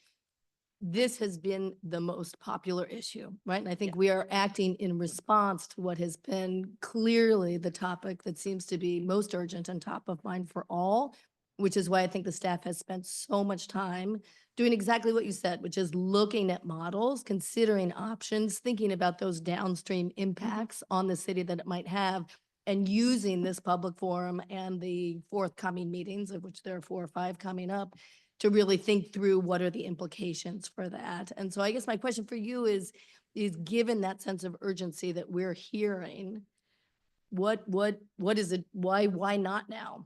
this has been the most popular issue, right? And I think we are acting in response to what has been clearly the topic that seems to be most urgent and top of mind for all, which is why I think the staff has spent so much time doing exactly what you said, which is looking at models, considering options, thinking about those downstream impacts on the city that it might have, and using this public forum and the forthcoming meetings, of which there are 4 or 5 coming up, to really think through what are the implications for that. And so I guess my question for you is given that sense of urgency that we're hearing, what is it? Why not now?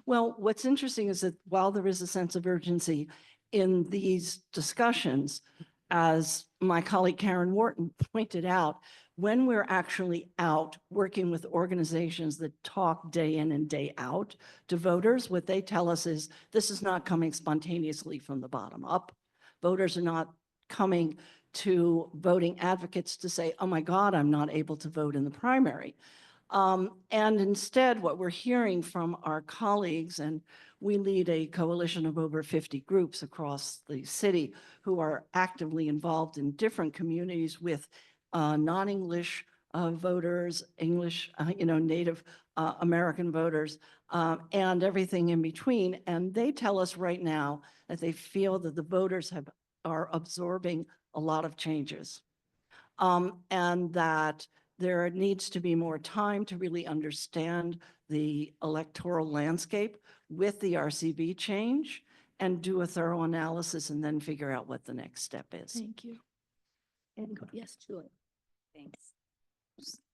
Well, what's interesting is that while there is a sense of urgency in these discussions, as my colleague Karen Wharton pointed out, when we're actually out working with organizations that talk day in and day out to voters, what they tell us is this is not coming spontaneously from the bottom up. Voters are not coming to voting advocates to say, oh my God, I'm not able to vote in the primary. And instead, what we're hearing from our colleagues, and we lead a coalition of over 50 groups across the city who are actively involved in different communities with non-English voters, English, Native American voters, and everything in between. And they tell us right now that they feel that the voters are absorbing a lot of changes, and that there needs to be more time to really understand the electoral landscape with the RCV change and do a thorough analysis and then figure out what the next step is. Thank you. And yes, Julie. Thanks.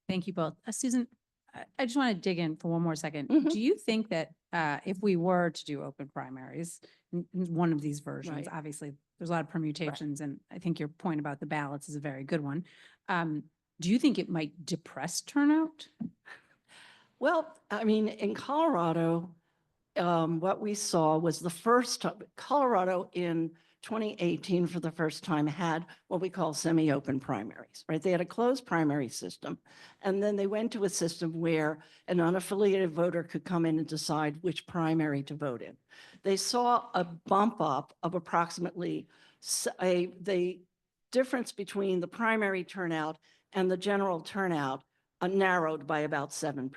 Thank you both. Susan, I just want to dig in for one more second. Do you think that if we were to do open primaries, in one of these versions, Right. obviously there's a lot of permutations, and I think your point about the ballots is a very good one. Do you think it might depress turnout? Well, I mean, in Colorado, what we saw was the first time, Colorado in 2018 for the first time had what we call semi-open primaries, right? They had a closed primary system, and then they went to a system where an unaffiliated voter could come in and decide which primary to vote in. They saw a bump up of approximately the difference between the primary turnout and the general turnout narrowed by about 7%.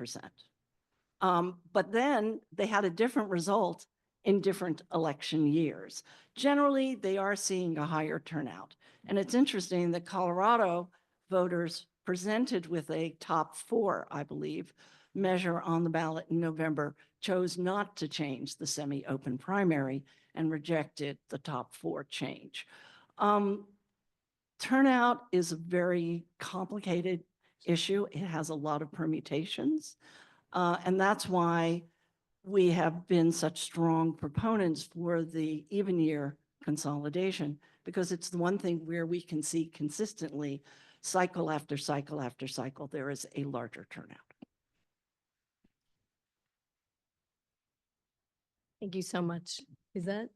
But then they had a different result in different election years. Generally, they are seeing a higher turnout. And it's interesting that Colorado voters presented with a top 4, I believe, measure on the ballot in November chose not to change the semi-open primary and rejected the top 4 change. Turnout is a very complicated issue. It has a lot of permutations. And that's why we have been such strong proponents for the even year consolidation, because it's the one thing where we can see consistently, cycle after cycle after cycle, there is a larger turnout. Thank you so much. Is that?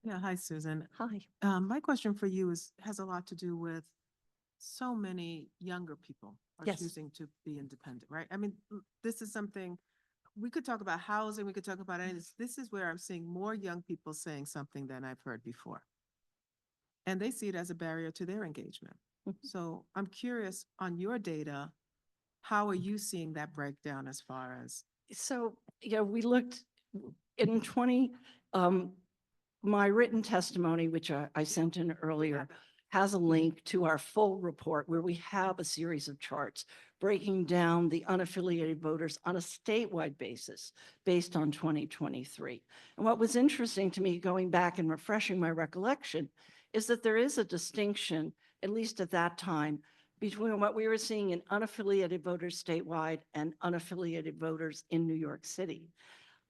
Yeah, hi, Susan. Hi. My question for you has a lot to do with so many younger people are Yes. choosing to be independent, right? I mean, this is something, we could talk about housing, we could talk about any of this. This is where I'm seeing more young people saying something than I've heard before. And they see it as a barrier to their engagement. So I'm curious on your data, how are you seeing that breakdown as far as? So, yeah, we looked in my written testimony, which I sent in earlier, has a link to our full report where we have a series of charts breaking down the unaffiliated voters on a statewide basis based on 2023. And what was interesting to me going back and refreshing my recollection is that there is a distinction, at least at that time, between what we were seeing in unaffiliated voters statewide and unaffiliated voters in New York City.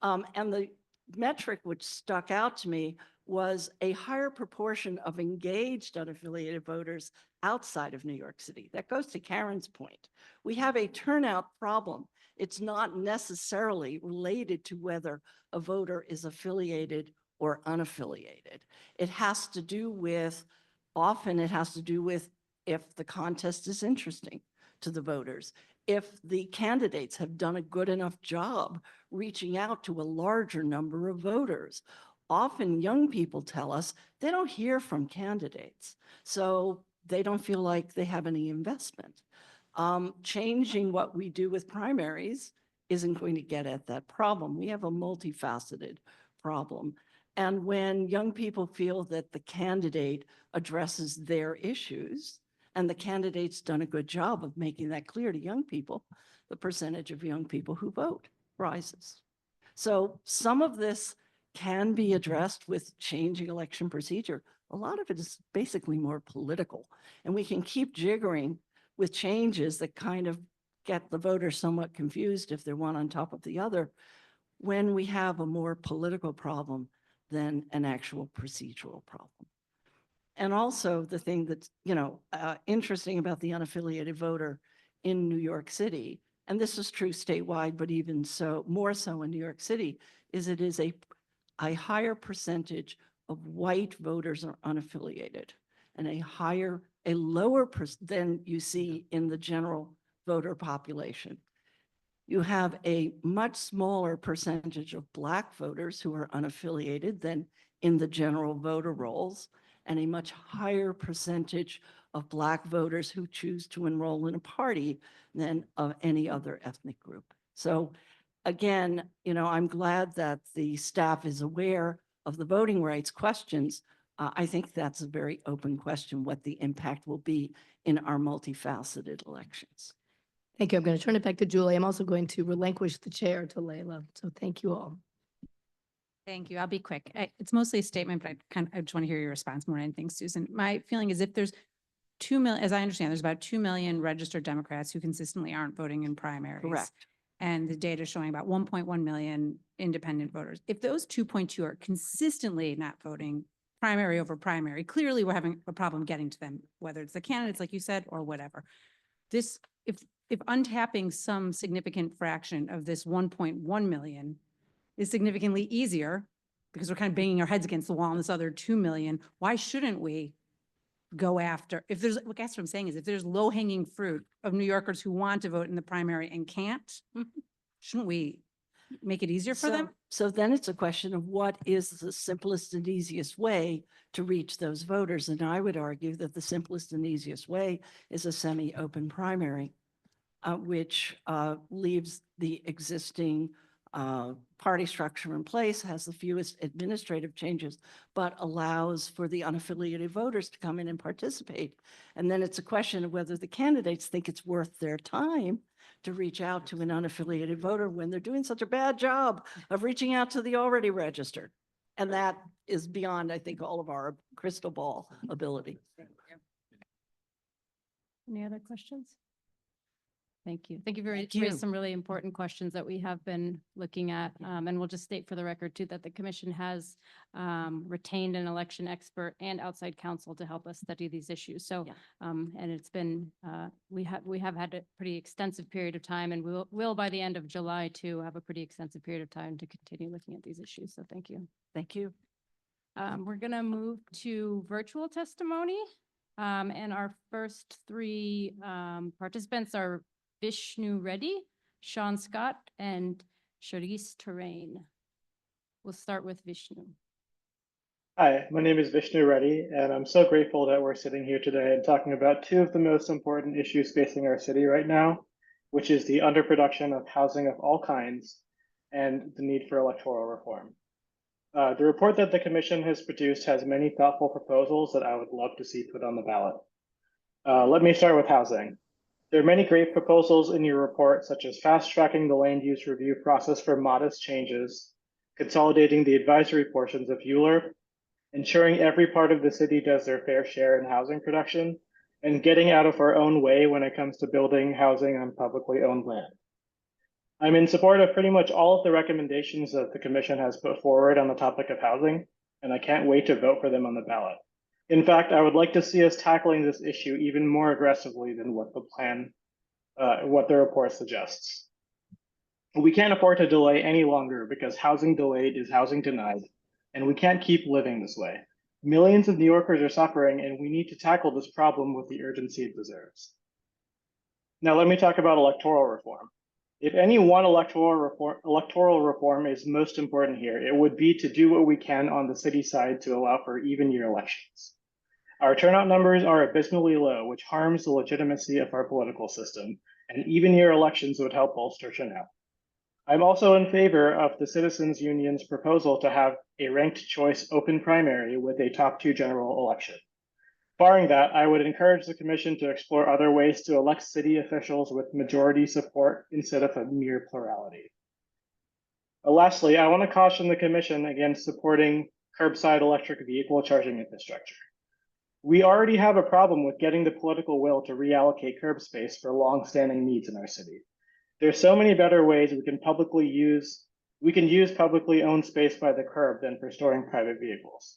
And the metric which stuck out to me was a higher proportion of engaged unaffiliated voters outside of New York City. That goes to Karen's point. We have a turnout problem. It's not necessarily related to whether a voter is affiliated or unaffiliated. It has to do with, often it has to do with if the contest is interesting to the voters, if the candidates have done a good enough job reaching out to a larger number of voters. Often young people tell us they don't hear from candidates, so they don't feel like they have any investment. Changing what we do with primaries isn't going to get at that problem. We have a multifaceted problem. And when young people feel that the candidate addresses their issues, and the candidate's done a good job of making that clear to young people, the percentage of young people who vote rises. So some of this can be addressed with changing election procedure. A lot of it is basically more political, and we can keep jiggering with changes that kind of get the voter somewhat confused if they're one on top of the other when we have a more political problem than an actual procedural problem. And also the thing that's, interesting about the unaffiliated voter in New York City, and this is true statewide, but even so, more so in New York City, is it is a higher percentage of white voters are unaffiliated and a lower than you see in the general voter population. You have a much smaller percentage of Black voters who are unaffiliated than in the general voter rolls, and a much higher percentage of Black voters who choose to enroll in a party than of any other ethnic group. So again, I'm glad that the staff is aware of the voting rights questions. I think that's a very open question, what the impact will be in our multifaceted elections. Thank you. I'm going to turn it back to Julie. I'm also going to relinquish the chair to Layla. So thank you all. Thank you. I'll be quick. It's mostly a statement, but I just want to hear your response more than anything, Susan. My feeling is if there's 2 million, as I understand, there's about 2 million registered Democrats who consistently aren't voting in primaries. Correct. And the data showing about 1.1 million independent voters. If those 2.2 are consistently not voting primary over primary, clearly we're having a problem getting to them, whether it's the candidates, like you said, or whatever. If untapping some significant fraction of this 1.1 million is significantly easier, because we're kind of banging our heads against the wall on this other 2 million, why shouldn't we go after, if there's, I guess what I'm saying is if there's low hanging fruit of New Yorkers who want to vote in the primary and can't, shouldn't we make it easier for them? So then it's a question of what is the simplest and easiest way to reach those voters. And I would argue that the simplest and easiest way is a semi-open primary, which leaves the existing party structure in place, has the fewest administrative changes, but allows for the unaffiliated voters to come in and participate. And then it's a question of whether the candidates think it's worth their time to reach out to an unaffiliated voter when they're doing such a bad job of reaching out to the already registered. And that is beyond, I think, all of our crystal ball ability. Any other questions? Thank you. Thank you for Thank raising you. some really important questions that we have been looking at. And we'll just state for the record too, that the commission has retained an election expert and outside counsel to help us study these issues. So, Yeah. and it's been, we have had a pretty extensive period of time, and will by the end of July to have a pretty extensive period of time to continue looking at these issues. So thank you. Thank you. We're gonna move to virtual testimony. And our first three participants are Vishnu Reddy, Sean Scott, and Charisse Terrain. We'll start with Vishnu. Hi, my name is Vishnu Reddy, and I'm so grateful that we're sitting here today and talking about two of the most important issues facing our city right now, which is the underproduction of housing of all kinds and the need for electoral reform. The report that the commission has produced has many thoughtful proposals that I would love to see put on the ballot. Let me start with housing. There are many great proposals in your report, such as fast-tracking the land use review process for modest changes, consolidating the advisory portions of ULURP, ensuring every part of the city does their fair share in housing production, and getting out of our own way when it comes to building housing on publicly owned land. I'm in support of pretty much all of the recommendations that the commission has put forward on the topic of housing, and I can't wait to vote for them on the ballot. In fact, I would like to see us tackling this issue even more aggressively than what the report suggests. We can't afford to delay any longer because housing delayed is housing denied, and we can't keep living this way. Millions of New Yorkers are suffering, and we need to tackle this problem with the urgency it deserves. Now, let me talk about electoral reform. If any one electoral reform is most important here, it would be to do what we can on the city side to allow for even year elections. Our turnout numbers are abysmally low, which harms the legitimacy of our political system, and even year elections would help bolster turnout. I'm also in favor of the Citizens Union's proposal to have a ranked choice open primary with a top two general election. Barring that, I would encourage the commission to explore other ways to elect city officials with majority support instead of a mere plurality. Lastly, I want to caution the commission against supporting curbside electric vehicle charging infrastructure. We already have a problem with getting the political will to reallocate curb space for long-standing needs in our city. There's so many better ways we can use publicly owned space by the curb than for storing private vehicles.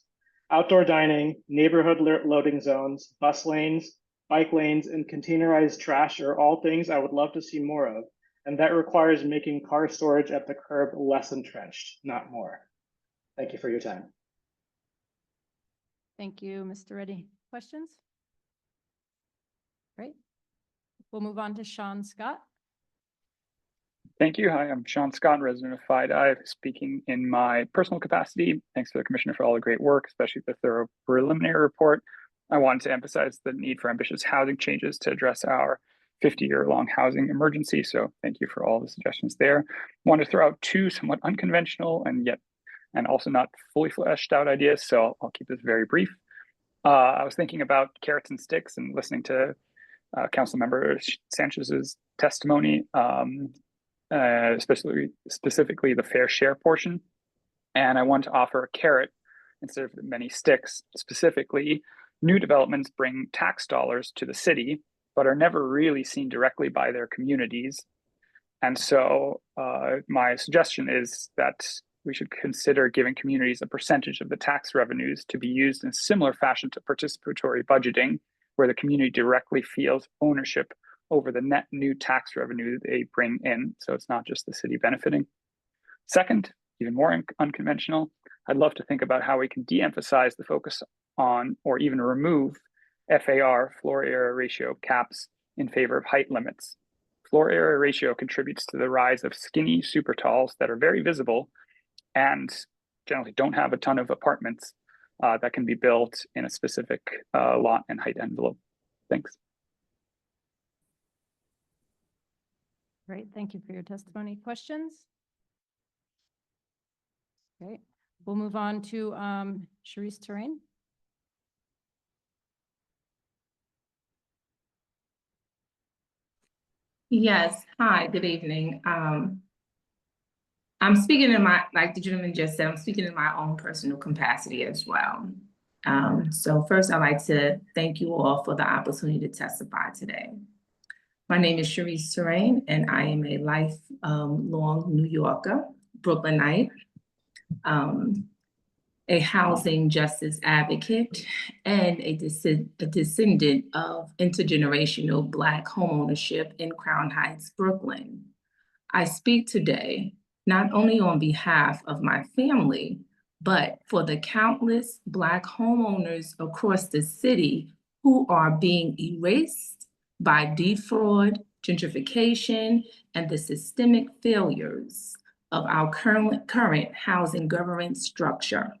Outdoor dining, neighborhood loading zones, bus lanes, bike lanes, and containerized trash are all things I would love to see more of, and that requires making car storage at the curb less entrenched, not more. Thank you for your time. Thank you, Mr. Reddy. Questions? Great. We'll move on to Sean Scott. Thank you. Hi, I'm Sean Scott, resident of FIDI, speaking in my personal capacity. Thanks to the Commissioner for all the great work, especially the thorough preliminary report. I wanted to emphasize the need for ambitious housing changes to address our 50-year-long housing emergency. So thank you for all the suggestions there. I want to throw out two somewhat unconventional and also not fully fleshed out ideas. So I'll keep this very brief. I was thinking about carrots and sticks and listening to Councilmember Sanchez's testimony. Specifically the fair share portion. And I want to offer a carrot instead of the many sticks. Specifically, new developments bring tax dollars to the city, but are never really seen directly by their communities. And so my suggestion is that we should consider giving communities a percentage of the tax revenues to be used in similar fashion to participatory budgeting, where the community directly feels ownership over the net new tax revenue they bring in. So it's not just the city benefiting. Second, even more unconventional, I'd love to think about how we can de-emphasize the focus on or even remove FAR, floor area ratio caps, in favor of height limits. Floor area ratio contributes to the rise of skinny super talls that are very visible and generally don't have a ton of apartments that can be built in a specific lot and height envelope. Thanks. Great, thank you for your testimony. Questions? Great, we'll move on to Charisse Terrain. Yes, hi, good evening. I'm speaking in my, like the gentleman just said, I'm speaking in my own personal capacity as well. So first I'd like to thank you all for the opportunity to testify today. My name is Cherise Terrain, and I am a lifelong New Yorker, Brooklynite, a housing justice advocate, and a descendant of intergenerational Black homeownership in Crown Heights, Brooklyn. I speak today not only on behalf of my family, but for the countless Black homeowners across the city who are being erased by defraud, gentrification, and the systemic failures of our current housing governance structure.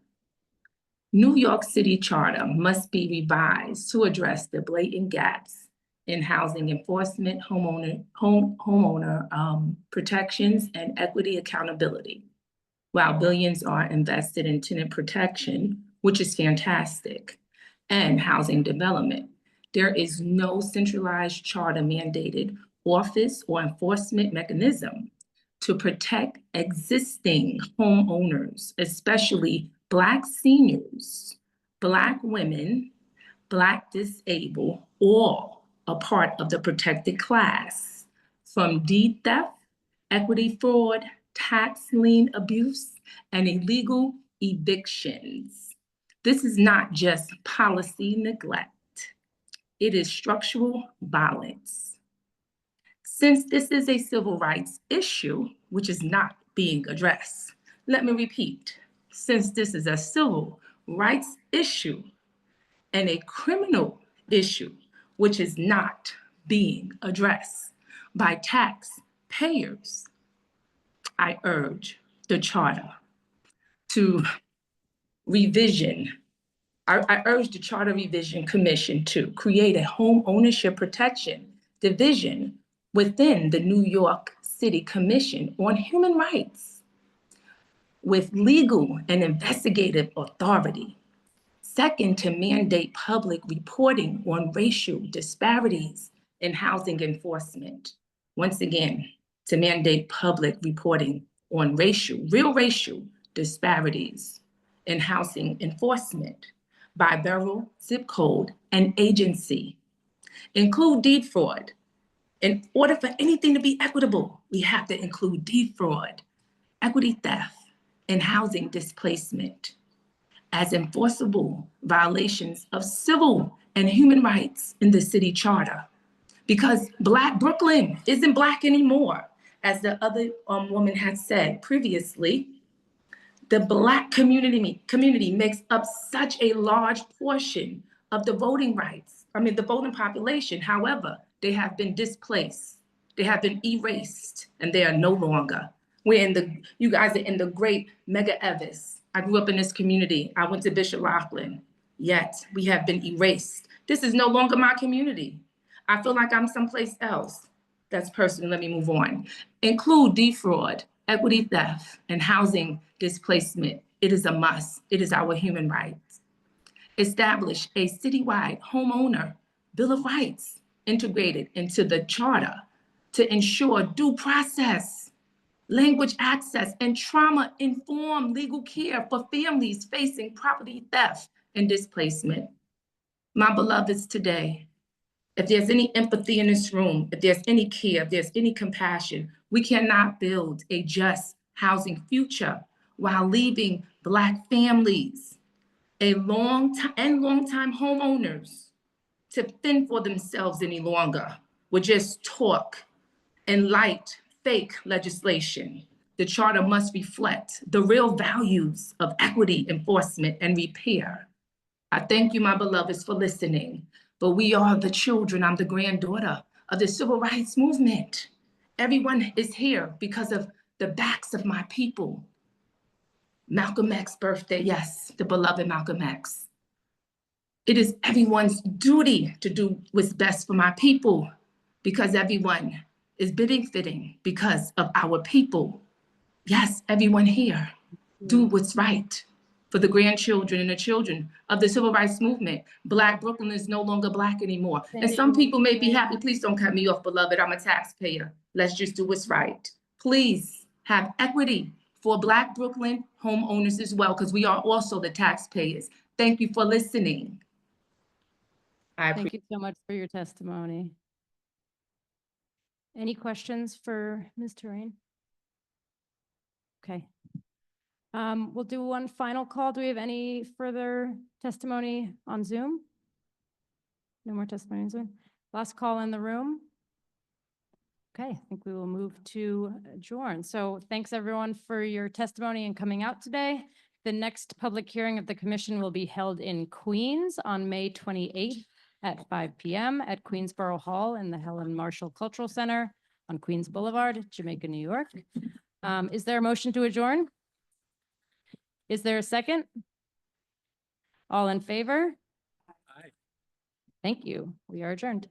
New York City Charter must be revised to address the blatant gaps in housing enforcement, homeowner protections, and equity accountability. While billions are invested in tenant protection, which is fantastic, and housing development, there is no centralized charter mandated office or enforcement mechanism to protect existing homeowners, especially Black seniors, Black women, Black disabled, all a part of the protected class from deed theft, equity fraud, tax lien abuse, and illegal evictions. This is not just policy neglect. It is structural violence. Since this is a civil rights issue, which is not being addressed, let me repeat, since this is a civil rights issue and a criminal issue, which is not being addressed by taxpayers, I urge the charter to I urge the Charter Revision Commission to create a home ownership protection division within the New York City Commission on Human Rights with legal and investigative authority. Second, to mandate public reporting on racial disparities in housing enforcement. Once again, to mandate public reporting on real racial disparities in housing enforcement by borough, zip code, and agency. Include deed fraud. In order for anything to be equitable, we have to include deed fraud, equity theft, and housing displacement as enforceable violations of civil and human rights in the city charter. Because Black Brooklyn isn't Black anymore. As the other woman had said previously, the Black community makes up such a large portion of the voting population. However, they have been displaced. They have been erased, and they are no longer. You guys are in the great Medgar Evers. I grew up in this community. I went to Bishop Laughlin, yet we have been erased. This is no longer my community. I feel like I'm someplace else. That's personal, let me move on. Include defraud, equity theft, and housing displacement. It is a must. It is our human rights. Establish a citywide homeowner Bill of Rights integrated into the charter to ensure due process, language access, and trauma-informed legal care for families facing property theft and displacement. My beloveds today, if there's any empathy in this room, if there's any care, if there's any compassion, we cannot build a just housing future while leaving Black families and longtime homeowners to fend for themselves any longer with just talk and light fake legislation. The charter must reflect the real values of equity, enforcement, and repair. I thank you, my beloveds, for listening. But we are the children, I'm the granddaughter of the civil rights movement. Everyone is here because of the backs of my people. Malcolm X's birthday, yes, the beloved Malcolm X. It is everyone's duty to do what's best for my people because everyone is benefiting because of our people. Yes, everyone here, do what's right for the grandchildren and the children of the civil rights movement. Black Brooklyn is no longer Black anymore. And some people may be happy. Please don't cut me off, beloved. I'm a taxpayer. Let's just do what's right. Please have equity for Black Brooklyn homeowners as well, because we are also the taxpayers. Thank you for listening. Thank you so much for your testimony. Any questions for Ms. Terrain? Okay. We'll do one final call. Do we have any further testimony on Zoom? No more testimony on Zoom. Last call in the room. Okay, I think we will move to adjourn. So thanks everyone for your testimony and coming out today. The next public hearing of the commission will be held in Queens on May 28th at 5 p.m. at Queensborough Hall in the Helen Marshall Cultural Center on Queens Boulevard, Jamaica, New York. Is there a motion to adjourn? Is there a second? All in favor? Aye. Thank you. We are adjourned.